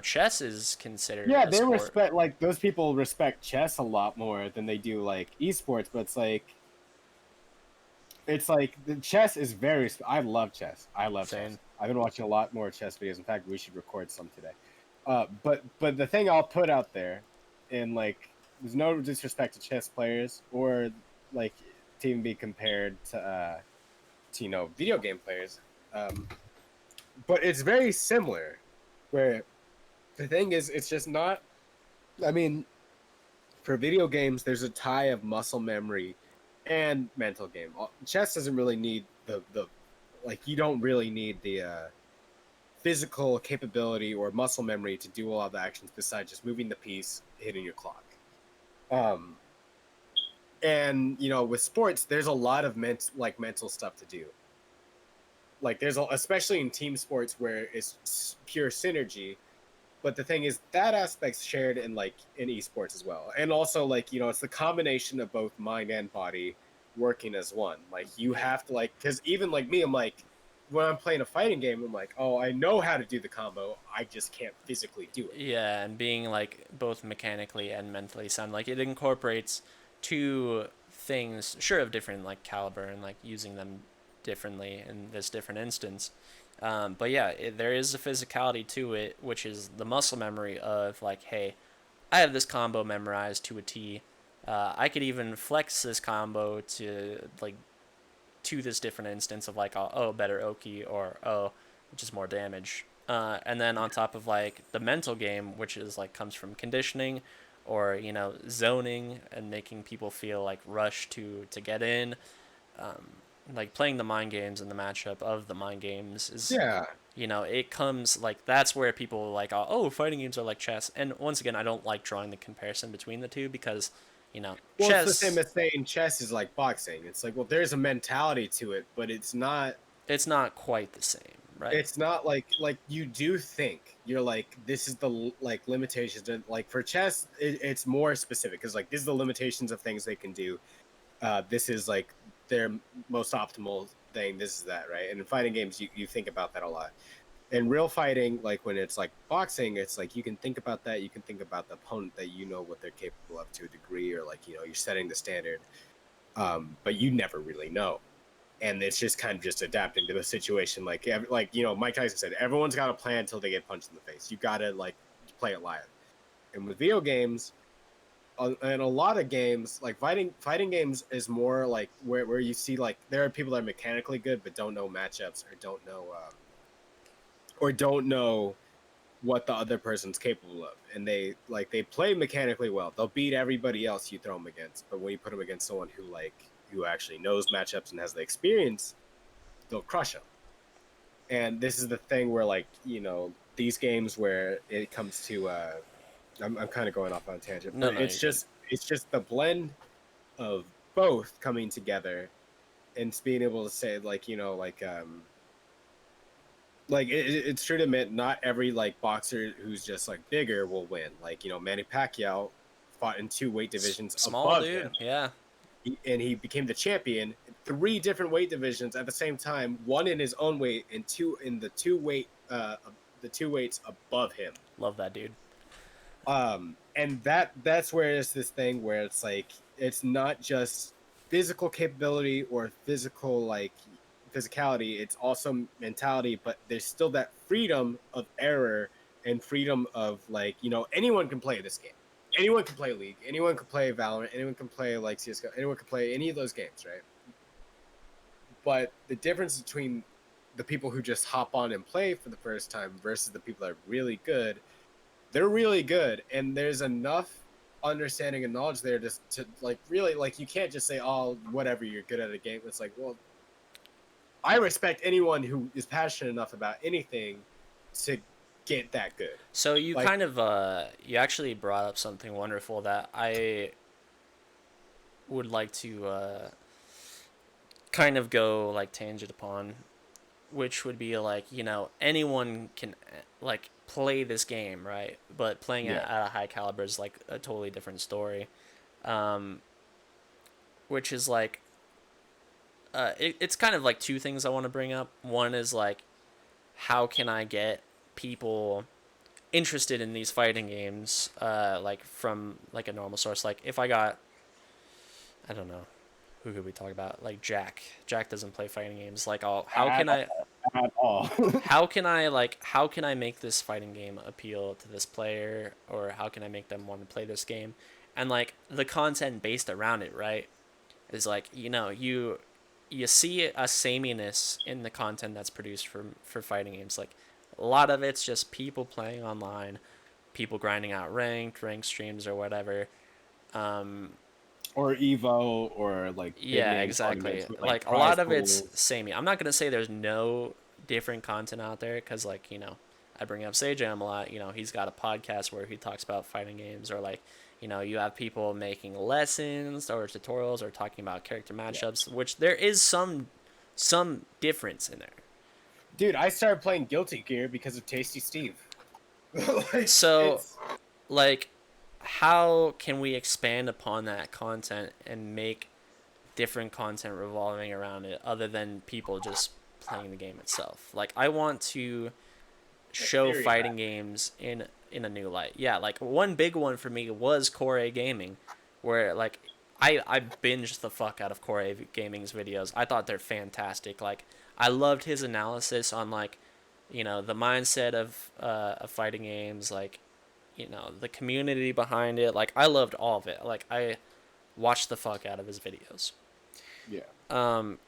Chess is considered Yeah, a they sport. respect like those people respect chess a lot more than they do like esports. But it's like the chess is very. I love chess. I love Same. chess. I've been watching a lot more chess videos. In fact, we should record some today. But the thing I'll put out there, and like, there's no disrespect to chess players or like to even be compared to video game players. Um, but it's very similar. Where the thing is, it's just not. I mean, for video games, there's a tie of muscle memory and mental game. Chess doesn't really need the like you don't really need the physical capability or muscle memory to do all of the actions besides just moving the piece, hitting your clock. Um, and with sports, there's a lot of mental stuff to do. Like especially in team sports where it's pure synergy. But the thing is that aspect's shared in esports as well, and also it's the combination of both mind and body working as one. Like you have to because even like me, I'm like when I'm playing a fighting game, I'm like, oh, I know how to do the combo, I just can't physically do it. Yeah, and being like both mechanically and mentally sound, like it incorporates two things, sure, of different like caliber and like using them differently in this different instance. But yeah, there is a physicality to it, which is the muscle memory of like, hey, I have this combo memorized to a T. I could even flex this combo to like to this different instance of like, oh, better Oki, or oh, just more damage. And then on top of like the mental game, which is like comes from conditioning, or zoning and making people feel like rushed to get in. Um, like playing the mind games and the matchup of the mind games is, Yeah. it comes like that's where people like, oh, fighting games are like chess. And once again, I don't like drawing the comparison between the two because Well, it's the same chess, as saying chess is like boxing. It's like, well, there's a mentality to it, but it's not quite the same, right? it's not like you do think you're like this is the limitations and like for chess it's more specific because like this is the limitations of things they can do. This is like their most optimal thing, this is that, right? And in fighting games you think about that a lot. In real fighting, like when it's like boxing, it's like you can think about that, you can think about the opponent, that what they're capable of to a degree, or like you're setting the standard, but you never really know. And it's just kind of just adapting to the situation. Like Mike Tyson said, everyone's got a plan until they get punched in the face. You gotta like play it live. And with video games, and a lot of games, like fighting games is more like where you see like there are people that are mechanically good but don't know matchups or don't know what the other person's capable of, and they play mechanically well. They'll beat everybody else you throw them against, but when you put them against someone who actually knows matchups and has the experience, they'll crush them. And this is the thing where these games where it comes to I'm kind of going off on a tangent, No, but no, you're good. it's just the blend of both coming together and being able to say it's true to admit not every like boxer who's just like bigger will win. Like Manny Pacquiao fought in two weight divisions Small above him, dude, yeah. and he became the champion in three different weight divisions at the same time, one in his own weight and two in the two weights above him. Love that dude. And that's where it's this thing where it's like it's not just physical capability or physicality, it's also mentality, but there's still that freedom of error and freedom of anyone can play this game. anyone can play League, anyone can play Valorant, anyone can play like CS:GO, anyone can play any of those games, right? But the difference between the people who just hop on and play for the first time versus the people that are really good, they're really good, and there's enough understanding and knowledge there to like really like you can't just say, oh, whatever, you're good at a game. It's like, well, I respect anyone who is passionate enough about anything to get that good. So you Like, kind of you actually brought up something wonderful that I would like to kind of go like tangent upon, which would be like, you know, anyone can like play this game, right? But playing it yeah, at a high caliber is like a totally different story. Um, which is like it's kind of like two things I want to bring up. One is like, how can I get people interested in these fighting games, like from like a normal source? Like if I got, I don't know, who could we talk about? Like Jack. Jack doesn't play fighting games. Like, how at can I, all, at all. how can I make this fighting game appeal to this player, or how can I make them want to play this game? And like the content based around it, right? Is like, you know, you see a sameness in the content that's produced for fighting games. Like a lot of it's just people playing online, people grinding out ranked streams or whatever. Um, Or Evo, or like big yeah, name exactly. tournaments with like Like a prize lot of it's pools. samey. I'm not gonna say there's no different content out there, because like, you know, I bring up Sajam a lot. You know, he's got a podcast where he talks about fighting games, or like, you know, you have people making lessons or tutorials or talking about character Yeah. matchups, which there is some difference in there. Dude, I started playing Guilty Gear because of Tasty Steve. Like, So it's like, how can we expand upon that content and make different content revolving around it other than people just playing the game itself? Like I want to a show theory fighting back. games in a new light. Yeah, like one big one for me was Core Gaming, where like I binged the fuck out of Core Gaming's videos. I thought they're fantastic. Like I loved his analysis on like, you know, the mindset of fighting games, like, you know, the community behind it. Like I loved all of it. Like I watched the fuck out of his videos. Yeah. Um,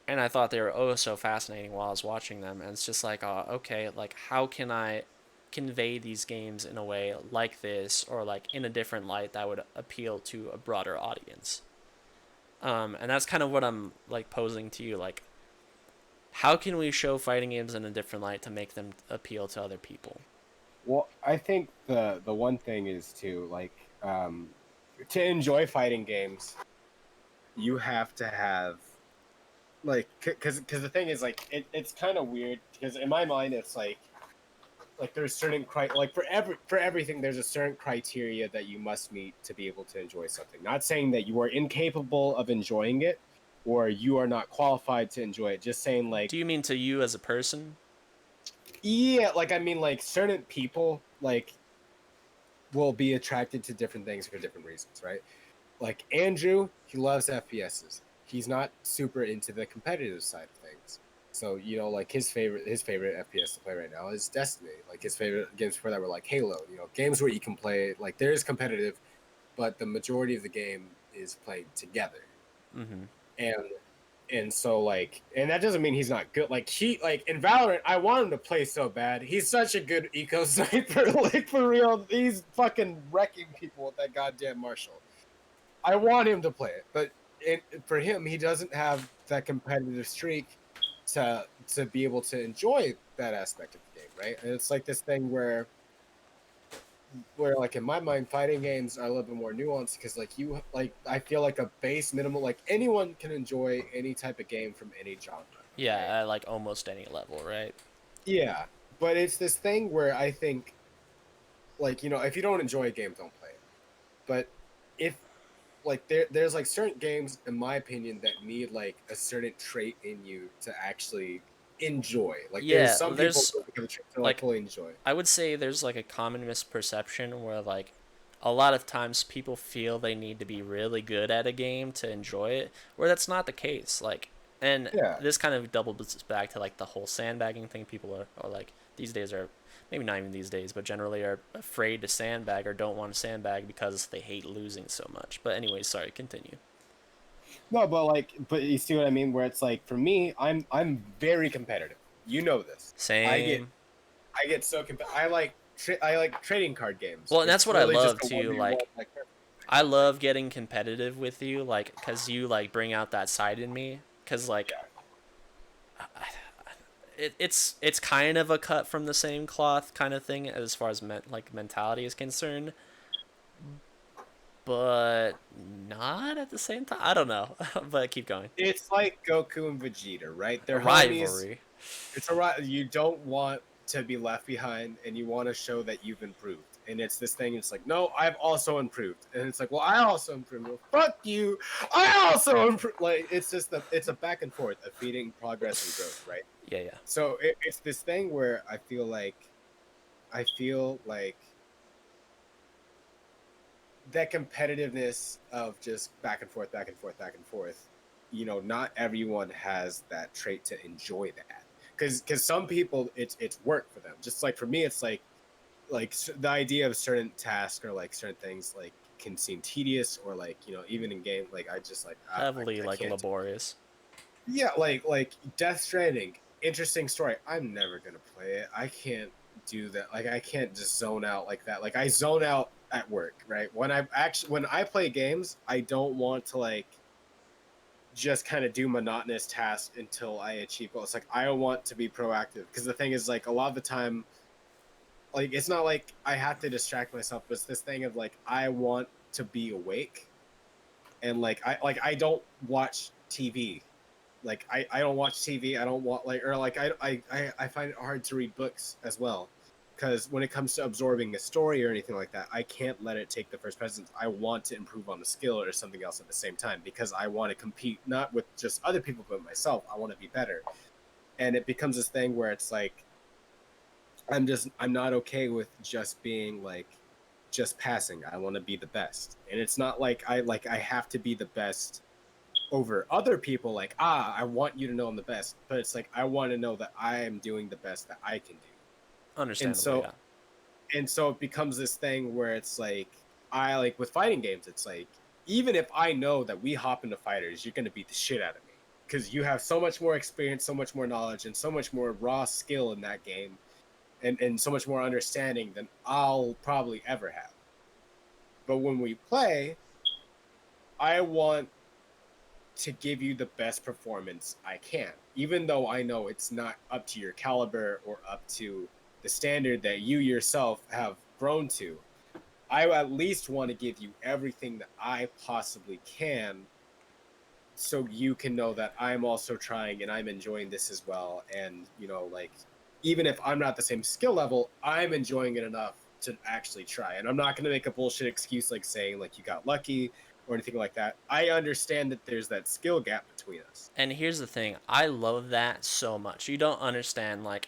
and I thought they were oh so fascinating while I was watching them. And it's just like, okay, like how can I convey these games in a way like this, or like in a different light that would appeal to a broader audience? And that's kind of what I'm like posing to you. Like, how can we show fighting games in a different light to make them appeal to other people? Well, I think the one thing is to enjoy fighting games, you have to have like because the thing is like it's kind of weird because in my mind it's like there's certain like for everything there's a certain criteria that you must meet to be able to enjoy something. Not saying that you are incapable of enjoying it or you are not qualified to enjoy it. Just saying like Do you mean to you as a person? yeah, like I mean like certain people like will be attracted to different things for different reasons, right? Like Andrew, he loves FPSs. He's not super into the competitive side of things. So, you know, like his favorite FPS to play right now is Destiny. Like his favorite games before that were like Halo, you know, games where you can play like there is competitive, but the majority of the game is played together. Mm-hmm. And so like and that doesn't mean he's not good. Like he like in Valorant, I want him to play so bad. He's such a good eco sniper, like for real. He's fucking wrecking people with that goddamn Marshall. I want him to play it, but for him, he doesn't have that competitive streak to be able to enjoy that aspect of the game, right? And it's like this thing where like in my mind, fighting games are a little bit more nuanced because like you like I feel like a base minimal like anyone can enjoy any type of game from any genre, Yeah, right? at like almost any level, right? Yeah, but it's this thing where I think like you know if you don't enjoy a game, don't play it. But if like there's like certain games in my opinion that need like a certain trait in you to actually enjoy. Like there's Yeah, some people there's who have a trait to like like, fully enjoy. I would say there's like a common misperception where like a lot of times people feel they need to be really good at a game to enjoy it, where that's not the case. Like, and Yeah. this kind of doubles back to like the whole sandbagging thing. People are like these days are, maybe not even these days, but generally are afraid to sandbag or don't want to sandbag because they hate losing so much. But anyways, sorry, continue. No, but like, but you see what I mean? Where it's like, for me, I'm very competitive. You know this. I get Same. I get so I like I like trading card games. Well, and that's It's what I really just love a one too. v one. Like, Like, I like love getting competitive with you, like, cause you like bring out that side in me. Cause like, yeah, it's kind of a cut from the same cloth kind of thing as far as mentality is concerned, but not at the same time. I don't know, but keep going. it's like Goku and Vegeta, right? A They're homies. rivalry. It's a right. You don't want to be left behind, and you want to show that you've improved. And it's this thing. It's like, no, I've also improved, and it's like, well, I also improved. Well, fuck you, I also improved. Like, it's just it's a back and forth of feeding progress and growth, right? Yeah, yeah. So it's this thing where I feel like that competitiveness of just back and forth, back and forth, back and forth. Not everyone has that trait to enjoy that, because some people it's work for them. Just like for me, it's like the idea of certain tasks or like certain things like can seem tedious, or like even in game, like I just like Heavily I like can't do. laborious. Yeah, like Death Stranding, interesting story. I'm never gonna play it. I can't do that. Like I can't just zone out like that. Like I zone out at work, right? When I play games, I don't want to like just kind of do monotonous tasks until I achieve goals. It's like I want to be proactive, because the thing is, like, a lot of the time, like, it's not like I have to distract myself, but it's this thing of like I want to be awake, and I don't watch TV. Like I don't watch TV. I don't want like or like I find it hard to read books as well, because when it comes to absorbing a story or anything like that, I can't let it take the first precedence. I want to improve on the skill or something else at the same time, because I want to compete not with just other people but myself. I want to be better, and it becomes this thing where it's like I'm not okay with just being like just passing. I want to be the best, and it's not like I have to be the best over other people. Like, I want you to know I'm the best, but it's like I want to know that I am doing the best that I can do. and Understandable, so yeah. and so it becomes this thing where it's like I like with fighting games, it's like even if I know that we hop into fighters, you're going to beat the shit out of me, because you have so much more experience, so much more knowledge, and so much more raw skill in that game, and so much more understanding than I'll probably ever have. But when we play, I want to give you the best performance I can, even though I know it's not up to your caliber or up to the standard that you yourself have grown to. I at least want to give you everything that I possibly can, so you can know that I'm also trying and I'm enjoying this as well. And, like, even if I'm not the same skill level, I'm enjoying it enough to actually try. And I'm not going to make a bullshit excuse like saying, like, you got lucky or anything like that. I understand that there's that skill gap between us. And here's the thing, I love that so much. You don't understand, like,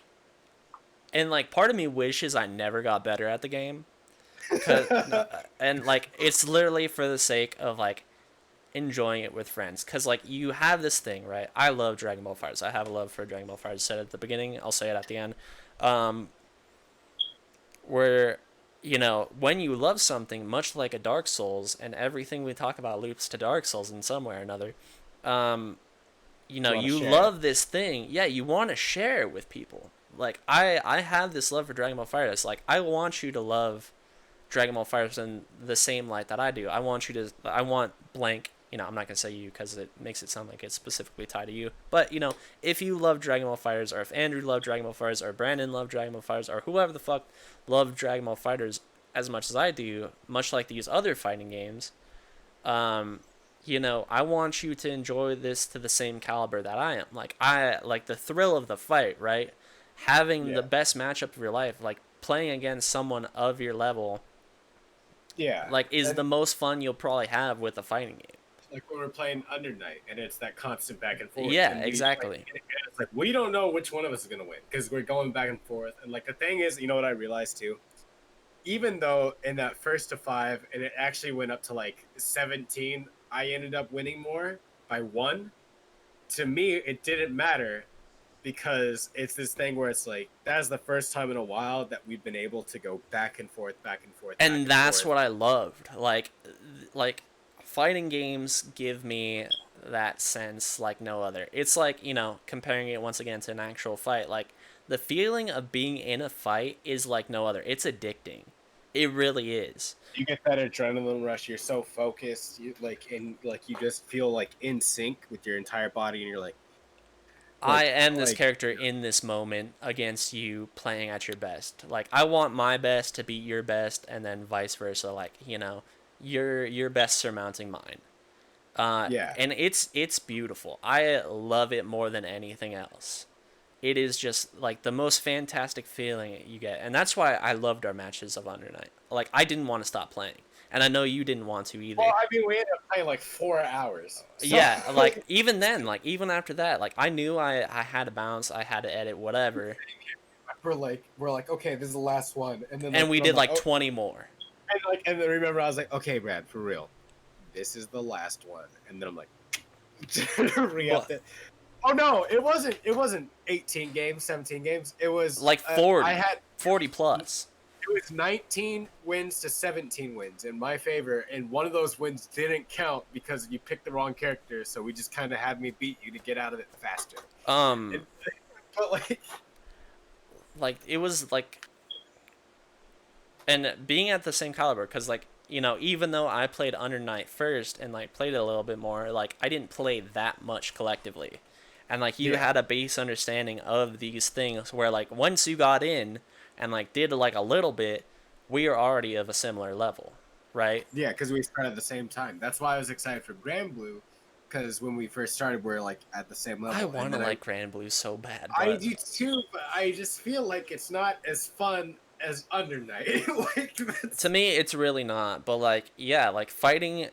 and like part of me wishes I never got better at the game, cause no, and like it's literally for the sake of like enjoying it with friends. Cause like you have this thing, right? I love Dragon Ball FighterZ. I have a love for Dragon Ball FighterZ. I said it at the beginning. I'll say it at the end. Um, where when you love something, much like a Dark Souls, and everything we talk about loops to Dark Souls in some way or another. Um, You want to you share. love this thing. Yeah, you want to share it with people. Like I have this love for Dragon Ball FighterZ. Like I want you to love Dragon Ball FighterZ in the same light that I do. I want blank. I'm not gonna say you because it makes it sound like it's specifically tied to you. But if you love Dragon Ball FighterZ, or if Andrew loved Dragon Ball FighterZ, or Brandon loved Dragon Ball FighterZ, or whoever the fuck loved Dragon Ball FighterZ as much as I do, much like these other fighting games, um, I want you to enjoy this to the same caliber that I am. Like I like the thrill of the fight, right? Having the Yeah. best matchup of your life, like playing against someone of your level, Yeah. like is And the most fun you'll probably have with a fighting game. like when we're playing Under Night, and it's that constant back and forth, Yeah, and exactly. it's like we don't know which one of us is gonna win, because we're going back and forth. And like the thing is, what I realized too, even though in that first to five, and it actually went up to like 17, I ended up winning more by one. To me, it didn't matter, because it's this thing where it's like that's the first time in a while that we've been able to go back and forth, back and forth, back And and that's forth. what I loved. Like fighting games give me that sense like no other. It's like, you know, comparing it once again to an actual fight, like the feeling of being in a fight is like no other. It's addicting. It really is. You get that adrenaline rush. You're so focused, you just feel like in sync with your entire body, and you're I am this like character in this moment against you playing at your best. Like I want my best to beat your best and then vice versa, like, you know, your best surmounting mine. yeah. And it's beautiful. I love it more than anything else. It is just like the most fantastic feeling you get, and that's why I loved our matches of Under Night. Like I didn't want to stop playing, and I know you didn't want to Well, either. I mean, we ended up playing like 4 hours. So Yeah, like even then, like even after that, like I knew I had to bounce, I had to edit, whatever, we're like, okay, this is the last one, and we and I'm did like, like oh, 20 more. and then remember, I was like, okay, Brad, for real, this is the last one, and then I'm like, Well, re-upped it. Oh no, it wasn't. It wasn't 18 games, 17 games. It was. like I 40, had. 40 plus. It was 19 wins to 17 wins in my favor, and one of those wins didn't count because you picked the wrong character. So we just kind of had me beat you to get out of it faster. And, Um, but like it was like, and being at the same caliber, because like, you know, even though I played Under Night first and like played it a little bit more, like I didn't play that much collectively, and like you yeah, had a base understanding of these things where like once you got in and like did like a little bit, we are already of a similar level, right? yeah, because we started at the same time. That's why I was excited for Grand Blue, because when we first started, we are like at the same I level, and want to then I like Grand Blue so bad, I but do too, but I just feel like it's not as fun as Under Night. like to that's me it's really not. But like yeah, like fighting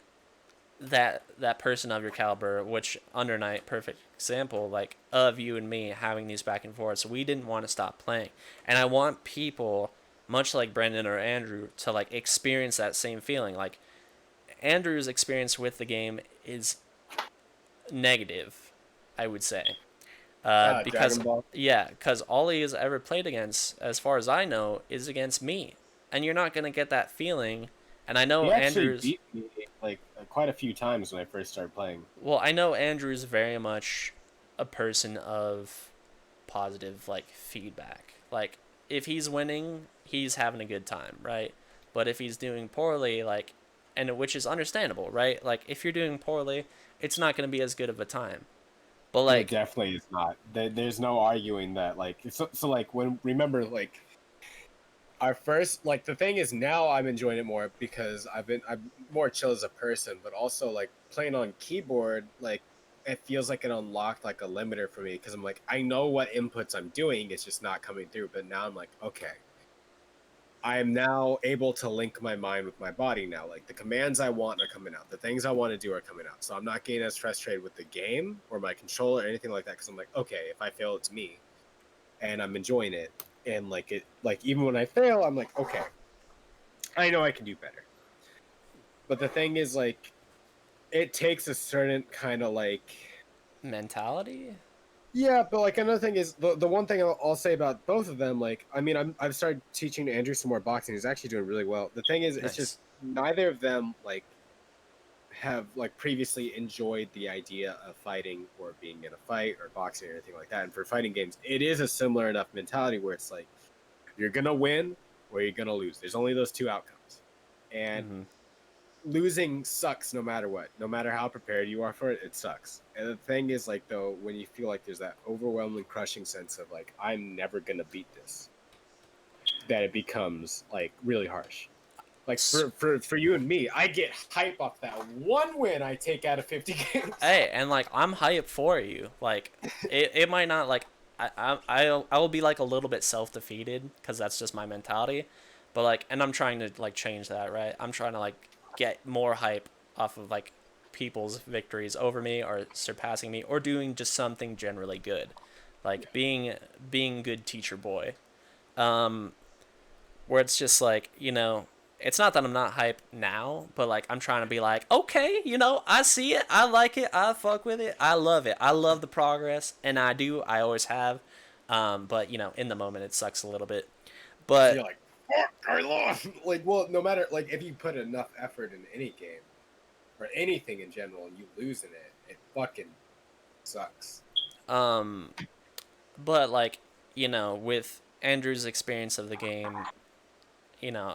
that person of your caliber, which Under Night, perfect example, like of you and me having these back and forths. We didn't want to stop playing, and I want people, much like Brendan or Andrew, to like experience that same feeling. Like Andrew's experience with the game is negative, I would say, because Dragon Ball. yeah, because all he has ever played against, as far as I know, is against me, and you're not gonna get that feeling. And I know He actually Andrew's beat me like quite a few times when I first started playing. Well, I know Andrew's very much a person of positive like feedback. Like if he's winning, he's having a good time, right? But if he's doing poorly, like and which is understandable, right? Like if you're doing poorly, it's not going to be as good of a time. But It like definitely is not. There's no arguing that. Like so like when remember like our first like the thing is now I'm enjoying it more because I'm more chill as a person, but also like playing on keyboard like it feels like it unlocked like a limiter for me because I'm like I know what inputs I'm doing, it's just not coming through. But now I'm like okay, I am now able to link my mind with my body now. Like the commands I want are coming out. The things I want to do are coming out. So I'm not getting as frustrated with the game or my controller or anything like that because I'm like, okay, if I fail, it's me. And I'm enjoying it. And like it like even when I fail, I'm like, okay, I know I can do better. But the thing is like it takes a certain kind of like mentality, yeah, but like another thing is the one thing I'll say about both of them, like I mean I've started teaching Andrew some more boxing. He's actually doing really well. The thing is, it's nice. just neither of them like have like previously enjoyed the idea of fighting or being in a fight or boxing or anything like that. And for fighting games, it is a similar enough mentality where it's like you're gonna win or you're gonna lose. There's only those two outcomes, and Mm-hmm. losing sucks no matter what. No matter how prepared you are for it, it sucks. And the thing is, like, though, when you feel like there's that overwhelming, crushing sense of like, I'm never gonna beat this, that it becomes like really harsh. Like for you and me, I get hype off that one win I take out of 50 games. Hey, and like I'm hyped for you. Like it might not like I will be like a little bit self defeated because that's just my mentality, but like and I'm trying to like change that, right? I'm trying to like get more hype off of like people's victories over me or surpassing me or doing just something generally good, like being good teacher boy. Um, where it's just like, you know, it's not that I'm not hyped now, but like I'm trying to be like, okay, I see it, I like it, I fuck with it, I love it, I love the progress, and I always have. But in the moment it sucks a little bit. So But you're like, fuck, I lost. Like, well, no matter, like, if you put enough effort in any game or anything in general and you lose in it, it fucking sucks. um, but like with Andrew's experience of the game,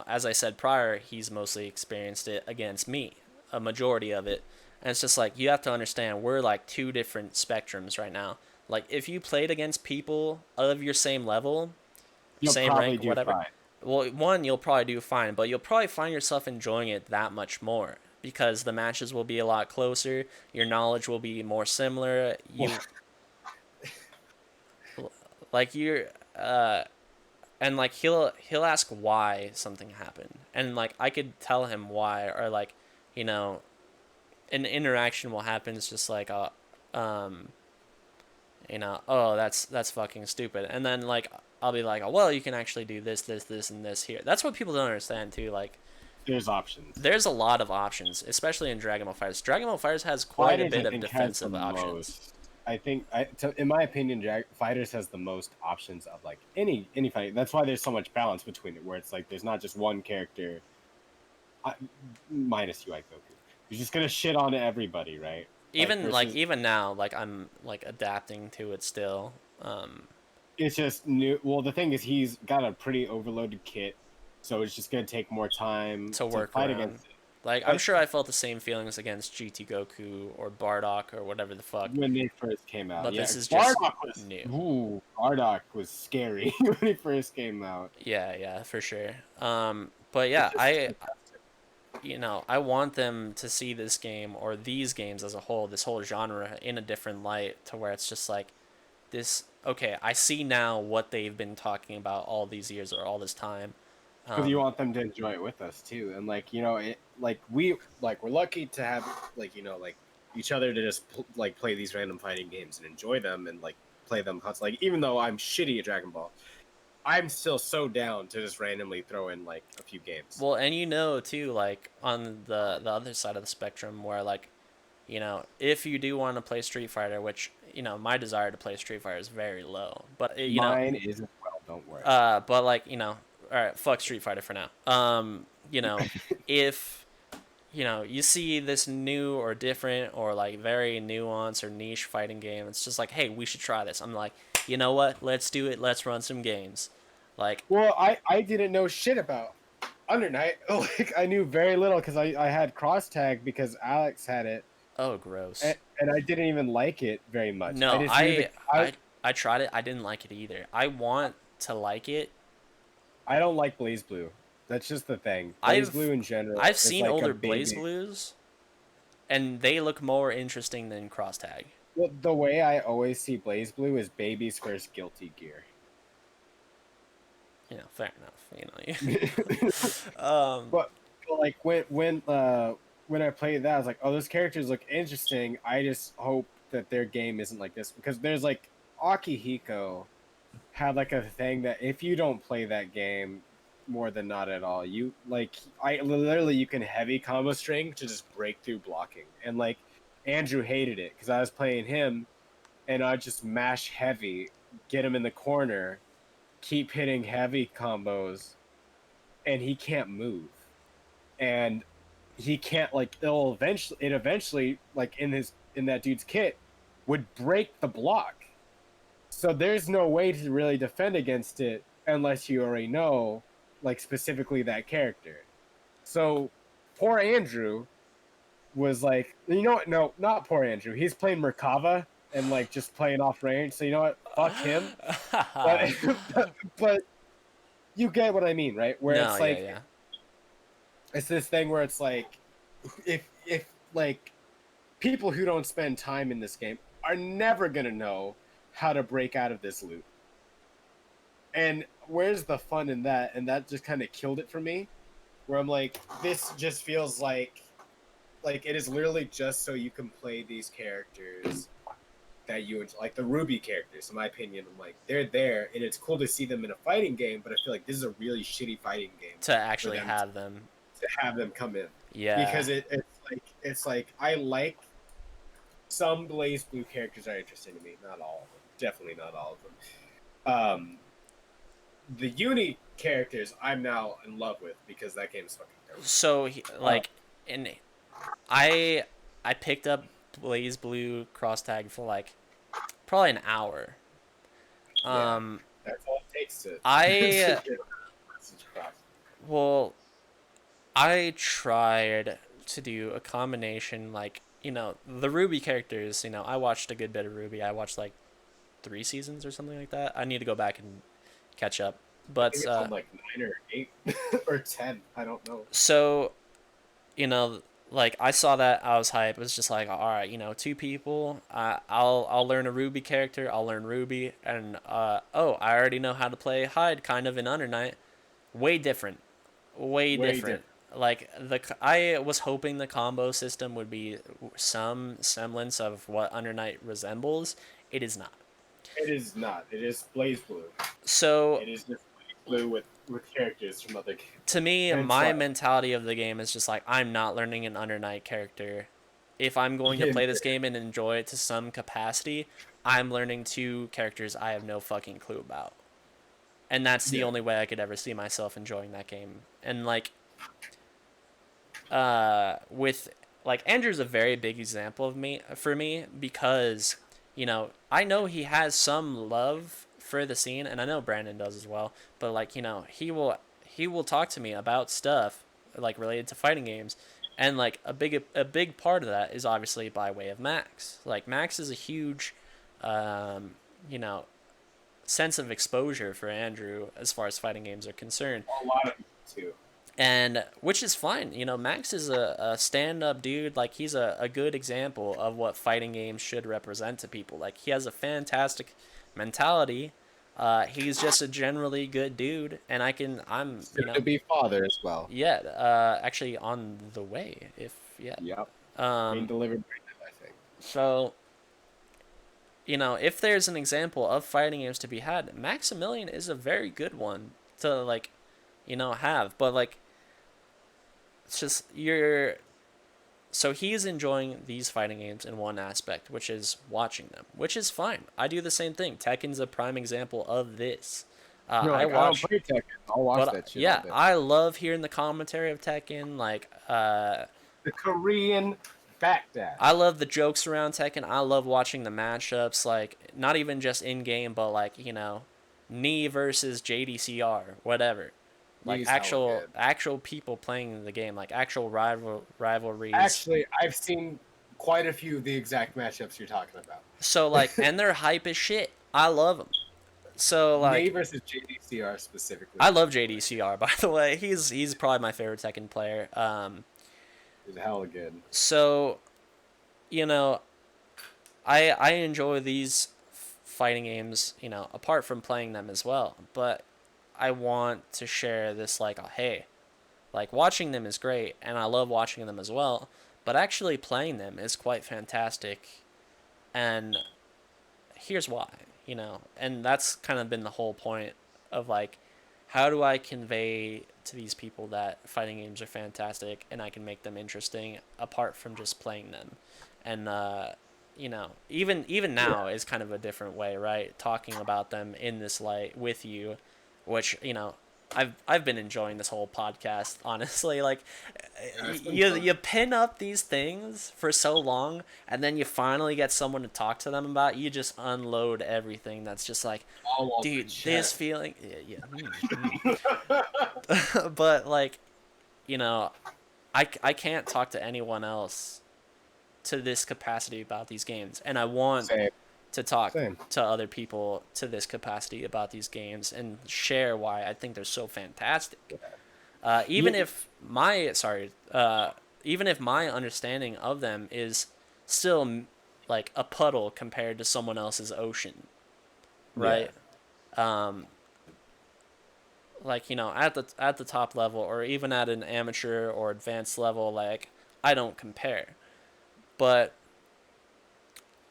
as I said prior, he's mostly experienced it against me, a majority of it. And it's just like you have to understand we're like two different spectrums right now. Like if you played against people of your same level, You'll same probably rank, do whatever, fine. well, one, you'll probably do fine, but you'll probably find yourself enjoying it that much more because the matches will be a lot closer, your knowledge will be more similar, like you're and like he'll ask why something happened, and like I could tell him why, or like you know an interaction will happen. It's just like um oh, that's fucking stupid, and then like I'll be like, oh well, you can actually do this and this here. That's what people don't understand too. Like There's options. there's a lot of options, especially in Dragon Ball FighterZ. Dragon Ball FighterZ has quite a Fighters, bit I of think, has the defensive options. most. I think, in my opinion, Fighters has the most options of like any fight. That's why there's so much balance between it, where it's like there's not just one character, uh, minus UI Goku. You're just gonna shit on everybody, right? Even like Versus, even now, like I'm like adapting to it still. it's just new. Well, the thing is, he's got a pretty overloaded kit, so it's just gonna take more time To to work fight around. against it. Like I'm But sure I felt the same feelings against GT Goku or Bardock or whatever the fuck. when they first came out, But yeah, this is just new. Bardock was scary when he first came out. Yeah, for sure. But It's yeah, just fantastic. I want them to see this game or these games as a whole, this whole genre in a different light to where it's just like this. Okay, I see now what they've been talking about all these years or all this time. Because you want them to enjoy it with us too, and like we're Lucky to have, like, like each other to just like play these random fighting games and enjoy them and like play them constantly. Like, even though I'm shitty at Dragon Ball, I'm still so down to just randomly throw in like a few games. Well, and too, like on the other side of the spectrum, where like, if you do want to play Street Fighter, which my desire to play Street Fighter is very low, but mine is as well. Don't worry. but like all right, fuck Street Fighter for now. If you see this new or different or like very nuanced or niche fighting game, it's just like, hey, we should try this. I'm like, you know what? Let's do it. Let's run some games. Like, Well, I didn't know shit about Under Night. Like, I knew very little because I had cross tag because Alex had it, oh, gross. and I didn't even like it very much. No, I just knew I tried it. I didn't like it either. I want to like it. I don't like Blaze Blue. That's just the thing. Blaze Blue in general. I've is seen like a older baby. Blaze Blues, and they look more interesting than Cross Tag. Well, the way I always see Blaze Blue is baby's first Guilty Gear. Fair enough. But like when I played that, I was like, oh, those characters look interesting. I just hope that their game isn't like this, because there's like Akihiko had like a thing that if you don't play that game more than not at all, you like you can heavy combo string to just break through blocking, and like Andrew hated it because I was playing him and I just mash heavy, get him in the corner, keep hitting heavy combos, and he can't move, and he can't like it eventually like in that dude's kit would break the block. So there's no way to really defend against it unless you already know, like, specifically that character. So poor Andrew was like, you know what? No, not poor Andrew. He's playing Merkava and like just playing off range. So you know what? Fuck him. But you get what I mean, right? Where No, it's like yeah. it's this thing where it's like if like people who don't spend time in this game are never gonna know how to break out of this loop. And where's the fun in that? And that just kind of killed it for me. Where I'm like, this just feels like it is literally just so you can play these characters that you enjoy. Like the Ruby characters, in my opinion, I'm like, they're there, and it's cool to see them in a fighting game. But I feel like this is a really shitty fighting game To actually them have them. to have them come in Yeah. because it's like I like some Blaze Blue characters are interesting to me. Not all of them. Definitely not all of them. The Uni characters I'm now in love with because that game is fucking dope. So like, and I I picked up Blaze Blue cross tag for like probably an hour. Yeah. Um, That's all it takes to. I to get message across. well, I tried to do a combination like the Ruby characters. I watched a good bit of Ruby. I watched like 3 seasons or something like that. I need to go back and catch up. I But think it's on like 9 or 8 or 10. I don't know. so like I saw that, I was hyped. It was just like, all right, two people. I'll learn a Ruby character. I'll learn Ruby, and oh, I already know how to play Hyde, kind of in Under Night. Way different, way different. Like I was hoping the combo system would be some semblance of what Under Night resembles. It is not. It is not. It is Blaze Blue. So It is just Blaze Blue with characters from other games. to me, And my fun. mentality of the game is just like, I'm not learning an Under Night character. If I'm going to play this game and enjoy it to some capacity, I'm learning two characters I have no fucking clue about. And that's the only way I could ever see myself enjoying that game. And like with like Andrew's a very big example of me for me because I know he has some love for the scene, and I know Brandon does as well, but like he will talk to me about stuff like related to fighting games, and like a big part of that is obviously by way of Max. Like Max is a huge you know sense of exposure for Andrew as far as fighting games are concerned. A lot of people too. And which is fine. Max is a stand-up dude. Like, he's a good example of what fighting games should represent to people. Like, he has a fantastic mentality. He's just a generally good dude, and I'm Soon to be father as well. yeah, actually on the way, if yeah. Yep. Being delivered right now, I think. So if there's an example of fighting games to be had, Maximilian is a very good one to like have. But like, it's just so he's enjoying these fighting games in one aspect, which is watching them, which is fine. I do the same thing. Tekken's a prime example of this. I don't play Tekken. I'll watch that shit. Yeah, I love hearing the commentary of Tekken. Like, the Korean backdash. I love the jokes around Tekken. I love watching the matchups. Like, not even just in game, but like Knee versus JDCR, whatever. Like actual people playing the game, like actual rivalries. Actually, I've seen quite a few of the exact matchups you're talking about. So like, and they're hype as shit. I love them. So like, Knee versus JDCR specifically. I love JDCR, by the way. He's probably my favorite Tekken player. He's hella good. So, I enjoy these fighting games, apart from playing them as well. But I want to share this like, hey, like watching them is great, and I love watching them as well. But actually playing them is quite fantastic, and here's why, and that's kind of been the whole point of like, how do I convey to these people that fighting games are fantastic and I can make them interesting apart from just playing them, and even now is kind of a different way, right? Talking about them in this light with you, which I've been enjoying this whole podcast, honestly. Like, you pin up these things for so long, and then you finally get someone to talk to them about. You just unload everything. That's just like, dude, this feeling, yeah. But like, I can't talk to anyone else to this capacity about these games, and I want to talk to other people to this capacity about these games and share why I think they're so fantastic. Even if my understanding of them is still like a puddle compared to someone else's ocean, right? Yeah. Like at the top level, or even at an amateur or advanced level, like I don't compare, but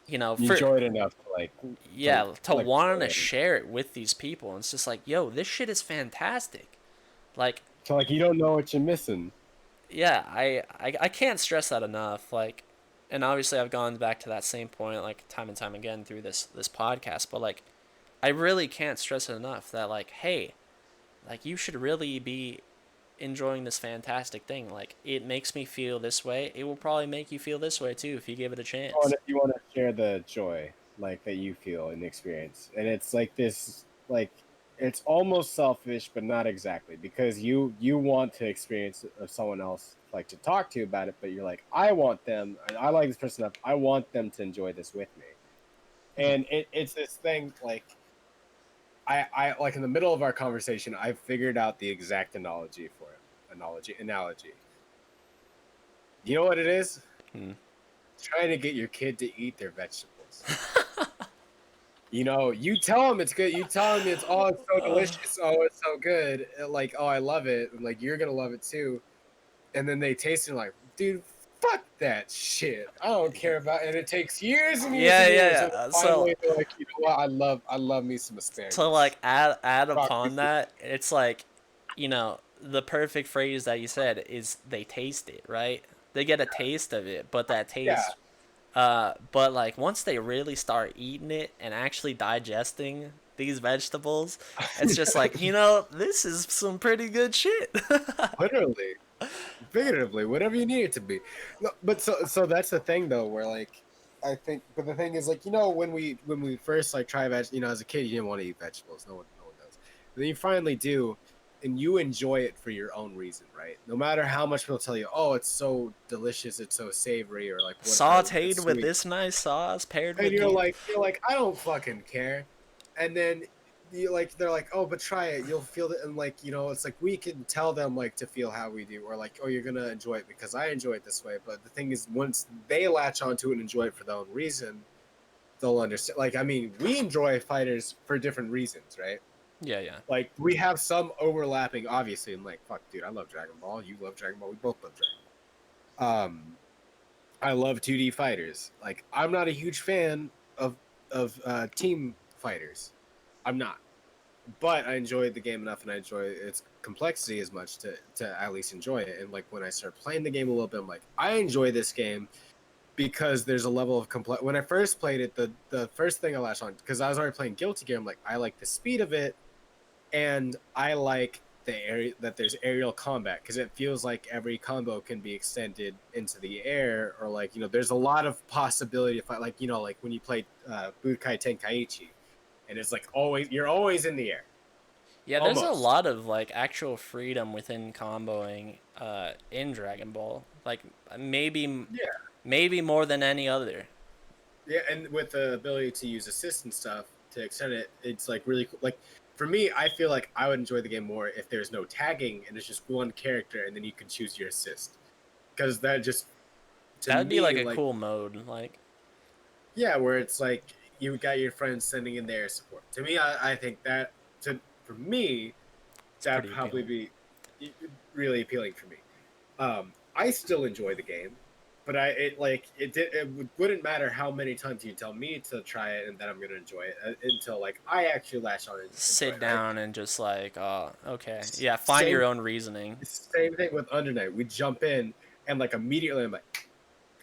you enjoy it enough to like to want to share it with these people. And it's just like, yo, this shit is fantastic. Like, so like, you don't know what you're missing. yeah, I can't stress that enough. Like, and obviously I've gone back to that same point like time and time again through this podcast. But like, I really can't stress it enough that like, hey, like you should really be enjoying this fantastic thing. Like, it makes me feel this way. It will probably make you feel this way too if you give it a chance. You want to share the joy like that you feel in the experience, and it's like this like it's almost selfish, but not exactly because you want to experience it of someone else like to talk to you about it, but you're like I want them. I like this person up. I want them to enjoy this with me, and it's this thing like I like in the middle of our conversation, I figured out the exact analogy for it. Analogy. You know what it is? Hmm. Trying to get your kid to eat their vegetables. You know, you tell them it's good. You tell them it's so delicious. Oh, it's so good. Like, oh, I love it. And like, you're gonna love it too. And then they taste it and like, dude, fuck that shit. I don't care about it. And it takes years and years Yeah, and years. yeah, And yeah. finally, they're like, you know what? I love me some So asparagus. like add Fuck. upon that, it's like, the perfect phrase that you said is they taste it, right? They get a taste of it, but that Yeah. taste, but like once they really start eating it and actually digesting these vegetables, it's just like, this is some pretty good shit. Literally, figuratively, whatever you need it to be. No, but so that's the thing though, where like I think, but the thing is like when we first like try as a kid you didn't want to eat vegetables, no one does. But then you finally do, and you enjoy it for your own reason, right? No matter how much people tell you, oh, it's so delicious, it's so savory, or like what it's Sauteed with sweet, this nice sauce paired and with the. you're like I don't fucking care, and then they're like oh but try it you'll feel it and like it's like we can tell them like to feel how we do or like oh you're gonna enjoy it because I enjoy it this way, but the thing is once they latch onto it and enjoy it for their own reason they'll understand. Like I mean we enjoy fighters for different reasons, right? Yeah, yeah. Like we have some overlapping obviously, and like fuck dude I love Dragon Ball, you love Dragon Ball, we both love Dragon Ball. I love 2D fighters. Like I'm not a huge fan of team fighters. I'm not, but I enjoyed the game enough, and I enjoy its complexity as much to at least enjoy it. And like when I start playing the game a little bit, I'm like, I enjoy this game because there's a level of complex. When I first played it, the first thing I latched on because I was already playing Guilty Gear, I'm like, I like the speed of it, and I like the area that there's aerial combat because it feels like every combo can be extended into the air, or like there's a lot of possibility to fight. Like like when you play Budokai Tenkaichi, and it's like always you're always in the air, Yeah, there's a almost. lot of like actual freedom within comboing in Dragon Ball. Like maybe Yeah, maybe more than any other. yeah, and with the ability to use assist and stuff to extend it, it's like really cool. Like for me, I feel like I would enjoy the game more if there's no tagging and it's just one character, and then you can choose your assist because that just to That would be like me a like cool mode. Like, yeah, where it's like you got your friends sending in their support. To me, I think that for me it's that'd pretty probably appealing. be really appealing for me. I still enjoy the game, but wouldn't matter how many times you tell me to try it and that I'm gonna enjoy it until like I actually latch on and enjoy Sit it. down and just like, oh, okay, yeah. Find Same your own reasoning. same thing with Under Night. We jump in and like immediately I'm like,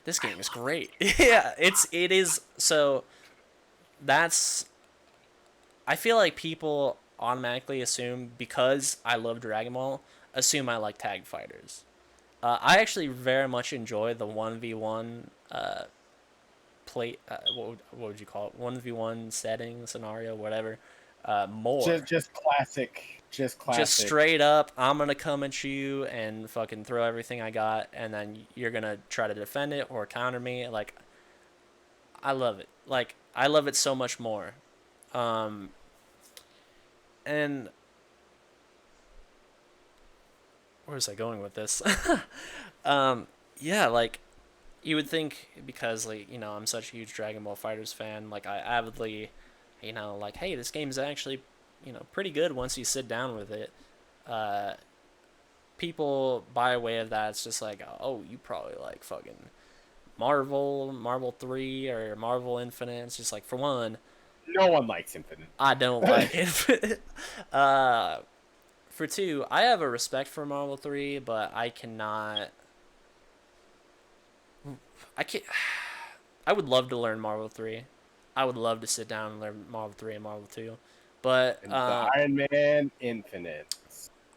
This game is great. Yeah, it is. So that's. I feel like people automatically assume because I love Dragon Ball, assume I like tag fighters. I actually very much enjoy the 1v1 play. What would you call it? 1v1 setting scenario, whatever. More. just Just classic. straight up, I'm gonna come at you and fucking throw everything I got, and then you're gonna try to defend it or counter me. Like, I love it. Like, I love it so much more. Um, and where's I going with this? um, yeah, like you would think because like I'm such a huge Dragon Ball Fighters fan, like I avidly, like hey, this game's actually pretty good once you sit down with it. Uh, People by way of that, it's just like oh, you probably like fucking Marvel 3 or Marvel Infinite. It's just like for one, No one likes Infinite. I don't like it. uh, for 2, I have a respect for Marvel 3, but I cannot. I can't. I would love to learn Marvel 3. I would love to sit down and learn Marvel 3 and Marvel 2. But And the Iron Man Infinite.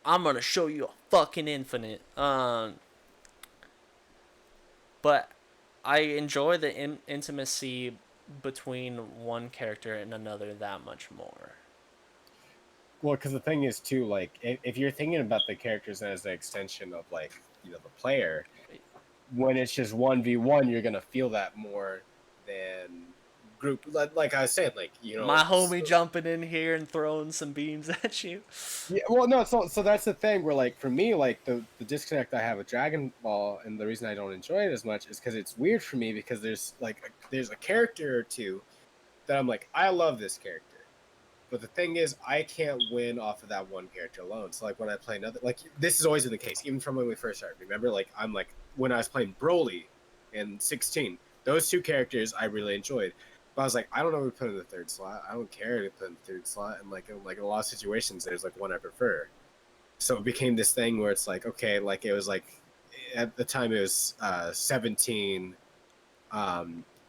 I'm gonna show you a fucking infinite. But I enjoy the intimacy between one character and another that much more. Well, because the thing is too, like, if you're thinking about the characters as an extension of, like, the player, when it's just 1v1, you're gonna feel that more than group. Like I said, like, My homie jumping in here and throwing some beams at you. Yeah, well, no, so that's the thing where, like, for me, like, the disconnect I have with Dragon Ball, and the reason I don't enjoy it as much is because it's weird for me, because there's a character or two that I'm like, I love this character. But the thing is, I can't win off of that one character alone. So, like, when I play another, like, this has always been the case, even from when we first started. Remember, like, I'm like, when I was playing Broly in 16, those 2 characters I really enjoyed. But I was like, I don't know who to put in the 3rd slot. I don't care to put in the 3rd slot. And, like, in a lot of situations, there's, like, one I prefer. So it became this thing where it's like, okay, like, it was like, at the time it was 17,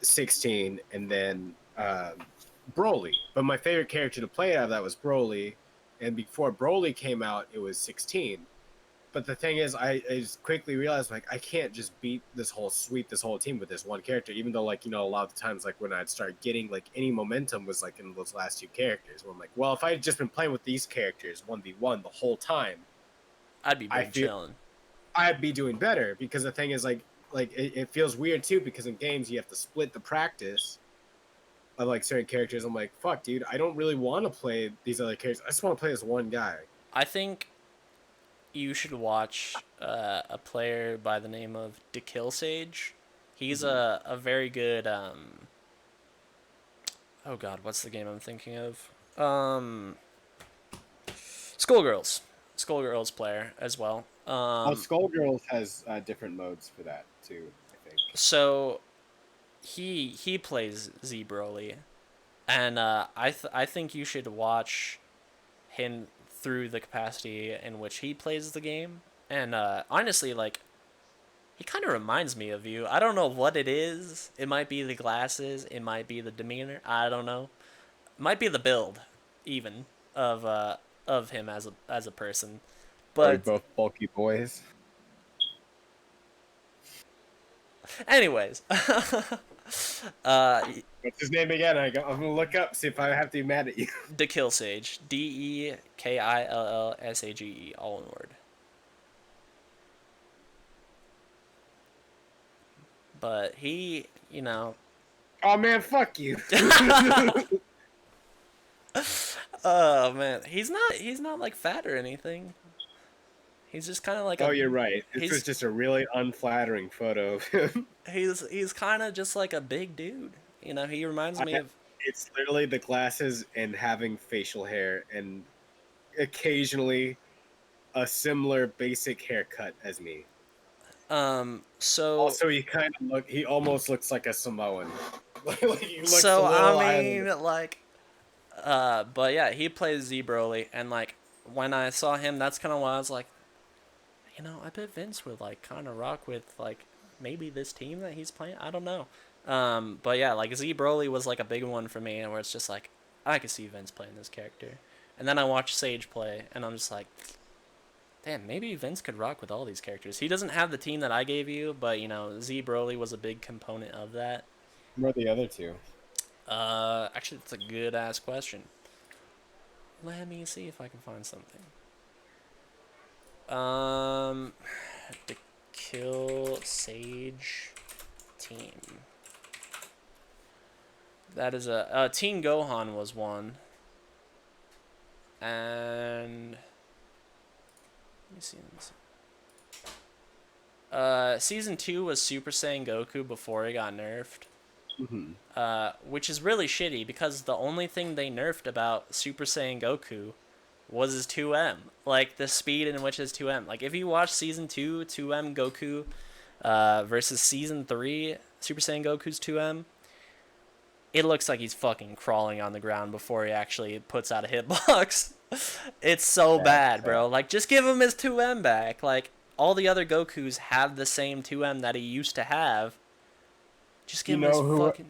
16, and then Broly. But my favorite character to play out of that was Broly, and before Broly came out, it was 16. But the thing is, I just quickly realized, like, I can't just sweep this whole team with this one character, even though, like, a lot of the times, like, when I'd start getting, like, any momentum was, like, in those last 2 characters, where I'm like, well, if I had just been playing with these characters 1v1 the whole time, I'd be chilling. I'd be doing better, because the thing is, like it feels weird, too, because in games, you have to split the practice of, like, certain characters. I'm like, fuck, dude, I don't really want to play these other characters. I just want to play this one guy. I think you should watch a player by the name of DeKillSage. He's a very good oh god, what's the game I'm thinking of? Skullgirls player as well. Skullgirls has different modes for that too, I think. So he plays Z Broly, and I think you should watch him through the capacity in which he plays the game. And honestly, like, he kind of reminds me of you. I don't know what it is. It might be the glasses. It might be the demeanor. I don't know. It might be the build, even of him as a person. But both bulky boys. Anyways, what's his name again? I'm gonna look up, see if I have to be mad at you. DeKillSage, DeKillSage, all one word. But he, Oh man, fuck you. Oh man, he's not like fat or anything. He's just kind of like. Oh, you're right. This is just a really unflattering photo of him. He's kind of just like a big dude. He reminds me of. It's literally the glasses and having facial hair, and occasionally a similar basic haircut as me. So also he almost looks like a Samoan. So I mean, like, but yeah, he plays Z Broly, and like when I saw him, that's kind of why I was like, I bet Vince would like kind of rock with like maybe this team that he's playing. I don't know. But yeah, like Z Broly was like a big one for me, and where it's just like I could see Vince playing this character, and then I watched Sage play, and I'm just like, damn, maybe Vince could rock with all these characters. He doesn't have the team that I gave you, but Z Broly was a big component of that. Who are the other 2? Actually, that's a good ass question. Let me see if I can find something. The DeKillSage team. That is Teen Gohan was one. And let me see. Season 2 was Super Saiyan Goku before he got nerfed. Mm-hmm. Which is really shitty because the only thing they nerfed about Super Saiyan Goku was his 2M. Like, the speed in which his 2M. Like, if you watch Season 2, 2M Goku versus Season 3, Super Saiyan Goku's 2M, it looks like he's fucking crawling on the ground before he actually puts out a hitbox. It's so Yeah, bad, bro. Like, just give him his 2M back. Like, all the other Gokus have the same 2M that he used to have. Just give You him his know who? fucking.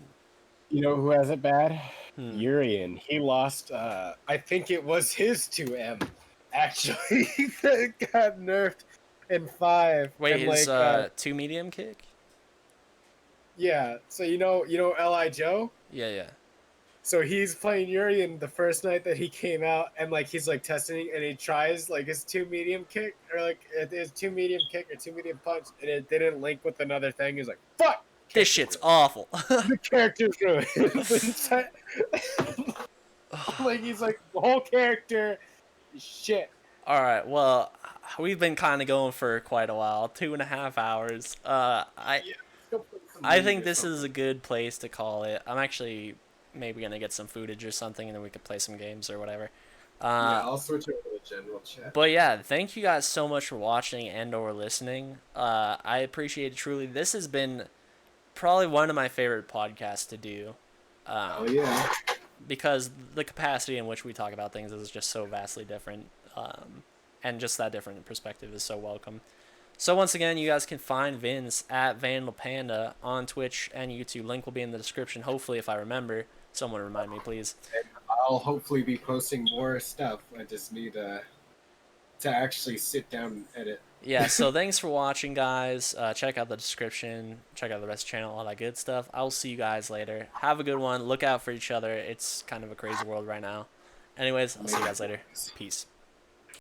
You know who has it bad? Hmm. Urian. He lost. I think it was his 2M actually that got nerfed in 5. Wait, and his like 2 medium kick? yeah, so you know Li Joe. Yeah, yeah. So he's playing Urian the first night that he came out, and like he's like testing, and he tries like his 2 medium kick or like his 2 medium kick or 2 medium punch, and it didn't link with another thing. He's like, "Fuck, This shit's awful. the character's ruined." Like he's like the whole character is shit. All right. Well, we've been kind of going for quite a while, 2.5 hours. Yeah, go put some I meat think or this is something. a good place to call it. I'm actually maybe gonna get some footage or something, and then we could play some games or whatever. Yeah, I'll switch over to the general chat. But yeah, thank you guys so much for watching and/or listening. I appreciate it truly. This has been probably one of my favorite podcasts to do. Oh yeah. Because the capacity in which we talk about things is just so vastly different, and just that different perspective is so welcome. So once again, you guys can find Vince at Vandal Panda on Twitch and YouTube. Link will be in the description. Hopefully, if I remember, someone remind me, please. I'll hopefully be posting more stuff. I just need to actually sit down and edit. Yeah. So thanks for watching, guys. Check out the description. Check out the rest of the channel. All that good stuff. I will see you guys later. Have a good one. Look out for each other. It's kind of a crazy world right now. Anyways, I'll see you guys later. Peace.